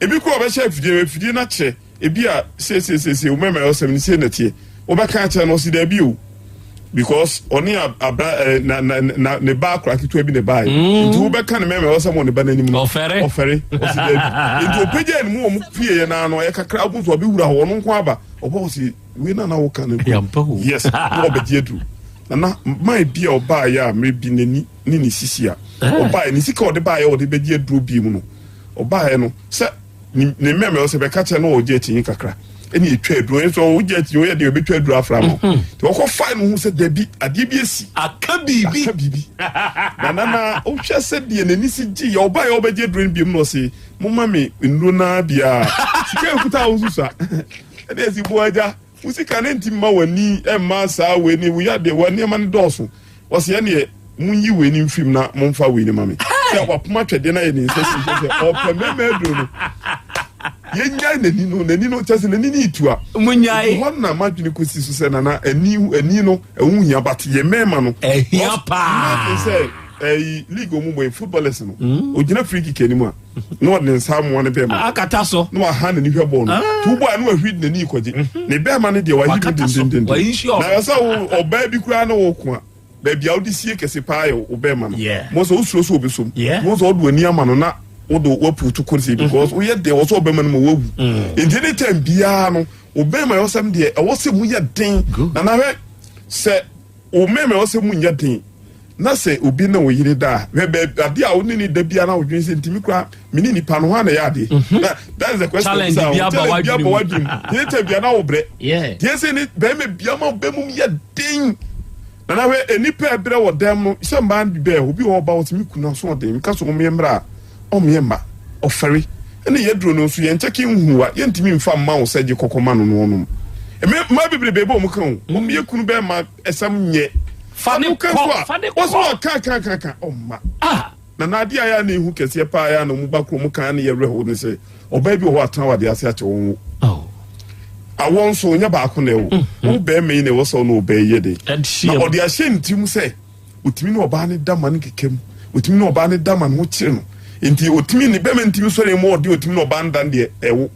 ebi ko oba chef fidie na che ebi a se o me o se ni se na tie oba ka che no si da bi o because oni abra na ne ba kra kitu ebi ne ba nti wo be kan me o se mo ne ba nanim no ofere o si da bi nti opeje ni mu fie ye na no ye kakra abu so obi wura ho no nko aba oba o si we na wo kan yes wo be die du na my bia oba ya me bi nani ni sisi a oba ni sika o de ba ya o de be die duro bi mu no oba ya no se ne me o se be ka che no o je tinyi kakra eni etwa aduro so wo je ti wo ye de obetwa aduro afra mo ti wo ko fa no hu se da bi ade bi esi aka bibi na o hwe se de nani si ji ya oba ya obeje aduro bi mu no se mo mame nro na bia sika ekuta wo susa ade esi bo aja usika ne ntimma wani emma saa we ni wo ya de wani ma ne doso wo se ne munyi we ni mfim na momfa we ni mame se wa poma twede na ye ni se o pe meme aduro no yenya nani no chese nani ni itua munyai ho na madwini kosi so se na ani no ehunhia but ye mema no ehia pa se league omu boy footballers no ogina free kick animu a no ne nsamo ne be ma akata so no ha na ni hwe ball no tu boy no ahwid nani ikoje ne be ma ne de wa hidden na so oba bi kura na wo ko a ba bia odisie kese pa yo oba ma no mo so usuro so obi so mo so odu ani ama no na odo waputu kursi because we had there also be man mo wu in time bia no obema yo sam de e wo se mu ya den na na hwe se o meme wo se mu nya den na se obi na wo yire da we be ade a oni ni da bia na wo dwen se ntimi kwa mini ni pa no ha na ya de that is the question challenge bia ba wadwin in time bia na wo bre ye se ni be me bia ma be mu ya den na na hwe enipa ebre wo dem no se mba bi be obi wo ba wo timi kuna so den ka so mo yemra omyemba oferi ene yedro no so yencheki nhuwa yentimi mfa ma wo saje kokoma no no no ma bibre bebo mu kan omye kunu be ma esam nye fane ko waso ka ma na nadi aya na ehu kese pa aya na mu bakro mu kan na ye reho ne se oba bi ho atan wade ase ache won awon so nya ba ko na wo wo be me ne wo so no be ye de na odi a hye ntim se otimi no oba ne dama ne kekem otimi no oba ne dama no kire no enti otimi ne be me ntimi so re mo odi otimi no oba ndan de ewo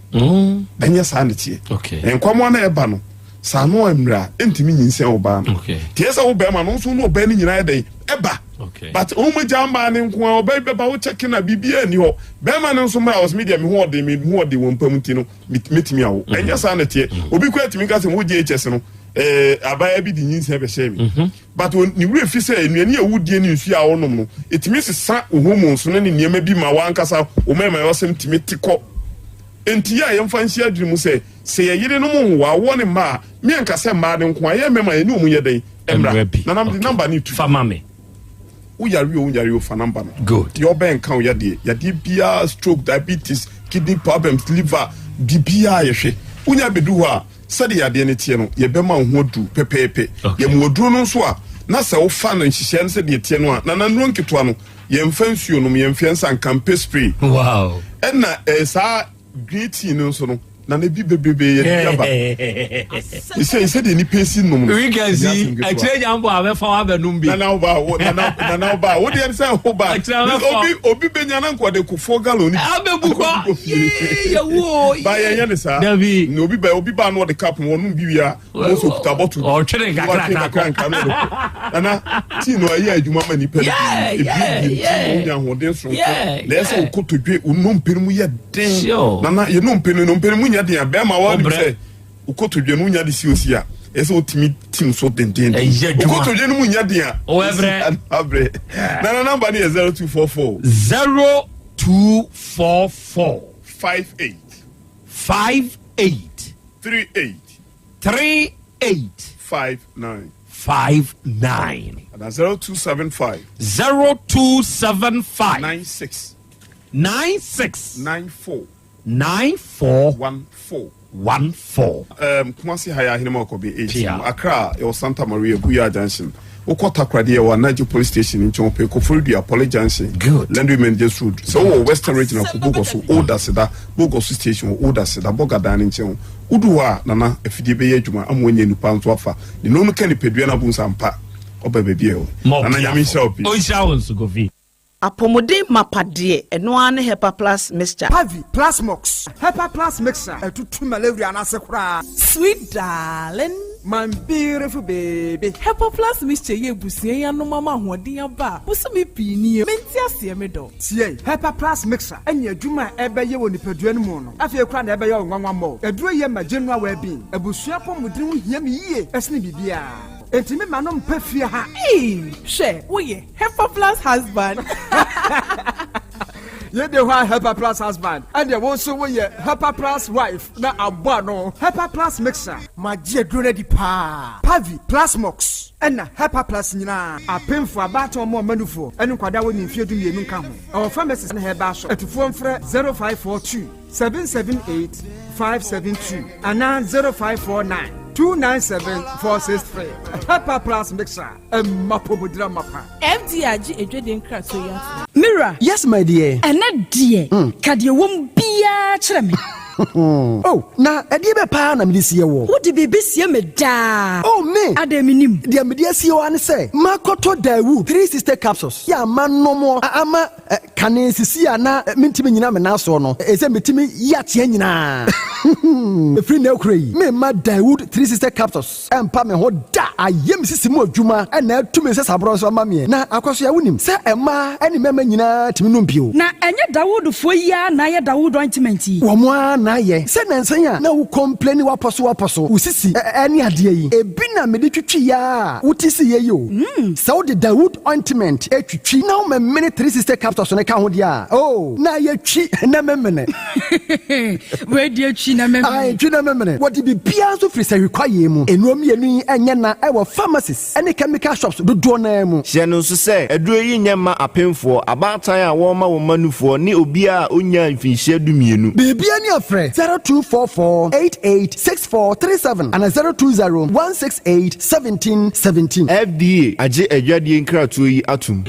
enye sa ne tie enkwamo na eba no sa no emra ntimi nyinse oba no tie se wo be ma no so no oba ne nyina ye de eba but omo jamba ne nko oba be ba wo check na bibia ni ho be ma ne so ma was media me ho de won pam ti no metimi awo enye sa ne tie obi kwa timi ka se mo GHS no abaya bi di nyinse be shame but ni wure fi se enuani awudie ni nsu a wonom no etimi sesa ohomo nso ne niema bi ma wankasa o mema yosem timi tikọ enti ya yemfa nsi adwiri mu se ye yire no mu wa wo ne ma me ankasa ma de nko aye mema eni omu ye den emra na nam di number ni tu fama me uyari o fa number no good your bank kan ya de bia stroke diabetes kidney problems liver di bia ye hwe unya bedu ho a sade ya de ne tie no ye bema ho du pepepe ye mu oduro no so a na se wo fa no nhihye no se de tie no a na nro nketoa no ye mfa nsuo no ye mfa nsan campaign spray wow na sa green tea no so no na ne bi bebebe ye yaba ise de ni pesi no we can see actually jambo abefa wa benum bi na ba wo de say ho ba obi benya na nko de ku 4 gallon abebu ko ye wo ba ye ne sa na obi ba no de cap wonu bi wia mo so kuta bottle o twere kakra na ti no ayi adwuma ma ni pele ebi nya ho de so le se ukotodwe unum penimu ye den na ye no penimu nya de be ma wa ni se ukotodwe no nya de si osia ese otimi team so den ukotodwe no nya de a o ebre na number ni 0244 0244 58 38 59 and 0275 96 94 Kumasi haya hinema ko be 18 Accra e Santa Maria Buya Junction Okota Krade wa Naji Police Station in Chompe ko Florida Police Junction Land Women Just Road so Western Regional ko Bogo so Oda Seda Bogo Station Oda Seda Boga Dan in Chom Uduwa nana efidie be adwuma amwonye nupa nso afa ni no ka ni pedua na bunsa mpa oba bebie o nana nyame shopi o shawon go vi apomode mapade eno ane Hepa Plus mixture Pavi Plasmox Hepa Plus mixture etutu malaria na sekura sweet darling my beautiful baby Hepa Plus mixture ye busie ya no mama hoden aba busumi pini menti ase me do tie Hepa Plus mixture enya adwuma ebeye woni padua no mu no afie kura na ebeye onwanwa mo eduro ye ma general well-being abusua pomudin hia me yie esne bibia Etimi manom pefie ha. She, we Hepa Plus husband. Ye de wa Hepa Plus husband. And there also we Hepa Plus wife. Na abba no. Hepa Plus mixer. Ma je drone di pa. Pavi Plus Mox. And Hepa Plus nyina. Apem for abato mo manufo. Enu kwada woni mfie du mienu nka ho. Our pharmacist na heba so. Etufo mfre 0542 778 572 and 0549 297-463. Hepa Plus mixer. Mapobudra mapa. MDRG ejwede nkra so ya. Mira. Yes, my dear. Ene dear. Kadie wom bia kyerɛ me. Oh, na ɛdeɛ bɛ paa na mede sie wɔ. Wode biribi sie me daa. Oh, me. Ada minim. Deɛ mede sie wɔ ane sɛ, makɔtɔ Dawood 3 sister capsules. Yɛ ama nɔmɔ, ama kane sisi a na mentimi nyina me nasoɔ no. Ɛsɛ metimi yi ateɛ nyinaa. Ɛfiri na ɛkura yi, memma Dawood 3 sister capsules. Ɛmpa me ho da. Ayɛ me sisi mu adwuma. Ɛna ɛtu me sɛ saborɔ nso ama meɛ. Na akɔso yɛ wonim sɛ ɛma ɛne mɛma nyinaa timi nom bio. Na ɛnyɛ Dawood fo yi a na ayɛ Dawood ointment yi. Wɔn a na ayɛ. Sɛ nansan a na wo complain wapɔso. Wo sisi ɛne adeɛ yi. Ebi na mede twitwi ya. Wo ti si yɛ yi o. Sɛ wo de Dawood ointment etwitwi na wo mɛmene 3 sister capsules ne ka ho deɛ a. Oh, na yɛ twi na mɛmene. We deɛ twi Twina memene. What be piazo free say require mu. Enuom yenu enye na ewo pharmacies. Any chemical shops do do na mu. Hye no so say aduro yi nyema apemfo abatan a wo ma wo manufo ni obi a onya mfinhye dumienu. Baby any afre 0244886437 and 0201681717. FDA age adwadie nkrato yi atum.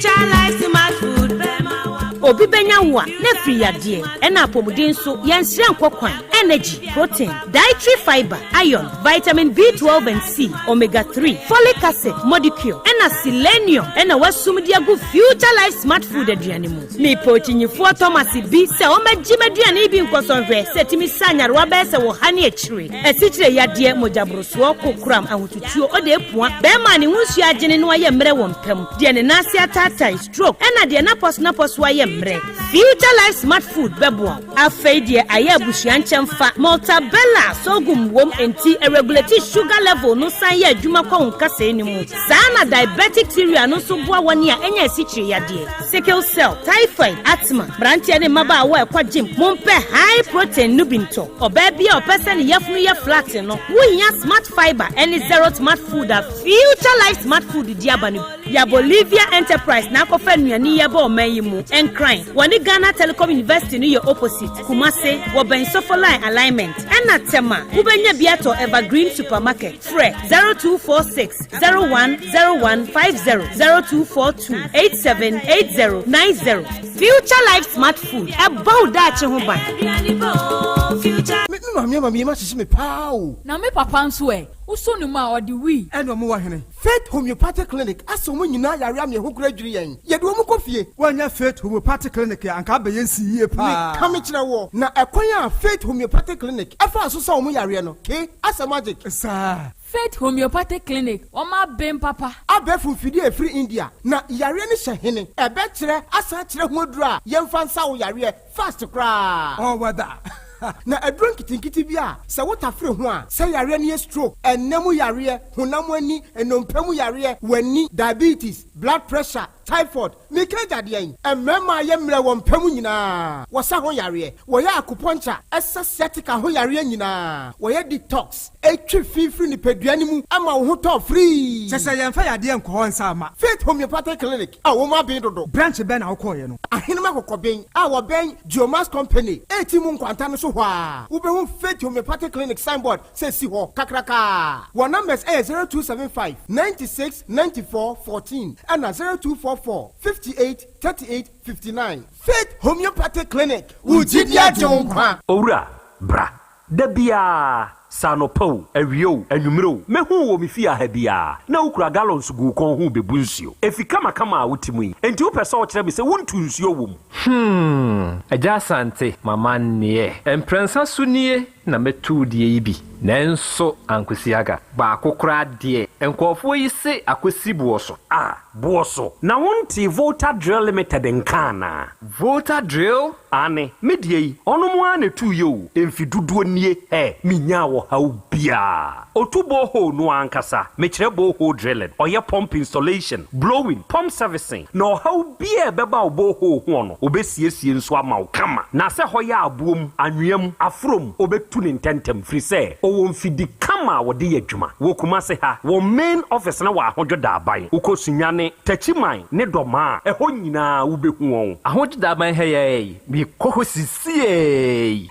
Obi benya wa na free yade na apomuden so yansire nkokwan energy protein dietary fiber iron vitamin B12 and C omega 3 folic acid molecule na selenium na wasumdi agu future life smart food aduane mu me pochinyifo Thomas bi se o magimaduane bi nkosonhwe setimi sanyarwa be se wo hane akire asichire yade mojabroso kokram ahotutuo o de epua be ma ne hunsu agene no aye mre wo mpam de ne nase atata stroke na de na pos waye Future Life Smart Food bebo afeidie aye abusuan nchemfa Maltabella sogum wom enti regulate sugar level no san ye adwuma kwa nkasa enimu sana diabetic theory no so boa woni a enya sichire yade sickle cell typhoid asthma branche ne maba wa kwa gym mompe high protein nubinto oba bia opese ne yefunu ye flat no wunya smart fiber any zero smart food a Future Life Smart Food diabanu ya Bolivia Enterprise na kofa nuani ye ba omayimu crying. Wani Ghana Telecom University ni your opposite. Kumase, waben sofoline alignment. Ena tema, ubenya biato Evergreen Supermarket. Fre 0246 010150 0242 878090. Future Life Smart Food. About that chehuban. Mami ma sisi me pao. Na me papa nso e. Uso ni ma odi wi. Eno mo wa hene. Faith Homeopathic Clinic aso mo nyina yare am ye ho kura dwiri yen. Ye de mo kofie. Wanya Faith Homeopathic Clinic ya anka be yensi yie pa. Ka me kire wo. Na ekwan ya Faith Homeopathic Clinic. Efa aso sa mo yare no. Ke asa magic. Sa Faith Homeopathic Clinic. Oma bem papa. Abefu fidi e free India. Na yare ni hye hene. Ebe kire asa kire ho adura. Yemfa nsa wo yare fast cra. Oh wada. Na adron kitinkiti bia se wotafre ho a se yare ne stroke enemu yare honam ani enompam yare wani diabetes blood pressure typhoid mikaja de yen emema ye mre wo mpam nyina wo sa ho yare wo ya acupuncture sciatica ho yare nyina wo ya detox etwi fifiri ni peduani mu ama wo ho to free sese ye mfa yade enko ho nsa ama Faith Homeopathic Clinic a wo ma ben dodo branch ben na wo koye no ahenema kokoben a wo ben Geomas Company etimu nkwanta no so hwa wo be ho Faith Homeopathic Clinic signboard say si ho kakraka wo numbers 0275 96 94 14 and 0244 58 38 59 Faith Homeopathic Clinic Ujidia Jonkwa Owura bra dabia sanopo awio anwumiro mehu wo mefia ha bia na ukura gallons gu kon hu bebu nsuo efika makama a wotimu yi enti wo pese wo kire me se wontu nsuo wom Yaw Asante mama nie emprensa sunie na metu die yi bi nanso ankwesiaga ba akokora de enkofo yi se akwesi buoso buoso na wonti Volta Drill Limited nkana Volta Drill ane medie yi onomo ane tu yo emfiduduo nie minya wo hawo bia otubo ho no ankasa mekire bo ho drilling oye pump installation blowing pump servicing no hawo bia beba obo ho no obesiesie nso ama wo kama na se hoya abuom anwem afrom obetu ne ntentem free se owo mfidi kama wo de yadwuma wo kuma se ha wo main office na wa ahodwo da aban ukosunyane tachiman ne doma eho nyina wo behu won ahodwo da aban he bi koho sisie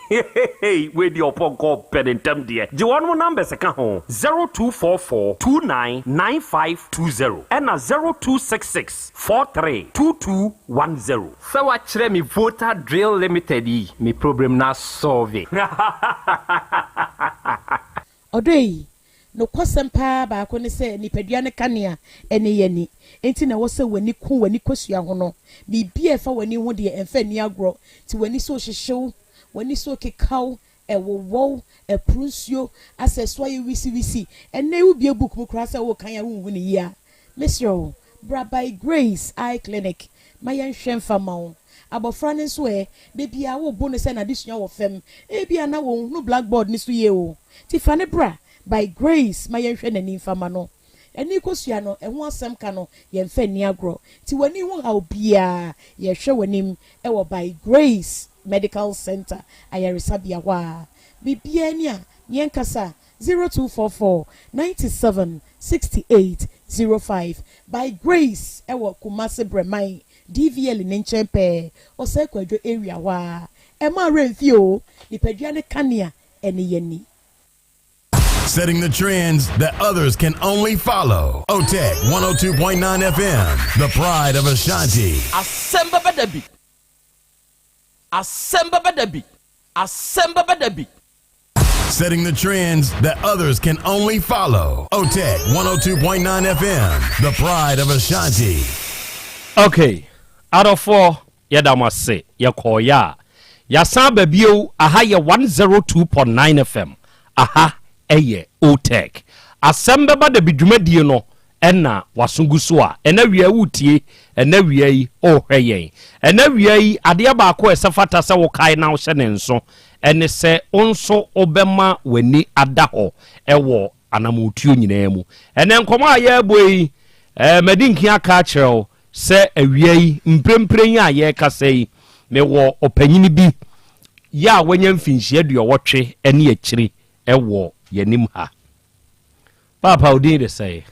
we di oponko pedentem de je won numbers ka ho 0244 299520 and 0266 432210 so wa kire mi Volta Drill Limited yi mi problem na solve Odoi no kwasempa ba ko ne se nipadua ne kanea ene yani enti na wo se wani ku wani kosua ho no bibia fa wani ho de emfa ni agro ti wani so hyehyew wani so kekaw ewowo eprunsio aseswa ye wisi ene u bia book mu kra se wo kan ya hu ni ya Monsieur bra by Grace Eye Clinic mayen hwemfa mawo abofra ne so bebia wo bo ne se na disua wo fem bia na wo no blackboard ni so ye o ti fa ne bra by Grace mayen hwe na ni fama no eni kosua no eho asem ka no ye mfa ni agro ti wani ho ha obia ye hwe wanim ewo by Grace Medical Center ayaresabia wa bibia ni a yenkasa 0244 97 68 05 by Grace ewo Kumasi Bremai DVL ne nchen pe ose kwadwo area wa ema renfio nipadua ne kanea ene yani. Setting the trends that others can only follow. OTEC 102.9 FM, the pride of Ashanti. Asem Beba Dabi. Asem Beba Dabi. Asem Beba Dabi. Setting the trends that others can only follow. OTEC 102.9 FM, the pride of Ashanti. Okay, out of 4, yadamase, yakoya. Yasan Babio, aha ya 102.9 FM. Aha, eye, OTEC. Asem Beba Dabi dwumadie no, ena wasungu a, ena wie wutie, ena wie ohweye. Ena wie ade baako esafata se wo kai na wo hye nso. Ene se onso obema weni adaho ewo anamutuo nyina mu ene nkomo aye boyi madinki aka kyerɛw se awiei mprempren a ye kasei me wo opanyini bi ya wanya mfinhie aduɔwɔtwe ene akyiri ewo yanim ha papa odin de say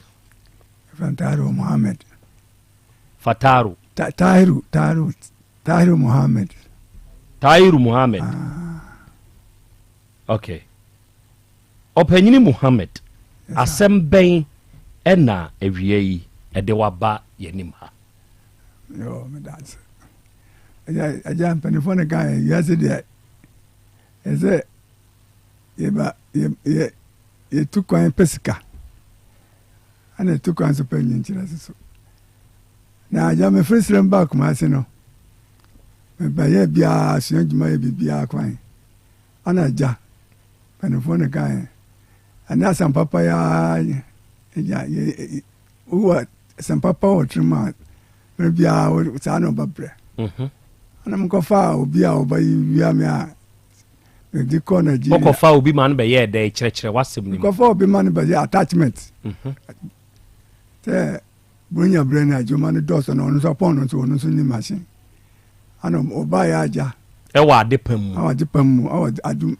Fataru Muhammad Fataru Tahiru Muhammad Tahiru Muhammad Okay. Opanyini Muhammad asem ben ena ewie ede waba yanim ha. Yo me dance. Aja penifone guy yesterday. Eze ye tukwan pesika. Ana tukwan so penyin chira so. Na aja me free back ma se no. Me ba ye bia asunjuma ye bibia kwan. Ana aja penifone guy. Ana sam papa ya uwa sam papa o trima. Me bia o sa no babre. Ana mkofa obi a obayi wia me a di corner ji okofa obi man be ye dey kyerɛkyerɛ wasem ni mkofa obi man be attachment te bunya brain ajuma ni dos no no so pon no so ni machine ana oba ya aja e wa adepam awa adum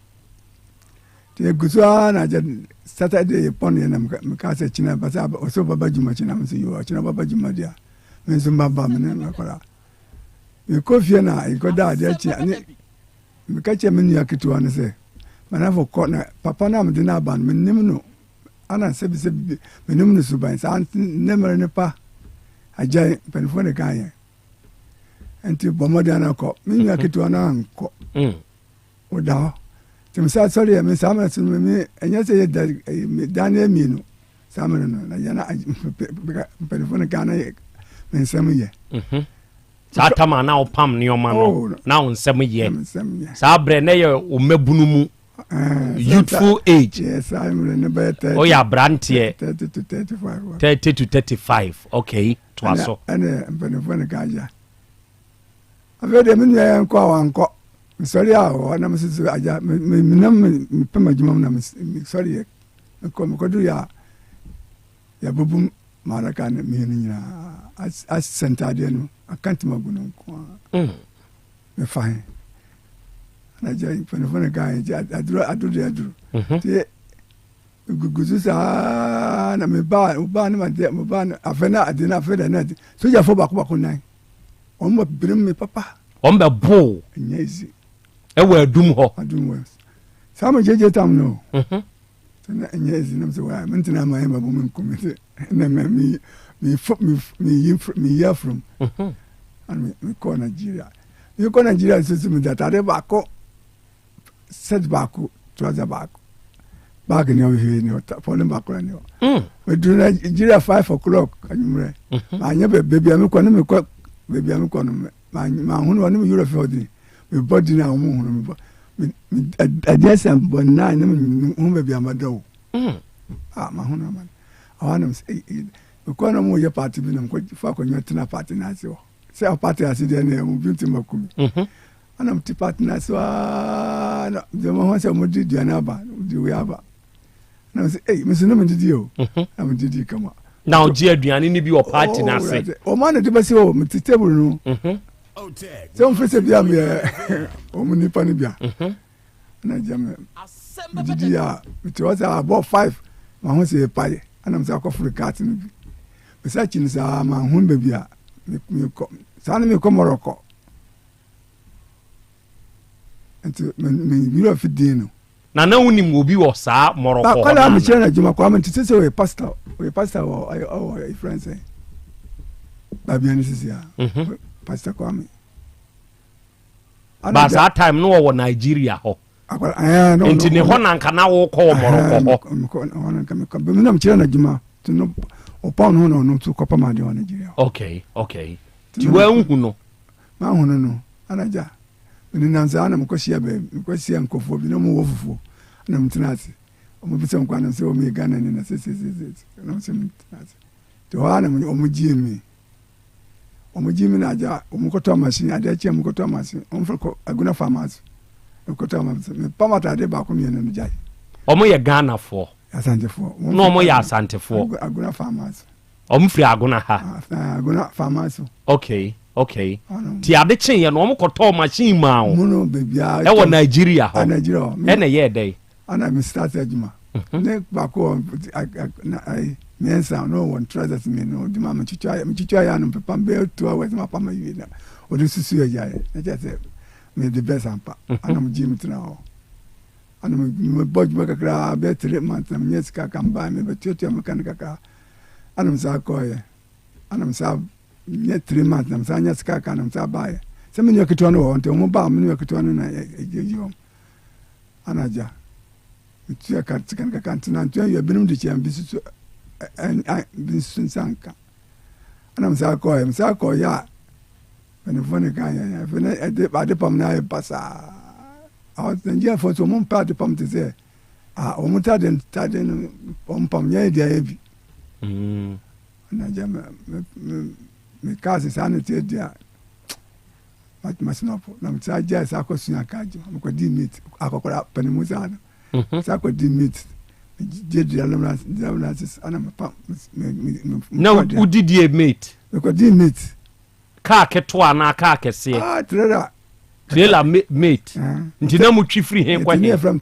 te gusa na ja Saturday pon ye na mka se china ba sa so baba juma china mse yo china baba juma dia me so baba me na kwara e kofie na e goda ade chi ani me ka che menu akitu an se manafo ko na papa na me na ban me nim no ana se bi me nim no suban sa nemere ne pa aja penfone kan ye enti bomoda na ko menu akitu na anko oda tim sa sorry me sa me enya se ye daniel mi no sa me no na ya na penfone kan na me nsam ye Satama na opam ni oma no na onsem ye sa bre na ye omabunu mu youthful age yes I'm in better oh ya brantie 30 to 35 okay twaso ene mpenefone gaja avede minu ya nko awanko sorry a na msisu aja minam pema juma na sorry ko du ya bubum maraka na mihinu nyina as sentade no akanti magunu nko me fine na ja penefone gaja aduru te guguzu sa na me ba na me ba na afena adina afeda na so ja fo bako nan on mo birim me papa on be bo nyezi e wa adum ho sama jeje tam no na nyezi na so wa mentina ma yema bo men komite na me ya from and me ko Nigeria so me that ade bako set bako trouser bako bag ni o he ni o falling back ni o we do Nigeria 5 o'clock anyumre anya baby am ko no ma hunu no Europe for the me body na mo hunu me adjacent but na no hu baby am do ma hunu man awana say ko no mo ye party bi na ko fa ko nyetina party na se o se o party aside na mo bi ntima kumi ana mti party na so na de mo se mo di na ba di we aba na say me se no me di o na me di kama na o ji aduane ni bi o party na se o man de ba se o mti table no se on fese bia me o mo nipa ni bia na jam didi a it was about 5 ma ho se paye ana msa ko free card no bi besa chi ni sa ma ho ba bi a me ko sa na me ko Morocco ento me biro fidino na unim obi wo saa Morocco kala me chena juma kwa me tise we pastor o friend say ba bi ani sisi a pastor kwa me ba saa time no wo Nigeria ho enti ne ho na nka na wo ko Morocco ho me na me chena juma no opa no to kopa ma de Nigeria okay ti wa hu no ma hu no anaja ni nanza ana mkoshia be mkoshia nkofo bi no mu wofufu na mtinati omubisa nkwana se o mi Ghana ni na sese na mtinati to ana omujimi na aja omukoto machine aja chi omukoto machine omfako aguna farmers omukoto machine me pamata de ba ko mi ene no jai omo ye Ghana fo Asante fo no omo ye Asante fo aguna farmers omfri aguna ha aguna farmers okay ti ade chen ye no omukoto machine ma o no bebia e wo Nigeria ho Nigeria e na ye dey ana mi start ajuma ne ba ko na ai mensa no one trousers me no di ma chichwa ya no pepa be 2 hours ma pa ma yi na o de susu ya ya na just me the best ampa ana mu jim tna ho ana mu bodge ba kakra be 3 months na nyes ka kamba me be tiotia mekanika ka ana mu sa ko ye ana mu sa nye 3 months na mu sa nyes ka na mu sa ba ye se me nyokitu no ho nte mu ba me nyokitu no na ejejo ana ja tia katika kantina tia ya binum de chiam bisu bisu sanka ana msa ko ya bene fone kan ya bene ade pam na e pasa a ngia fo so mon pa de pam te se o muta den pam ya de ebi na jama me kazi sana te dia masinapo na msa ja sa ko sunya kaji ko di meet akokora pani muzana sako di meet je analysis ana mapa na udidie mate ko di meet ka ketwa na ka kese trailer mate ntina mu twifri hen kwa he from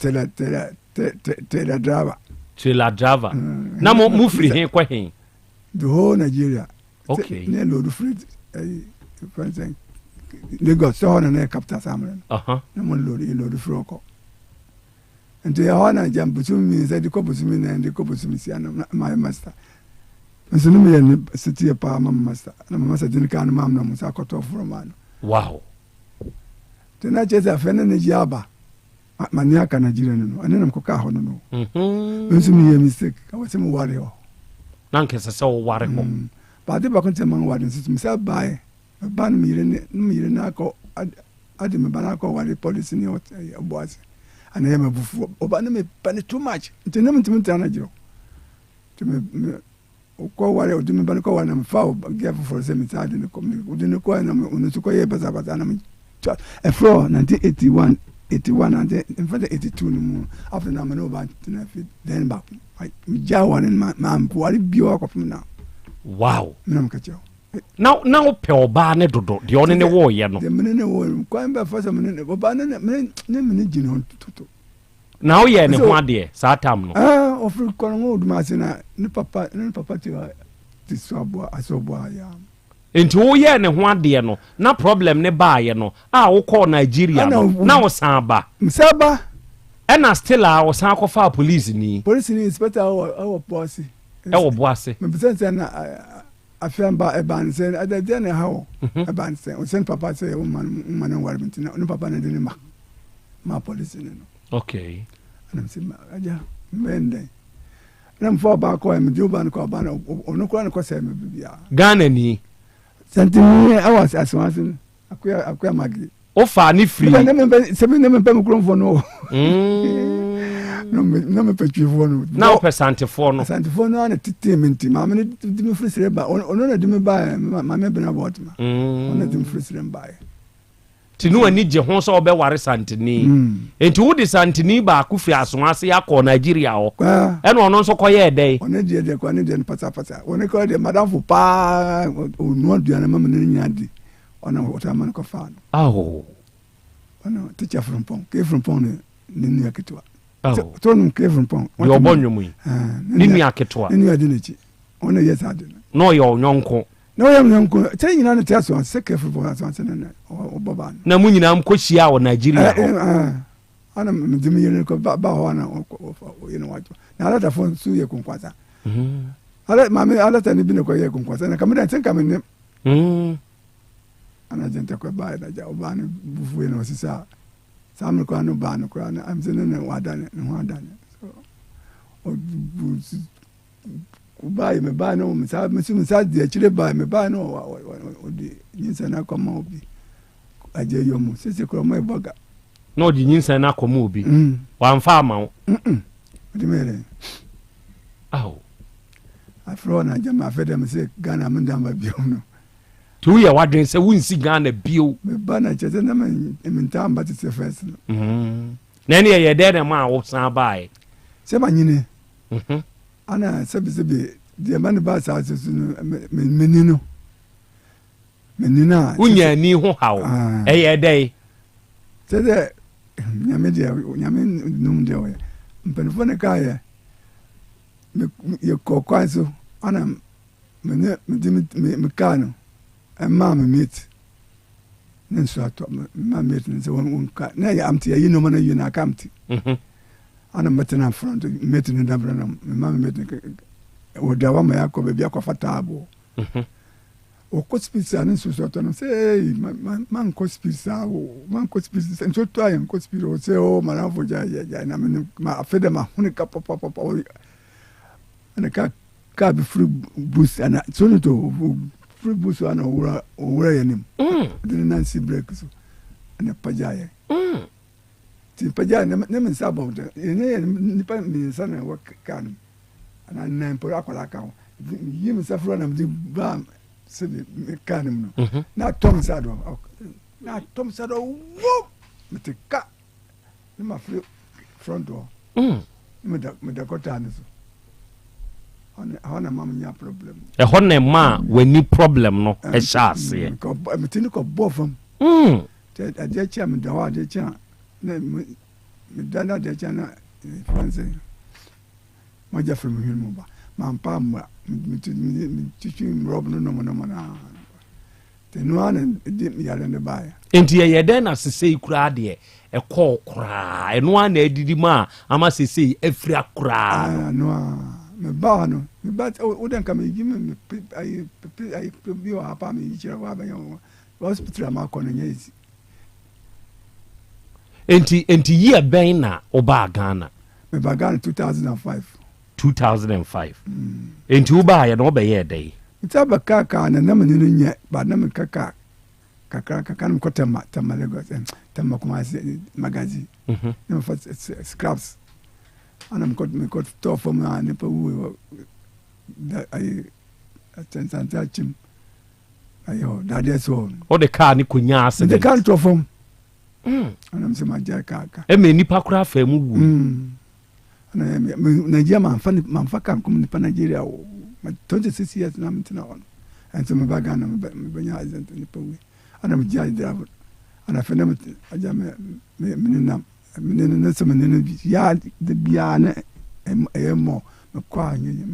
trailer driver na mu free hen kwa hen the whole Nigeria okay ne load free for example Lagos so na capital samren na mo load free ko nti ya wana jambu tumi za di kobo tumi na ndi kobo tumi si ana my master nso no me ne city pa mama master na mama master din kan mam na musa koto from wow tena cheza fene ne jiaba mani aka Nigeria no ane na mkoka ho no nso me ye mistake awase mu ware ho na nkese se wo ware ho ba de ba konte man ware nso me sa bae ba no mire na ko ade me ba na ko ware police ni oboase ana yema bufu oba na me pane too much ntena mtimta na jiro teme ko wale odime ban ko wana mfa give for se mitade ne ko udine ko na unutu ko ye baza na me e fro 1981 and in fact 82 no mu after na me no ba tena fit then back mi jawa ne ma wale biwa ko na wow na mkacho na ope oba ne dodo de one ne wo ye no de mene ne wo kwa mba fasa mene oba ne mene jino toto na o ye ne ho ade sa tam no ofri ko no oduma se na ne papa ti so aboa ya enti o ye ne ho ade no na problem ne ba ye no wo ko Nigeria no na wo san ba msaba na still wo san ko fa police ni inspector our boss wo boase me present na afiamba ebanse adade na hawo ebanse o sen papa say o man war bintina no papa na deni ma police no okay ana se aja mende na mfo ba ko em juba no ko ba no ono ko na ko se me bibia Ghana ni santini awas aswasin akuya magi o fa ni free na me pe microphone no no me pe twifo no na o santifo no na titi menti ma me di me free sire ba ono na di me ba ma me bena bot ma ono di me free sire ba tinu ani je ho so obe ware santini enti wo di santini ba ku fi asonase akọ Nigeria ho eno ono nso koye dey ono de ko ne de pata ono ko de madam fu pa onu aduana ma me nya di ono wota man ko fa ono teacher from pon ke from pon ninu aketewa to no Kevin Pong yo obonwom yi ninu aketewa ninu ade n'echi ona yes ade no yo nyonko no yam nyonko tell nyina no tia so se Kevin Pong so se na obaba na mu nyina mkohia wo Nigeria ana mdimi yene ko ba ho na you know what na ala phone su ye kunkwasa ala mame ala tani bi ne ko ye kunkwasa na kamera tin kamene ana jente ko ba da ja obane bufu ye no sisa samle ko anu ba no ko ana am se ne wadane ne wadane so o ba ye me ba no me sa de chire ba me ba no o di nyinsa na ko ma obi aje yomo sese ko mo e boga no di nyinsa na akoma obi wamfa ama wo dimere afro na jama fedem se Ghana mndamba bio no tu ya wadwen se wunsi Ghana bio me bana chete na mentamba tete first no nani ye de ma wo san bae se banyine ana sebi de man ba sa so menino menina unya ni ho hawo ye dai se de nyame num de o mpenfo ne kaye me kokwanso ana me kano ma me meet nenso ato ma meet nse won ka na ya amti yi no mana yi na kamti ana metena front meet ne dabra na ma me meet o dawa ma yakọ be akọ fatabo o kospisa nenso so ato no say man kospisa o man kospisa nso to ayen kospiro say o mara fo ja na me ma afede ma huni ka pop ana ka be free boost ana so no to free boost ana owura yanim dine nancy break so ana pajaye ti pajaye ne men sabo ne ni pa mi sana wa kan ana nan por akola kan yim safro na mdi ba se kan no na tom sado wo metika ni ma free front door me da kota ne so ona mam nya problem e honna ma wani problem no e sha ase ko metini ko bofam te aje cha me da wa de cha ne me dana de cha na france ma ja from him ba ma pa ma me teaching rob no na te no ana de ya le ba ya enti ye den na sesei kura de e ko kura e no ana edidi ma ama sesei afri akura no me ba no me ba o den ka me gi me ai bi o apa me gi wa ba yo hospital ma ko no nyezi enti year ben na oba Ghana me ba Ghana 2005 enti oba ya no be ye dey itaba kaka na me ni nye ba na me kaka no ko tema Lagos tema kuma magazine no for scraps ana me ko to for me ne pa wo da ai atensanta chim ayo da de so o de car ni kunya accident de car to from ana me se ma ja kaka e me nipa kura fa mu wu ana Nigeria man fa kan kuma nipa Nigeria o 26 years na mtina on and so me bagana me banya accident nipa wu ana me ja driver ana fa na me aja me so menina ya de bia na emo me kwa anye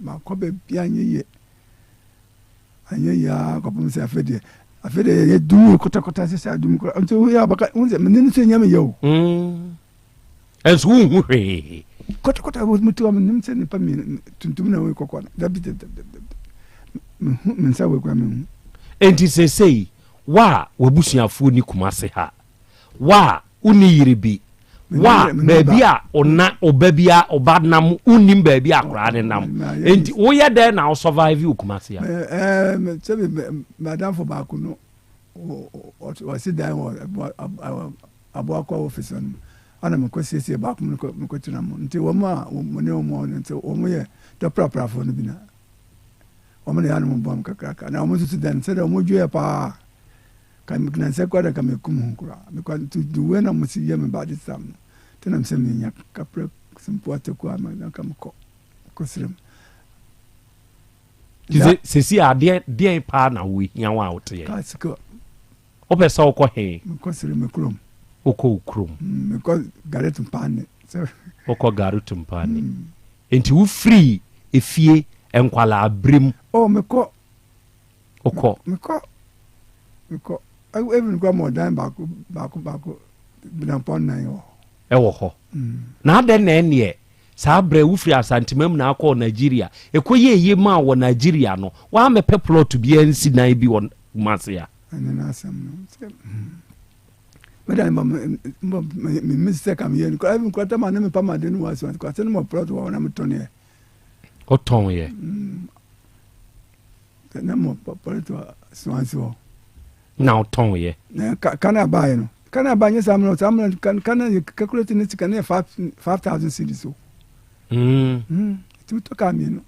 ma ko be bia anye ya ko pum se afede ye du kota se sa dum ko nto ya baka unze menina se nyame yo enso hu hwe kota wo mutu am nim se ne pa mi tuntum na we kokona da bi men sa we kwa me enti sesei wa wabusuafo ni kumase ha wa uni yiribi wa baby a ona obabia obadnam unim baby akra ne nam enti wo ye der na survive ukumase ya sebi madam for ba kuno o sit down abo akwa office on ana me ko siesie ba kuno me ko tuna mo nti wo ma mo ne mo nti wo mo ye to prapra for no bina o mo ne anu mo bom kakaka na o mo sit down se da mo dwe pa kan kan se kwa da kan me kum kura me kwa to do when am si ye me ba this time then am se me nya kapre simpo atekwa ma na kam ko sirem se de pa na we hia wa wote ye ka siko o pe so ko he me ko sirem me krom wokɔ kurom because gare tumpane wokɔ gare tumpane enti wo free efie enkwala abrim mekɔ even go more than back binampon na yo ɛwɔ hɔ na adan na ɛneɛ saa brɛ wo free asantemam na akɔ Nigeria ekoye eye ma wɔ Nigeria no wa mepɛ plot bi ansi nan bi wɔ mase ya na asam no madam me mistake am here because even kwata man na me pa ma de no was because no more plot wo na me tone o ton ye na mo plot so na o ton ye kana buy no kana buy yes am no kana calculate ni kana 5000 cedis so tu to ka mi no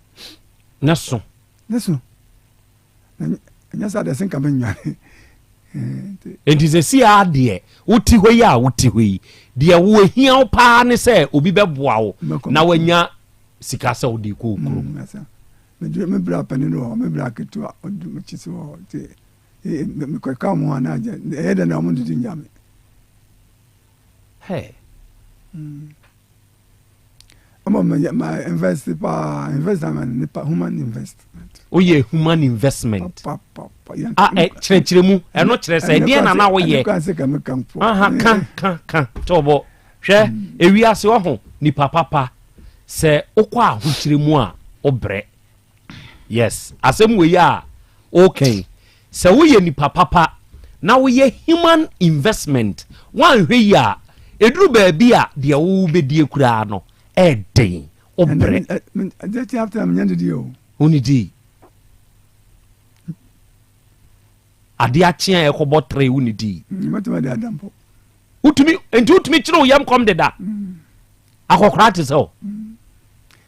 naso nya sa de sen ka menwa enti se si ade wuti hɔ yi a wuti hɔ yi de wo hia wo pa ne sɛ obi bɛboa wo na wanya sika sɛ wo de ko okuro me bra pani no me bra ketu a odu me chi so te me ko ka mo ana ja e de na mo ndi nyame ma investment human investment human investment kyerɛkyerɛ mu ɛno kyerɛ sɛ deɛ na woyɛ ka tɔbɔ hwɛ ewiase wɔ ho nipa papa sɛ wokɔ ahokyerɛ mu a wobrɛ yes asɛm wɔ yi a okay sɛ woyɛ nipa papa na woyɛ human investment wanhwɛ yi a eduru baabi a deɛ wo bɛdie kuraa no ɛden obrɛ that after am nyande dio unidi ade akyea ekɔbɔ 3 unidi matuma de adampo utumi kyerɛ wo yam kom deda akɔkora te sɛ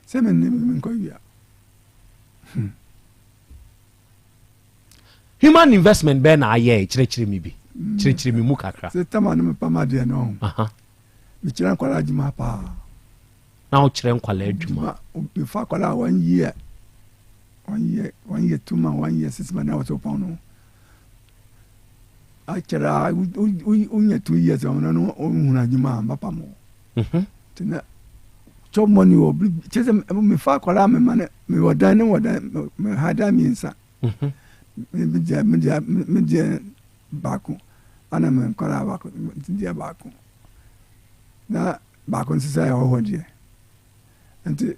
sɛ men nkɔ wia human investment bɛ na ayɛ kyerɛkyerɛ mi bi kyerɛkyerɛ mi mu kakra sɛ tama no me pama de no me kyerɛ kwala adwuma pa na wo kyerɛ nkwala adwuma me fa kwala 1 year 2 months 1 year 6 months na wato pon no a kyerɛ unya 2 years no no huna adwuma papa mo tina job money o kyerɛ me fa kwala me mane me wadan me hada mi nsa me je baako ana me kwala baako dia baako na baako nsisa ya ho die nti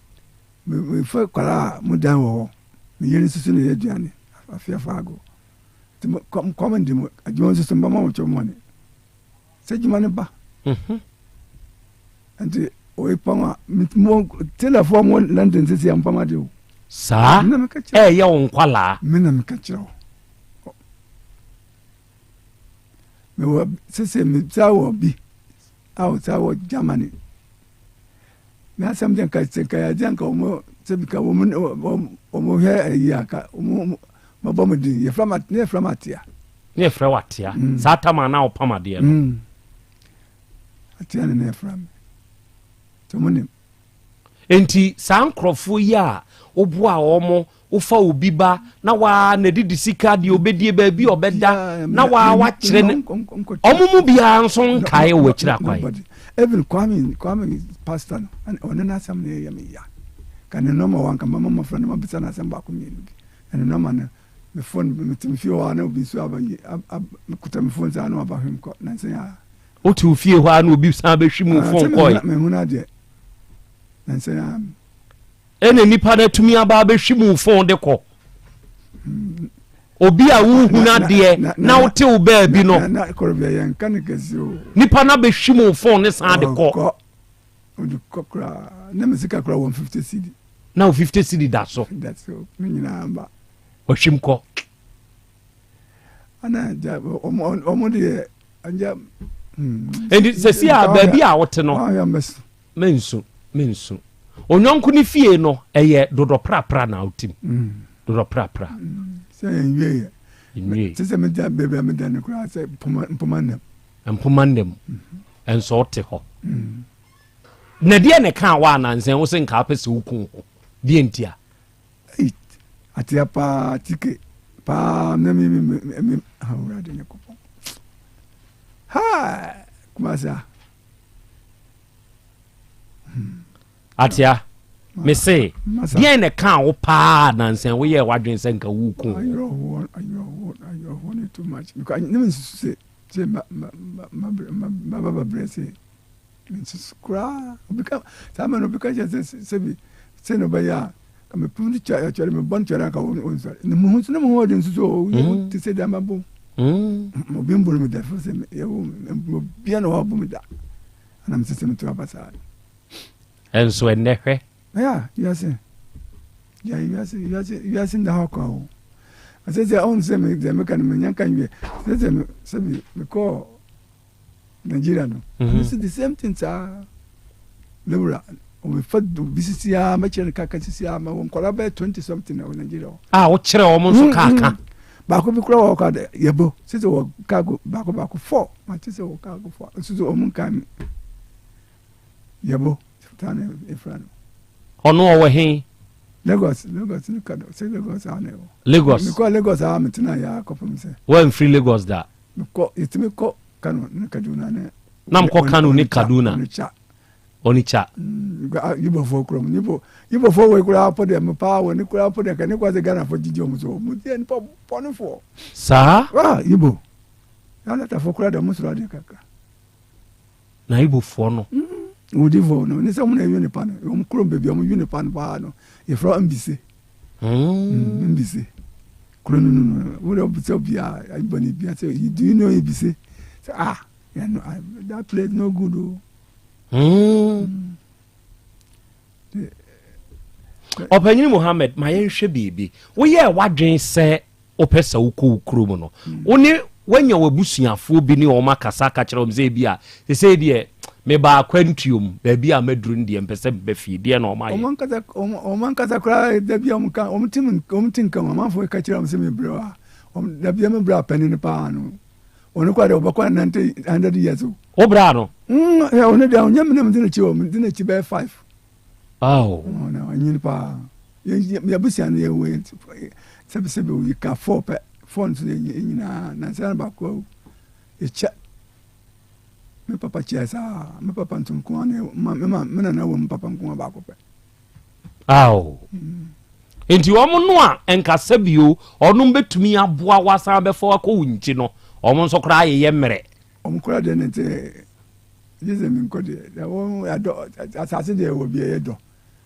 me fa kwala mu dan wo me yeri susu ne aduane afia faago ti komandi mu adwuma susu mama wo chomo ne se dwuma ne ba nti o ipama mo telephone mo London sisi ampama de o sa ya won kwala me na me ka kiro me wo sisi me tawo bi tawo Germany na something ka ya janka mo sebika wo mo he ya ka mo bomo di ye flamatia ne frawatia sa tama na opama de no atia ne fram to mo nim enti sa nkrofo yi a oboa omo ufa obi ba na wa na didi sika de obedie ba bi obeda na wa kyerɛ ne omumu bia nso nkae wo kyerɛ kwai even kwame pastor and onena sam ne ya me ya kan no ma wanka mama friend ma bisa na sam ba ko mi and no ma na me phone me fi wa na obi so abaye kuta me phone za na aba him ko na nse ya o tu fie hɔ na obi san ba hwimu phone ko me hu na de na nse ya ene nipa na tumi aba ba hwimu phone de ko obi a wu hu na de na wote wo ba bi no na Krobea yan kan kesi o nipa na be hwimu phone ne san de ko odu kokra na me sika kra 150 cedi na 50 cedi da so that's so me nyina amba o hwim ko ana ja omo de anja endi sesi a ba bi a wote no mensu onyonko ni fie no eye dodo prapra na utim dodo prapra se enwie se me da bebe me da ne kura se mpomandem enso te ho na die ne kan wa na nsen wo se nka pese ukun ho die ntia atia pa tike pa me awura de ne kopo ha kumasa atia me say bien ne kan wo pa nansen wo ye wadwen se nka wu ku ayo want too much because nem say ma baba blessing it's cry because sama no because say no baya kama pundi cha me bon cha ka on so ne mo so ne mo wadin so ti say da mabo mo bimbo me da fo se mo bien no hobo me da ana me se me to abasa enso enehwe yeah yes da hako asese on se me kan me nyanka nwe se me ko Nigeria no this is the same thing sa lebra o me fadu bisisia ma chere kaka sisia ma won kola be 20 something na Nigeria wo kire o mo so kaka ba ko bi kura wo ka de yebo sese wo kago ba ko 4 ma sese wo kago 4 sese o mun kan yebo tane efrano ono wo he Lagos ni kado say Lagos ane wo Lagos mi ko Lagos a metina ya ko pum se when free Lagos da mi ko itimi ko Kano ni Kaduna ne nam ko Kano ni Kaduna Onitsha yibo fo krom yibo fo we kura po de me pa wo ni kura po de kan ni kwa se Ghana fo jiji omo so mo die ni po pon fo sa yibo ya ta fo kura de mo so de kaka na yibo fo no udi fo no ni se mo na yuni pan o krom bebi o mo yuni pan pa no e fro mbise mbise kuro no wo do so bia ibani bia say do you know mbise yeah, no, that place no good. Openyini Mohammed, my yenhwe bibi. Wo ye wadwen se opesa wuko ukuro no. Woni wanya wabusuafo bi ni o makasa ka kire o mze bi a. Se de me ba kwantuom ba bi a maduru ndie mpese be fie de na o ma ye. O man kasa kra da bi am kan o mtin kan ma fo ka kire am se me brewa. O da bi am bra panini pa no. Onu kwa de obakwa 100 years o bra no onu de onyam nem de chi o de chi be 5 no anyi pa ya busia no ye we sebe we ka 4 pe phone so nyina na sana ba ko e cha me papa chi sa me papa ntum ko ne me na wo me papa nko ba ko pe enti wo mo no a enkasa bio onu betumi aboa wasa be fo ko wunchi no omo so kra ye mere omo kra de nte yeze min ko de da wo ado asase de wo bi e do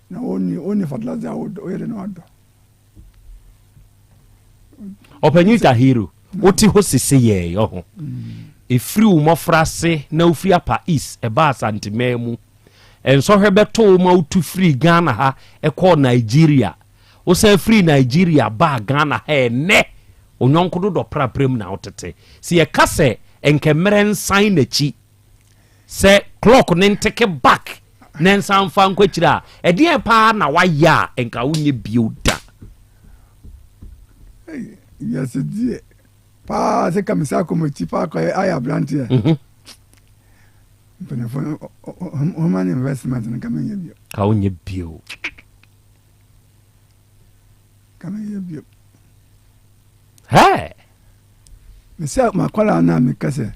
na oni fatla za wo ye no ado opanyita hero oti ho sese ye yo ho e free mo frase na ofri apa is e ba Asante memu enso hwebeto ma utu free Ghana ha e ko Nigeria o se free Nigeria ba Ghana ha ne onyonko do praprem na otete si ye kase enkemere sign na chi se clock ne nteke back ne nsan fa nkwachira e de pa na wa ya enka wonye bioda yes die pa se kamisa ko mo chi pa ko aya brantie mpene fo o man investment na kamenye bio ka wonye bio kamenye bio hey misa makwala na mikase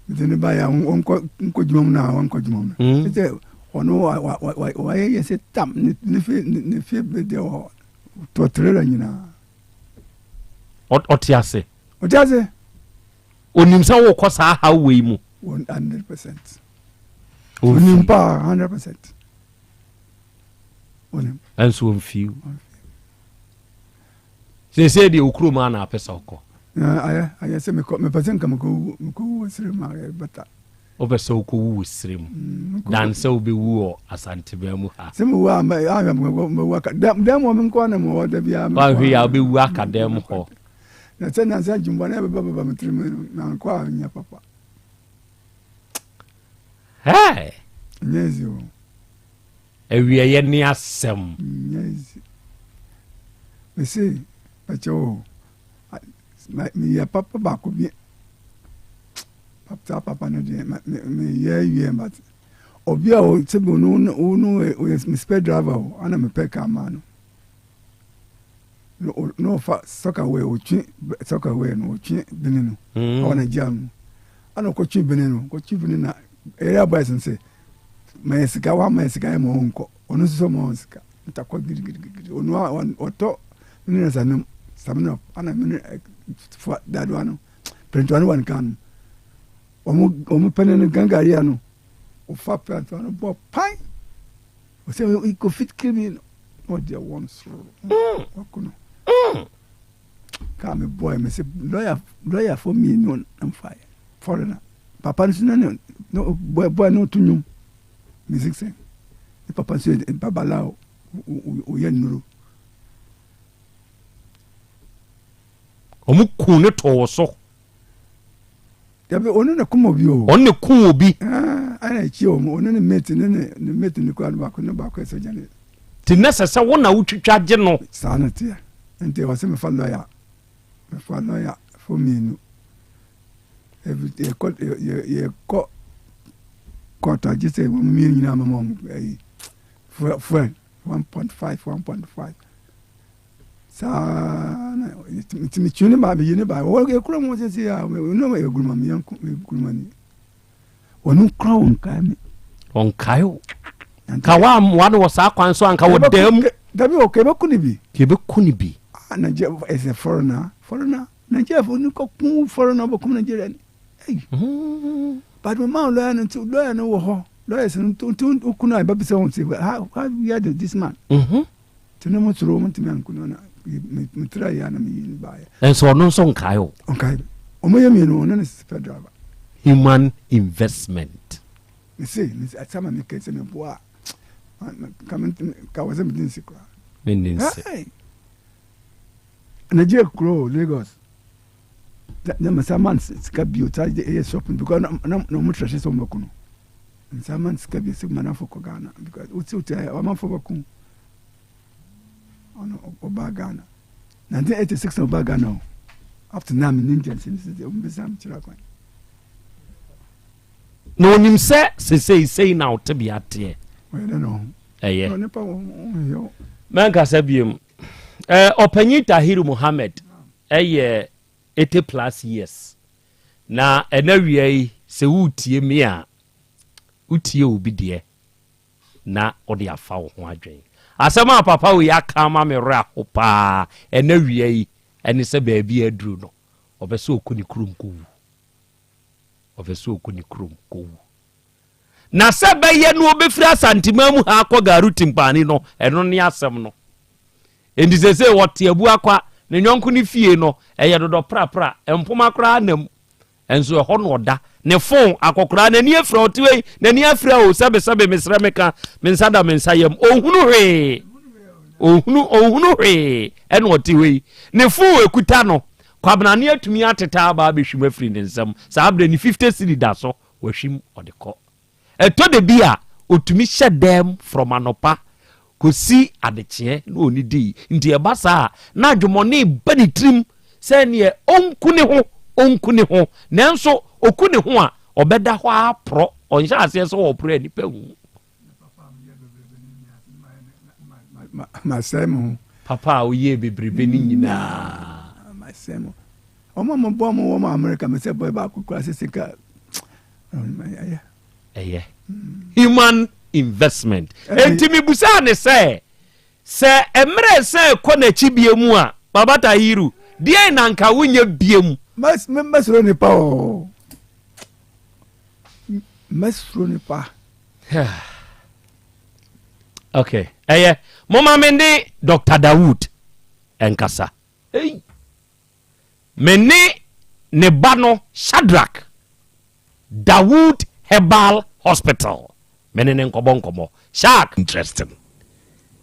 bitene ba ya onko jumom na onko jumom ite ono wa ye se tam ne fe de o to trela nyina otiase onimsa wo kosa ha we mu 100% onimpa 100% onim anso mfiu se de okuro ma na apesa oko aya se me pasen kam ko sire ma bata obesa oko wu sire mu dan se obe wu o Asante ba mu ha se me wa me ka dam mo men ko na mo da bia ba hwi ya obe wu akadem ho na se na se jumbo na baba mtrim na ko anya papa hey nyezi o ewie ye ni asem nyezi me se pacho mi ya papa ba ko bi papa no de me ye but obi a o se bo no mi spare driver ana me peka mano no fa soccer way o twi soccer way no twi binino ona jam ana ko chibene no ko chibene na area boys nse maesika wa maesika mo onko onu so mo onsika ntakwa gidi onu oto nina sanum samno ana mini for that one print one kan omu penene gangaria no o fa plant no bo pai o se e ko fit kimi no dia one through wakuno come boy me say lawyer for me no am fire foreigner papa no boy no tunyum music say papa say papa lao o ye nuru omu kun ne to so yabe onu na kuma bi o onu kun obi ana chi o onu ne mate ne kwa ba ko ne ba ko so jane ti necessary wona wutwitwa gye no sana tia ente wase me fa lawyer for me no every ye ko kota just say me nyina mama friend 1.5 sana itimi chune ba bi ne ba o e kura mo se ya no me guruma mi yanku me guruma ni onu crown ka mi on kayo ka wa no wasa kwan so anka wo dem dabi o ke be kuni bi na je as a foreigner Nigeria for ni ko kun foreigner bo kuma Nigeria ni but my man lawyer no wo ho lawyers no to kuna ba bi se won say how you had this man tino mo tro mo timi anku no na me try ya na mi ba ya and so no so nkayo okay o mo yemi no na super driver human investment me say atama me kese me boa ka waze me din sikra meninse Nigeria grow Lagos that them saman ska bio charge the air shopping because no mo trashe so mo kuno saman ska bio sig manafo ko Ghana because uti wa manfo ko kun ono oba Ghana 1986 oba Ghana after now Indian since the umbesam chira kwan no nim say now to be at here we don't know no ne pa yo man ka sabiem Opanyi Tahiru Muhammad 80+ years na enawie se wutie me a wutie obi de na ode afa wo ho adwen asema papa we yakama me ra hopa enawie eni se baabi aduru no obese okuni kurum kowu na se beye no obefira Asante mu ha akọ garu timpani no eno ne asem no endi se wote abu akwa ne nyonko ne fie no eye dodo pra empoma kra nam enso ho no oda ne fon akokra na ni afra otiwe na ni afra o sabe mesra meka mensada mensayem ohunu hwe ene otiwe ne fon ekuta no kwabna ne atumi ateta ba behwim afri ne nsam saabre ni 50 cedi da so wahwim odekọ eto de bia otumi hyedem from anopa kosi adekye na oni di nti e basa na adwomone bani trim se ne onkune ho nanso okune ho a obeda ho apro onhya ase so wo pro ani pahu masemo papa oye bebrebe ni nyina masemo omo mo bo mo wo America me se boy ba akukura sesika human investment entimi busa ne se emre se ko na chibie mu a baba Tahiru die na nka wonya biem mesro ni pa o mesro ni pa okay mama mende Dr. Dawood enkasa mene ne bano Shadrach Dawood Herbal Hospital menene nkobo shark interesting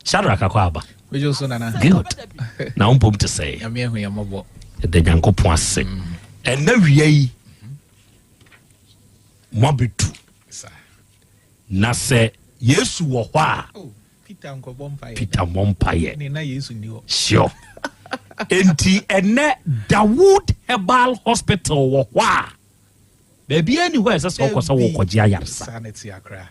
Shadrach akwaba wejo so nana good na umpom to say ya me hu ya mobo de nyankopon ase na wiei mobetu na se Yesu wo hɔ a Peter Mompaye ni na Yesu ni ho sure enti ene Dawood Herbal Hospital wo hɔ a baby ani ho ese so kosa wo kɔgye ayarsa sanity akra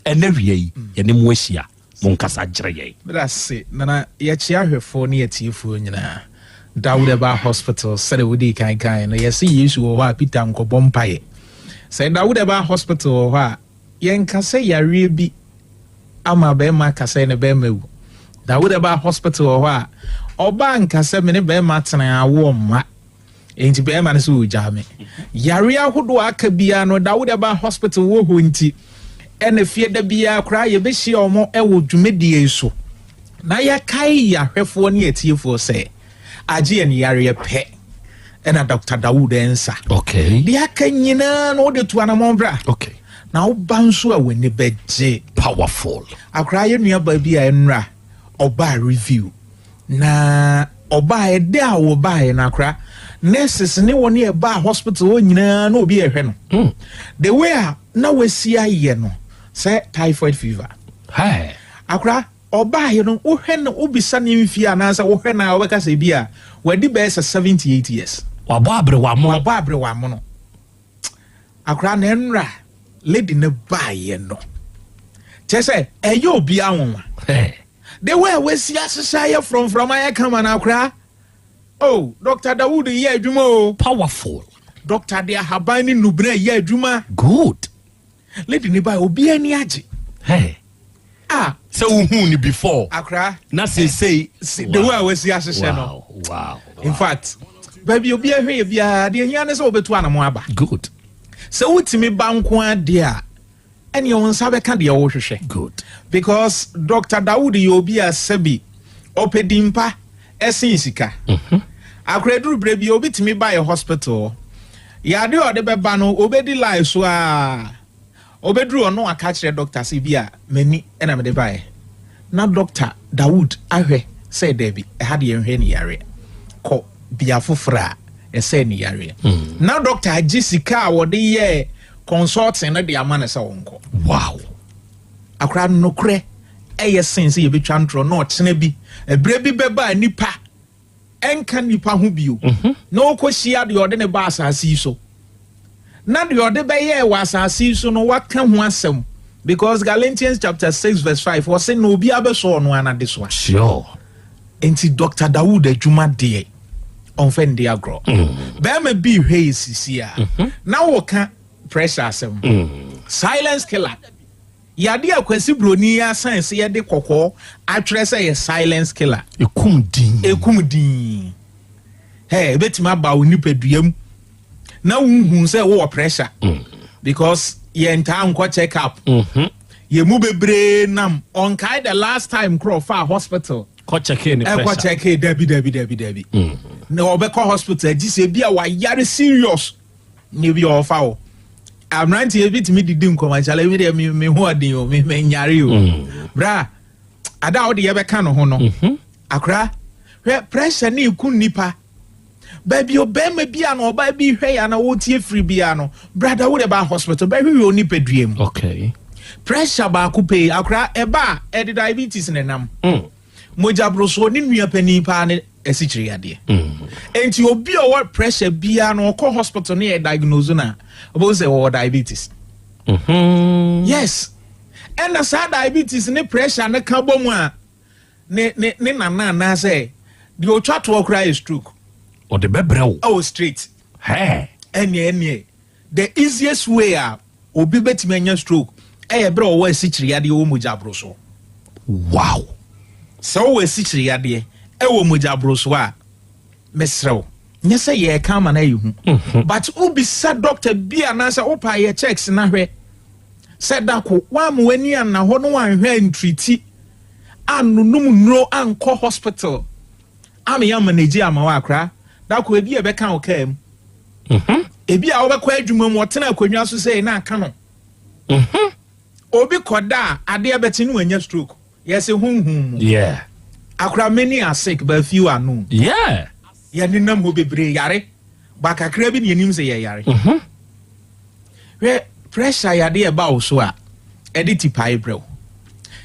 ene wiei ye ne mu ahia mo nkasa gyere ye brase nana ye chia hwefo ne yetiefo nyina Dawood Herbal Hospital sare wodi kan no ye se Yesu wo hɔ a Peter Mompaye Say that would eba hospital or ha. Yen can say ya be ama bema kase ne bema. That would eba hospital or ha. Oba nka se me ne bema tena awo ma. Enti bema ne so jame. Yare ahodo aka bia no that would eba hospital wo ho nti. Ene fie da bia kra ye be hie omo e wo dwumedie so. Na ya kai ya hwefo ne atiefo se. Aje en yare pe. Ena Dr. Dawood ensa. Okay. Dia kanyina no de to anamombra. Okay. Na obanso a weni beje powerful. Akra ye nua ba bi a enra oba review. Na oba e de a oba e na akra nurses ne woni e ba hospital onyina na obi ehwe no. The way na wesi aye no say typhoid fever. Hey. Akra oba ye no ohwe no obisa ne mfi anansa ohwe na obeka se bi a wadi be 78 years. Wabo abre wa mo no. Akra na enra lady ne ba ye no. Chese eyo obi awon. The way we see asaya from I come and akra. Oh, Dr. Dawood ye adwuma powerful. Dr. Dia Habani Nubre ye adwuma. Good. Lady ne ba obi ani age. Hey. So who ni before akra na say the way we see asese no. Wow. In fact, baby obi ahwe bia de hia ne se obetu anamo aba. Good. So utimi banko ade a ene won sabe ka de wo hwehwe. Good. Because Dr. Dawood yobi asabi opedimpa esen sika. Akra duru brebi obi timi ba ye hospital. Ya de ode beba no obedi life so a obedru ono aka kire doctor se bia mani ena me de bae na Dr. Dawood ahwe say debi e had ye hwe ni yare ko bia fofra e say ni yare na Dr. Jessica wo de ye consulting na de amane se wonko. Wow. Akra no kre eye sense ye betwa ntro na ochene bi ebre bi beba nipa enka nipa ho bio no ko hia de ode ne ba asasi so na de ode be ye wasasi so no waka ho asem because Galatians chapter 6 verse 5 was say no bi abeso no ana this one. Sure. Enti Dr. Dawood adwuma de onfen de agro be ma bi hwe sisi a na wo ka pressure asem silence killer yade akwasi broni ya science ye de kokko atwere say ye silence killer ekum din hey betima ba onipaduam na wunhu say wo pressure because ye nta nko check up ye mu bebre nam on kai the last time crow far hospital ko check in pressure ko check debi na obekọ hospital agise bia wa yare serious ne bi ofa o amranti e bit me didi nkoma chala we dey me ho adin o me nyare o bra ada o de ye beka no ho no akra pressure ni ku nipa baby obema bia no oba bi hwe ya na wo tie free bia no brother wo de ba hospital ba hwe oni peduem. Okay. Pressure ba ku pay akra eba e de diabetes ne nam moja broso ni nua pani pa ne esichiri ade enti obi o what pressure bia no ko hospital ne e diagnose na obo say wo diabetes. Yes, and the sad diabetes ne pressure ne ka bomu a ne na say the otwa to cry stroke or the bebrel. Oh, straight. Hey. Any. The easiest way obi betime anya stroke e bro wo esichiri ade wo mojabro so. Wow. So wo esichiri ade e wo mojabro so a mesrew. Nya say ye ka ma na yehu. But obi sa doctor bia na say opa ye checks na hwe. Said that wa mo ani na ho no wan hwe entreat anunum nro anko hospital. Am ya manage ama wa akra. Da ko ebi e be kan o kam. Ebi a wo be kwa adwuma mu otena akwanwa so say na aka no. Obi koda ade ebeti no anya stroke. Yes hunhum. Yeah. Akra many are sick but few are known. Yeah. Ya ni nam ho bebre yare. Ba kakra bi ne nim say yare. We pressure yade e ba wo so a edi tipai brew.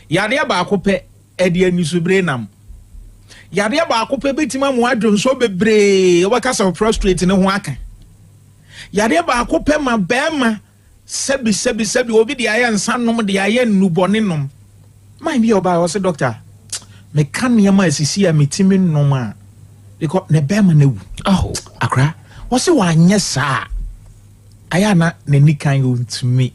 Yade ba akopɛ edi anisu nam. Yade ba akopɛ betima mu adwon so bebre we ka say prostrate ne ho aka. Yade ba akopɛ ma bema sebi obi de aye nsanom de aye nubone nom. Man bi oba wo say doctor me kan ne ma asisi a metimi nom a because ne bema na wu. Oh, akra wo say wa anye saa. ayana neni kan to me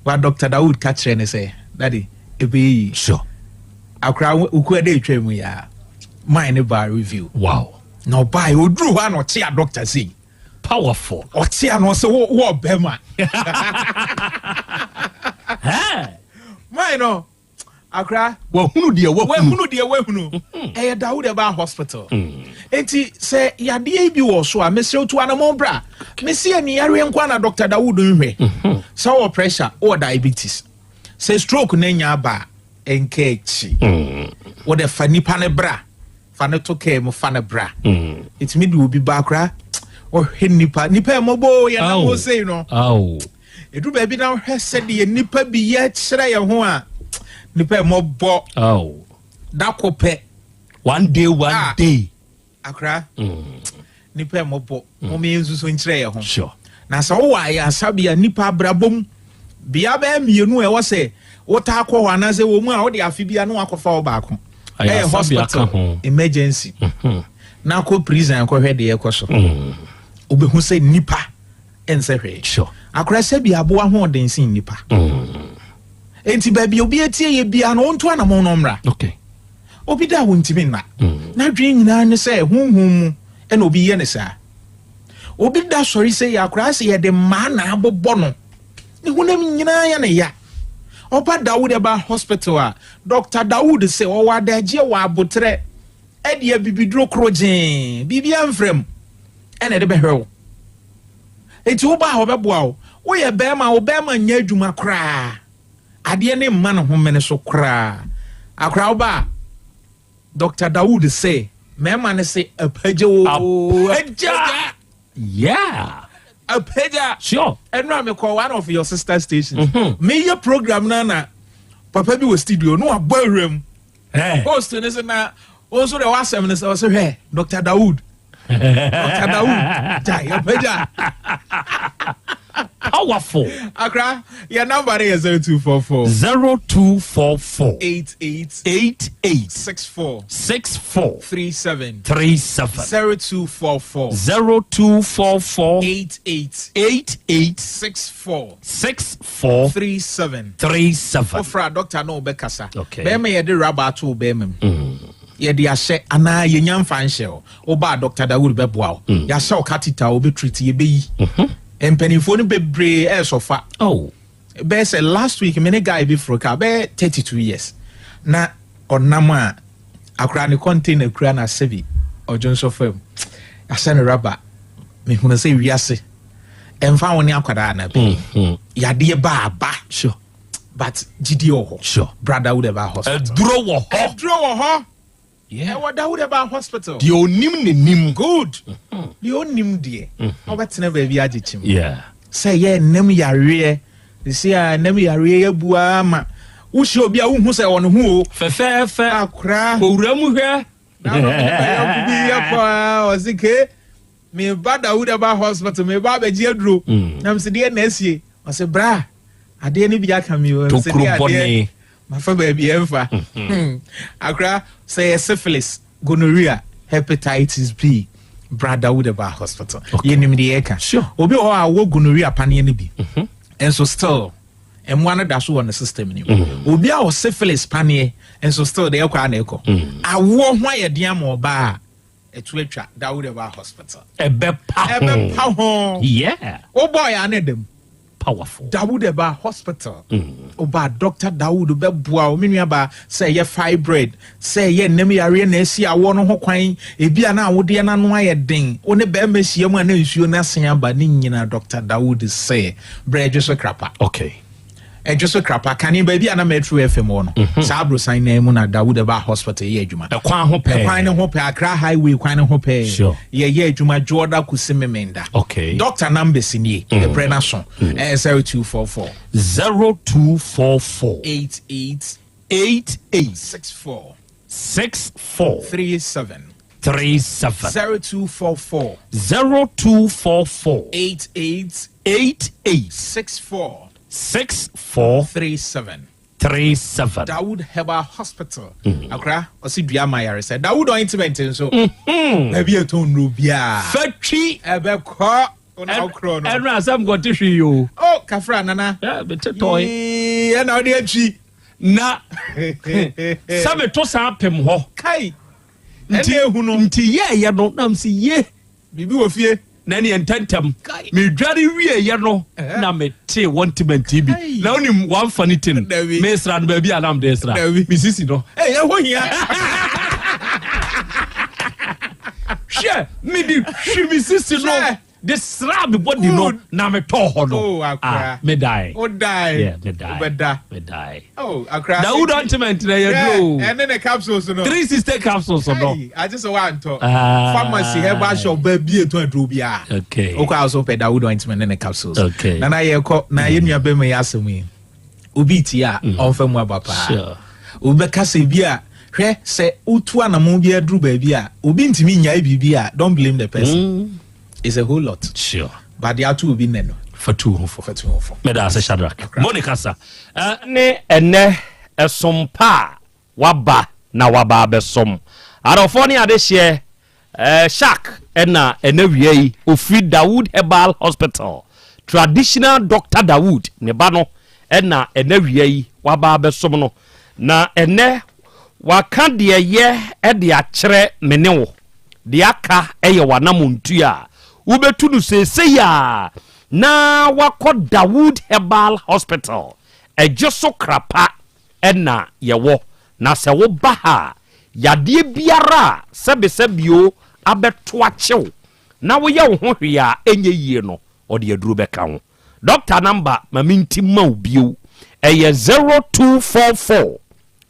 what Dr. Dawood catch and say daddy e be sure akra ukwe dey twem ya mine bar review wow no buy odru ha no chia doctor say powerful o chia no say wo bema mine no akra wa hunu de wa hunu e Dawood Eba hospital enti say yade bi wo so a mesre tu anamo bra mesi ani yare nkwa na Dr. Dawood nhwe so pressure or diabetes say stroke na nya ba enkechi wo de fa nipa ne bra fa ne to care mo fa ne bra it me do obi ba kra o hwe nipa e mobo ya na mo say no edu ba bi na hwe se de nipa bi ye kire ye ho a nipa e mobo da kope one day akra nipa e mobo mo me nsuso nkire ye ho sure na sa wo wa ya sabia nipa brabom bia ba mienu e wo se wo ta akọ ho anaze wo mu a wo de afibia no akofa wo baako hospital emergency na ko prison ko hwede e koso obehu se nipa ense hwe sure akra se bia bo ho den sin nipa enti ba bia obi etie ye bia no onto anamo no mra okay obi da wontimi na dwen nyina ne se hunhum mu e na obi ye ne sa obi da sori se ya akra se ye de ma na abobo no ne hunam nyina ya ne ya Opa Dawood Eba hospital Dr. Dawood say o wa daje wa abotre e de bibidro krojen bibia mfrem ene de behwe enti wo ba ho beboa wo ye bema nya adwuma kra ade ne mma no ho mene so kra akra wo ba Dr. Dawood say mema ne say apaje wo yeah a peja sure and now me call one of your sister stations me your program na papa bi was studio no aboyrem host ne se na also the wasem ne se hey Dr. Dawood Dr. Dawood jai a peja powerful akra your number is 0244 88 64 37 0244 88 64 37 ofra doctor no bekasa be me ye de raba to be mem ye de ahye ana ye nyamfa nhye o ba Dr. Dawood beboa ya hye o catheter o be treat ye be yi empenifo no bebre sofa be say last week many guy be froka be 32 years na onama akra ne container kura na sevi ojonso fam asane raba me huna say wiase emfa woni akwada na be yade ba sure but gidi oho sure brother would have hospital dro wo ho yeah what Dawood Eba hospital the onim ne nim good the onim die obetena ba bi agechim yeah say ye nem yare say nem yare abua ma wo hye obi a wo hu say won hu o fefe akra owuramu hwe na no bi yakwa ozike me ba Dawood Eba hospital me ba beji aduro nam se de na asie o se bra ade ne bi aka mi o se de ade ma fa ba bi emfa akra say syphilis gonorrhea hepatitis B brother Dawood Eba hospital ye nim de eka sure obi o a wo gonorrhea pane ne bi and so still one that so on the system ni obi a o syphilis pane and so still de ekwa na eko awo ho ye de am oba etu atwa Dawood Eba hospital ebe pa ho yeah o boy anedem powerful Dawood Eba hospital oba Dr. Dawood beboa o menua ba say ye fibroid say ye nem yare na asi awo no ho kwan ebia na awode na no aye den o ne ba mahia mu na nsuo na sen aba ne nyina Dr. Dawood say brejo so krapa okay ejoso krapa kani ba bia na metro FM no sabro sign na mu na Dawood Eba hospital ye adwuma kwan ho pe Accra highway kwan ho pe sure ye adwuma Jordan kusimemenda okay doctor numbers ni e brena so 0244 88 64 37 0244 88 64 37 Dawood Eba hospital akra osi dua mayare say Dawood ointment so na bi eton no bia fatwi ebe ko ɛno asɛm kɔte hwe yo kafra nana bɛte tɔe ɛna wode atwi na sɛ meto saa pem hɔ kai nti yɛɛyɛ no nam sɛ ye biribi wɔ fie na ne yɛntɛntɛm medware wieɛ no na metee wɔntiment bi na wonim wamfa ne tin mesra no baabi a nam de sra mesisi no ɛhɔ hia hwɛ mede hwe mesisi no de sra me bɔdi no na metɔɔ hɔ no medae Dawood ointment na yɛduro ɛne ne capsules no 360 capsules no agye sɛ woantɔ pharmacy herbal shop baabi ɛtɔ aduro biaa wokɔ a so pɛ Dawood ointment ne ne capsules nana yɛkɔ na yɛnnua bɛma yɛ asɛm yi obi tie a ɔmfa mu aba paa wobɛka sɛ bi a hwɛ sɛ wotu anamo bi aduru baabi a obi ntimi nyae biribi a don't blame the person it's a whole lot but the atu obi neno fatu meda ase Shadrack Monica sa ne ene esompa waba na waba besom arofo ne ade hye shark ena wiei ofri Dawood Herbal Hospital traditional Dr. Dawood ne ba no ena wiei waba besom no na ene waka de ye de akyere mene wo de aka eye wanamuntu a ubetu no seseya na wako Dawood Herbal Hospital ejoso krapa ena yewo na se wo ba ha yade biara sebesebio abeto achew na wo ye wo ho hwe a enye yie no ode aduro beka ho doctor number maminti ma obio eye 0244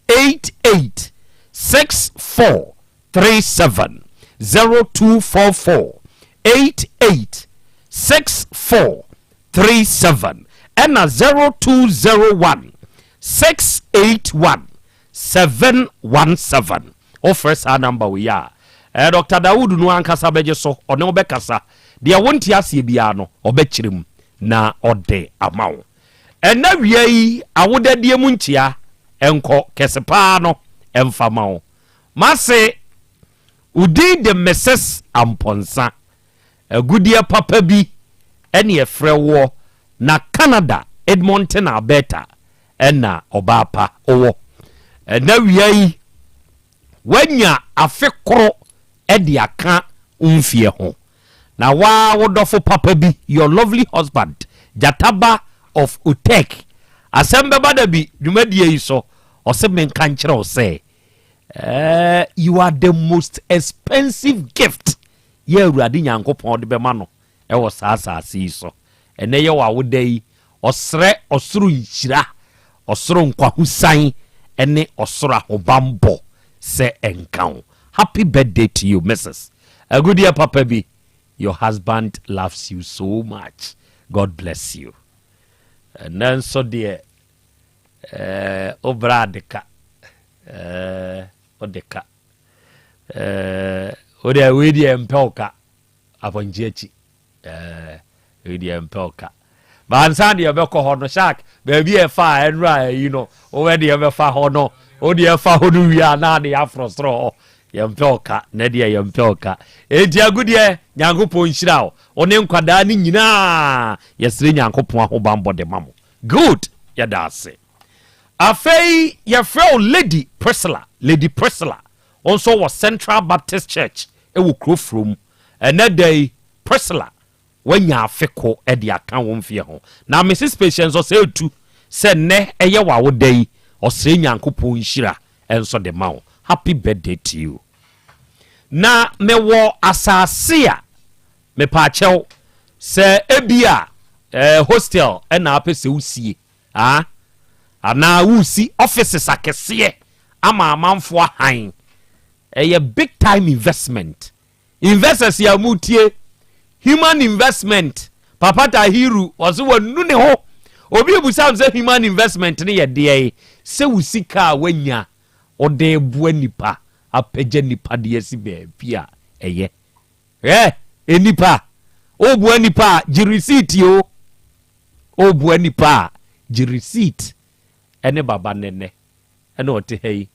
886437 0244 886437 and 0201 681 717 offers our number we are Dr. Dawood no ankasa beje so one obekasa de wonti ase bia no obechirim na ode amawo ena wiei awodadie mu ntia enko kesepa no emfamawo mase udi de Mrs. Amponsa agudie papa bi ene efrewo na Canada Edmonton Alberta ena obapa owo na wiei wanya afekoro edi aka umfie ho na wa wodofo papa bi your lovely husband Jataba of Utek Asem Beba Dabi dwumadie yi so ose menka nkyere o say you are the most expensive gift ye awurade nyankopon de bema no e wo saasase yi so ene ye wa wodai osre osoro nhyira osoro nkwahusan ene osoro ahobambo se enkan happy birthday to you Mrs. A good year papa bi your husband loves you so much God bless you and then so dear obradeka odeka odia wedi empelka aponjechi wedi empelka bansandi obeko hono shark baby e fa enra you know already e fa hono odia fa hono wi na de afrostro yempelka na de yempelka enti agudie nyankopon hyira one nkwada ni nyina yesre nyankopon ahobambo de mamo good yadase afei yefrɛ Lady Priscilla also was Central Baptist Church ewo krofrom enedai Priscilla wanya afeko e de aka wo mfie ho na Mrs. Patience so etu se ne eye wa wo dai osre nyankopon hyira enso de mawo happy birthday to you na mewo asase a me pa chew se ebia hostel na apese usie ana wusi offices akese ama amanfo ahan a big time investment investors ya mutie human investment papa Tahiru ozo wanu ne ho obi ebusam se human investment ne ye de se wusika wanya ode bua nipa apagya nipa de yesi bia eye enipa o bua nipa ji receipt yo o bua nipa ji receipt ene baba nene ene ote hei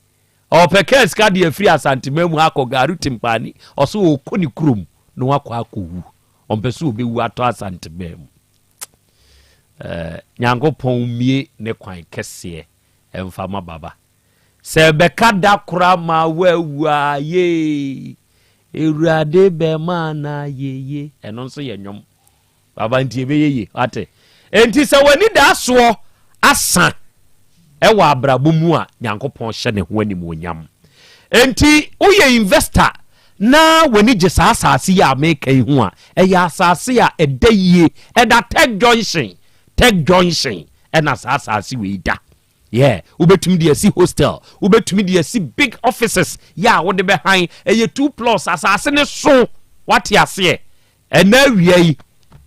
o pekes ka de afri asante mamu akọ garu timpani oso okoni krum no akọ akọwu ɔmpɛ sɛ obewu atɔ Asante Beba mu Nyankopɔn mie ne kwan kɛseɛ ɛmfama baba sɛ bɛka da kora ma wawu ye Ewurade bɛma na yeye ɛno nso yɛ nnwom baba nti ebɛyeye ate enti sɛ wani da soɔ asa ɛwɔ abrabɔ mu a Nyankopɔn hyɛ ne ho animuonyam enti woyɛ investor na wani gye saa asase a meka yi ho a ɛyɛ asase a ɛda yie ɛda tech junction ɛna saa asase wei da wobɛtumi de asi hostel wobɛtumi de asi big offices wode bɛhan ɛyɛ 2+ asase ne so wate aseɛ ɛna awia yi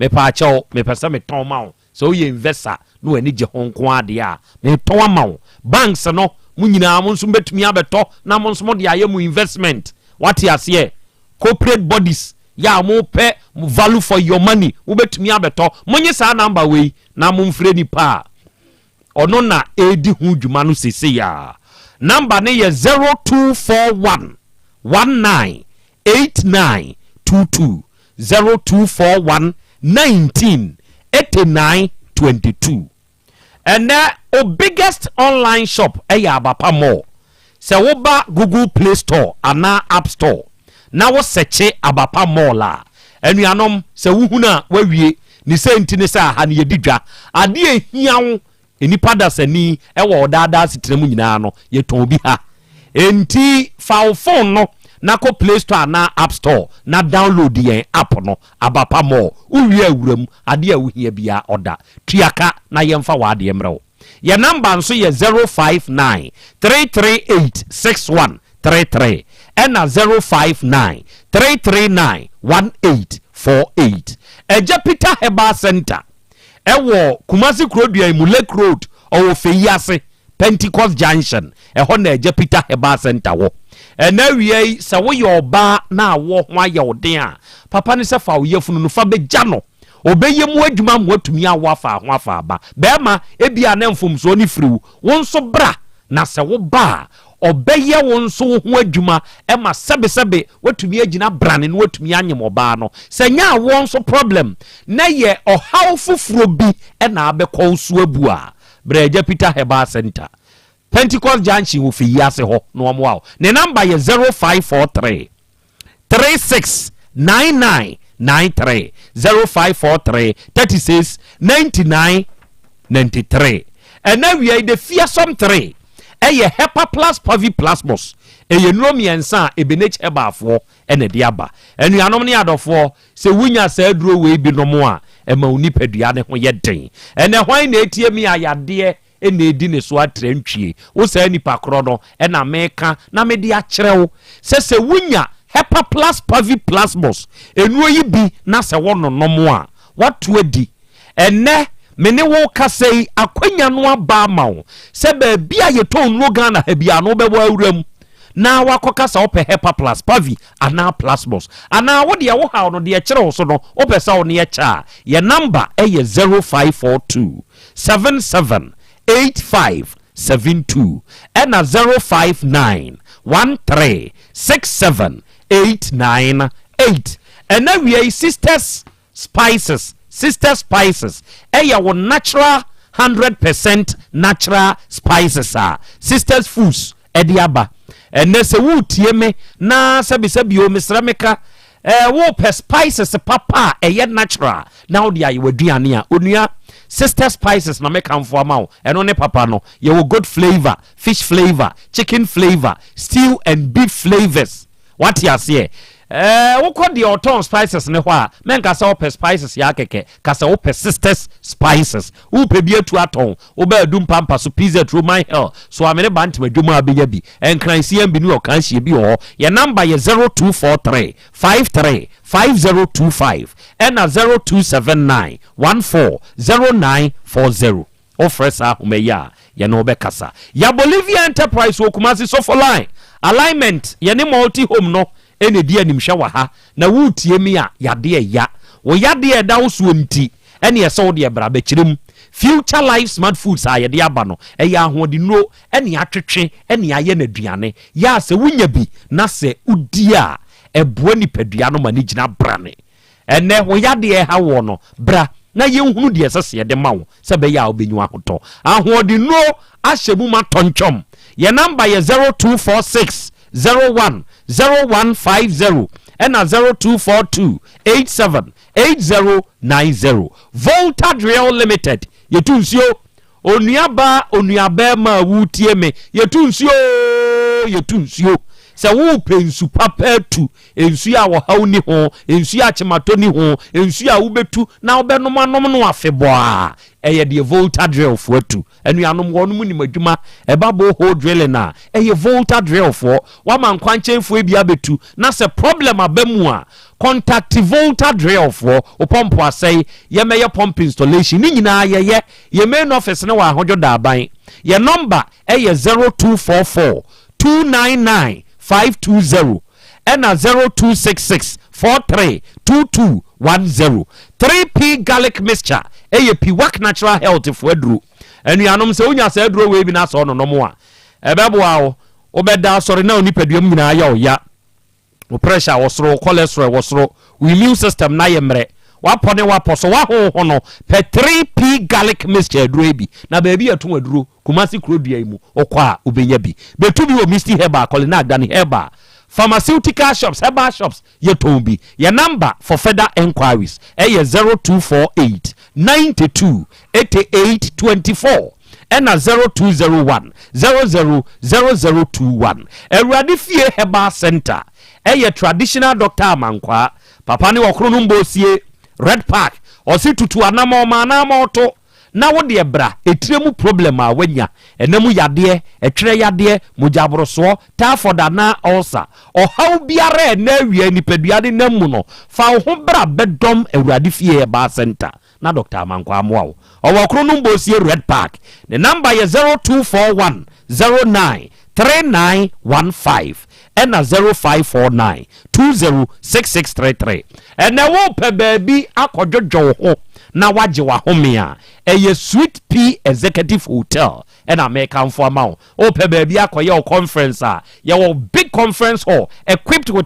mepaakyɛw mepɛ sɛ metɔn ma wo sɛ woyɛ investor na wani gye ho nko adeɛ a metɔn ama wo banks no mu nyinaa mo nso bɛtumi abɛtɔ na mo nso mo de ayɛ mu investment wate aseɛ corporate bodies mo pɛ value for your money wobɛtumi abɛtɔ monye saa number wei na mo mfrɛ nipa ono na edi hu dwuma no sese ya number ne yɛ 0241 198922 0241 198922 and o biggest online shop ɛyɛ Abapa Mall sɛ woba Google Play Store ana App Store na wo search Abapa Mall a anuanom sɛ wuhuna wawie ni senti ne sɛ ha ne yedidwa ade ehiawo enipa dasani ɛwɔ odaada sitremu nyinaa no yɛtɔn bi ha enti fa phone no na ko Play Store na App Store na download yɛn app no Abapa Mall uwie awuram ade a wuhia bia oda tuaka na yɛmfa wa ade mrɛw yɛ number nso yɛ 059 338 6133 ɛna 059 339 1848 Eja Peter Herbal Center ɛwɔ Kumasi Krobea Mulek Road ɔwɔ Feyiase Pentecost Junction ɛhɔ na Eja Peter Herbal Center wɔ ɛna wie sɛ woyɛ ɔbaa na awɔ ho ayɛ ɔden a papa ne sɛ fa wo yɛfunu no fa bɛgya no obeye mu adwuma mu atumi awo afa ho afa aba bɛma ebia na mfomso ni firiw wo nso bra na sɛ wo ba obeye wo nso ho adwuma ɛma sɛbesɛbe watumi agina brane no watumi anyem ɔbaa no sɛ nya wo nso problem na yɛ ɔhaw foforo bi ɛna abɛkɔ so abu a Eja Peter Herbal Center Pentecost Junction wo Feyiase ho no ɔmo ne number yɛ 0543 369993 0543 36 99 93 and now we are the fearsome 3 eye Hepa Plus Pavi Plasmos eye nuomiensa ebenech ebafo ene diaba enu anom ne adofo se wunya sa aduro we bi no mo a ema onipadua ne ho ye den ene hwan na etie mi ayade ene edi ne so atrantwie wo sa nipa kro no ena meka na me de akyerew se wunya Hepa Plus Pavi Plasmos enuo yi bi na se wono nomo a watu adi ene mene wo kasei akwanya no aba mawo se ba bia ye ton no Ghana ha bia no bebo awuram na wakoka sa ope Hepa Plus Pavi ana Plasmos ana wo de wo ha no de kyerew so no ope sa wo ne cha ye number e ye 0542 778572 ena 059 1367898 and now we are Sisters Spices eya wo natural 100% natural spices Sisters Foods ediaba and se wo tie me na sabi o misrameka wo pe spices papa eye natural now dia ye waduane a onua Sister Spices na make am for ma eno ne papa no ye wo good flavor, fish flavor, chicken flavor, stew and beef flavors. What you say? Wo call the autumn spices ne ho a men ka say wo spices ya keke ka say wo Sisters Spices wo pe bia tu aton wo ba dum pampa so pizza Roman hell so amene bant madwuma abenya bi enkran siam bi no kan hie bi ho your number ye 0243 53 5025 and 0279 140940 ofresa umeya ye no be kasa ya Bolivia Enterprise wo Kumasi so for line alignment ye ne multi home no ene di animhwa wa ha na wutie mi a yade ya wo yade da wo so nti ene ye so de bra ba kirem Future Life Smart Foods a yade aba no ya ahode no ene atwetwe ene aye na duane ya se wunya bi na se udi a eboa nipadua no ma ne gina brane ene wo yade ha wo no bra na yenhunu de sese de ma wo se be ya obenyu akoto ahodi no ahyebu ma tonchom ye number ye 0246 01 0150 and 0242 87 8090 Volta Drill Limited yetunsio onuaba ma wutie me yetunsio se wo pensu papa tu ensu a wo hawni ho ensu a chimatoni ho ensu a wubetu na obenom anom no afebo a eye de Volta Drill fo atu anuanom wonum ni madwuma ebabo ho drill na eye Volta Drill fo wa man kwanchen fo bia betu na se problem abamu a contact Volta Drill fo opompo asai ye meye pump installation ni nyina ye main office na wa hodjo da ban ye number eye 0244 299 520 and 0266 43 2210 3P garlic mixture AAP work natural health for edru and you anom se unya se edru we bi na so no mo a ebeboa wo obeda sorry na onipaduam nyina ya o pressure wo soro cholesterol wo soro immune system na yemre wapone waposo wa ho no pe 3P garlic mixture edru bi na ba bi atum aduru Kumasi Krobea imu okwa ubenya bi betu bi wo Misty Herba kolina agdani Herba pharmaceutical shops herbal shops yetombi your number for further enquiries 0248 92 88 24 and 0201 000021 Eradi Fie Herbal Center traditional doctor amankwa papa ni okro no mbosie Red Park osi tutu anamo manamo to na wo de bra etiremu problem a wanya enemu yade etwere yade mujabroso tafoda na ulcer o haw biare na awia nipaduade namu no fa ho bra bedom Awurade Fie Ba Center na Dr. Amankwa Amwa o wokro no mbosie Red Park the number is 0241 09 3915 and 0549 206633 and na wo pe baby akodjojo ho na waje wa homia eye Sweet P Executive Hotel and American for amount o pe baby akoye conference a ye wo big conference hall equipped with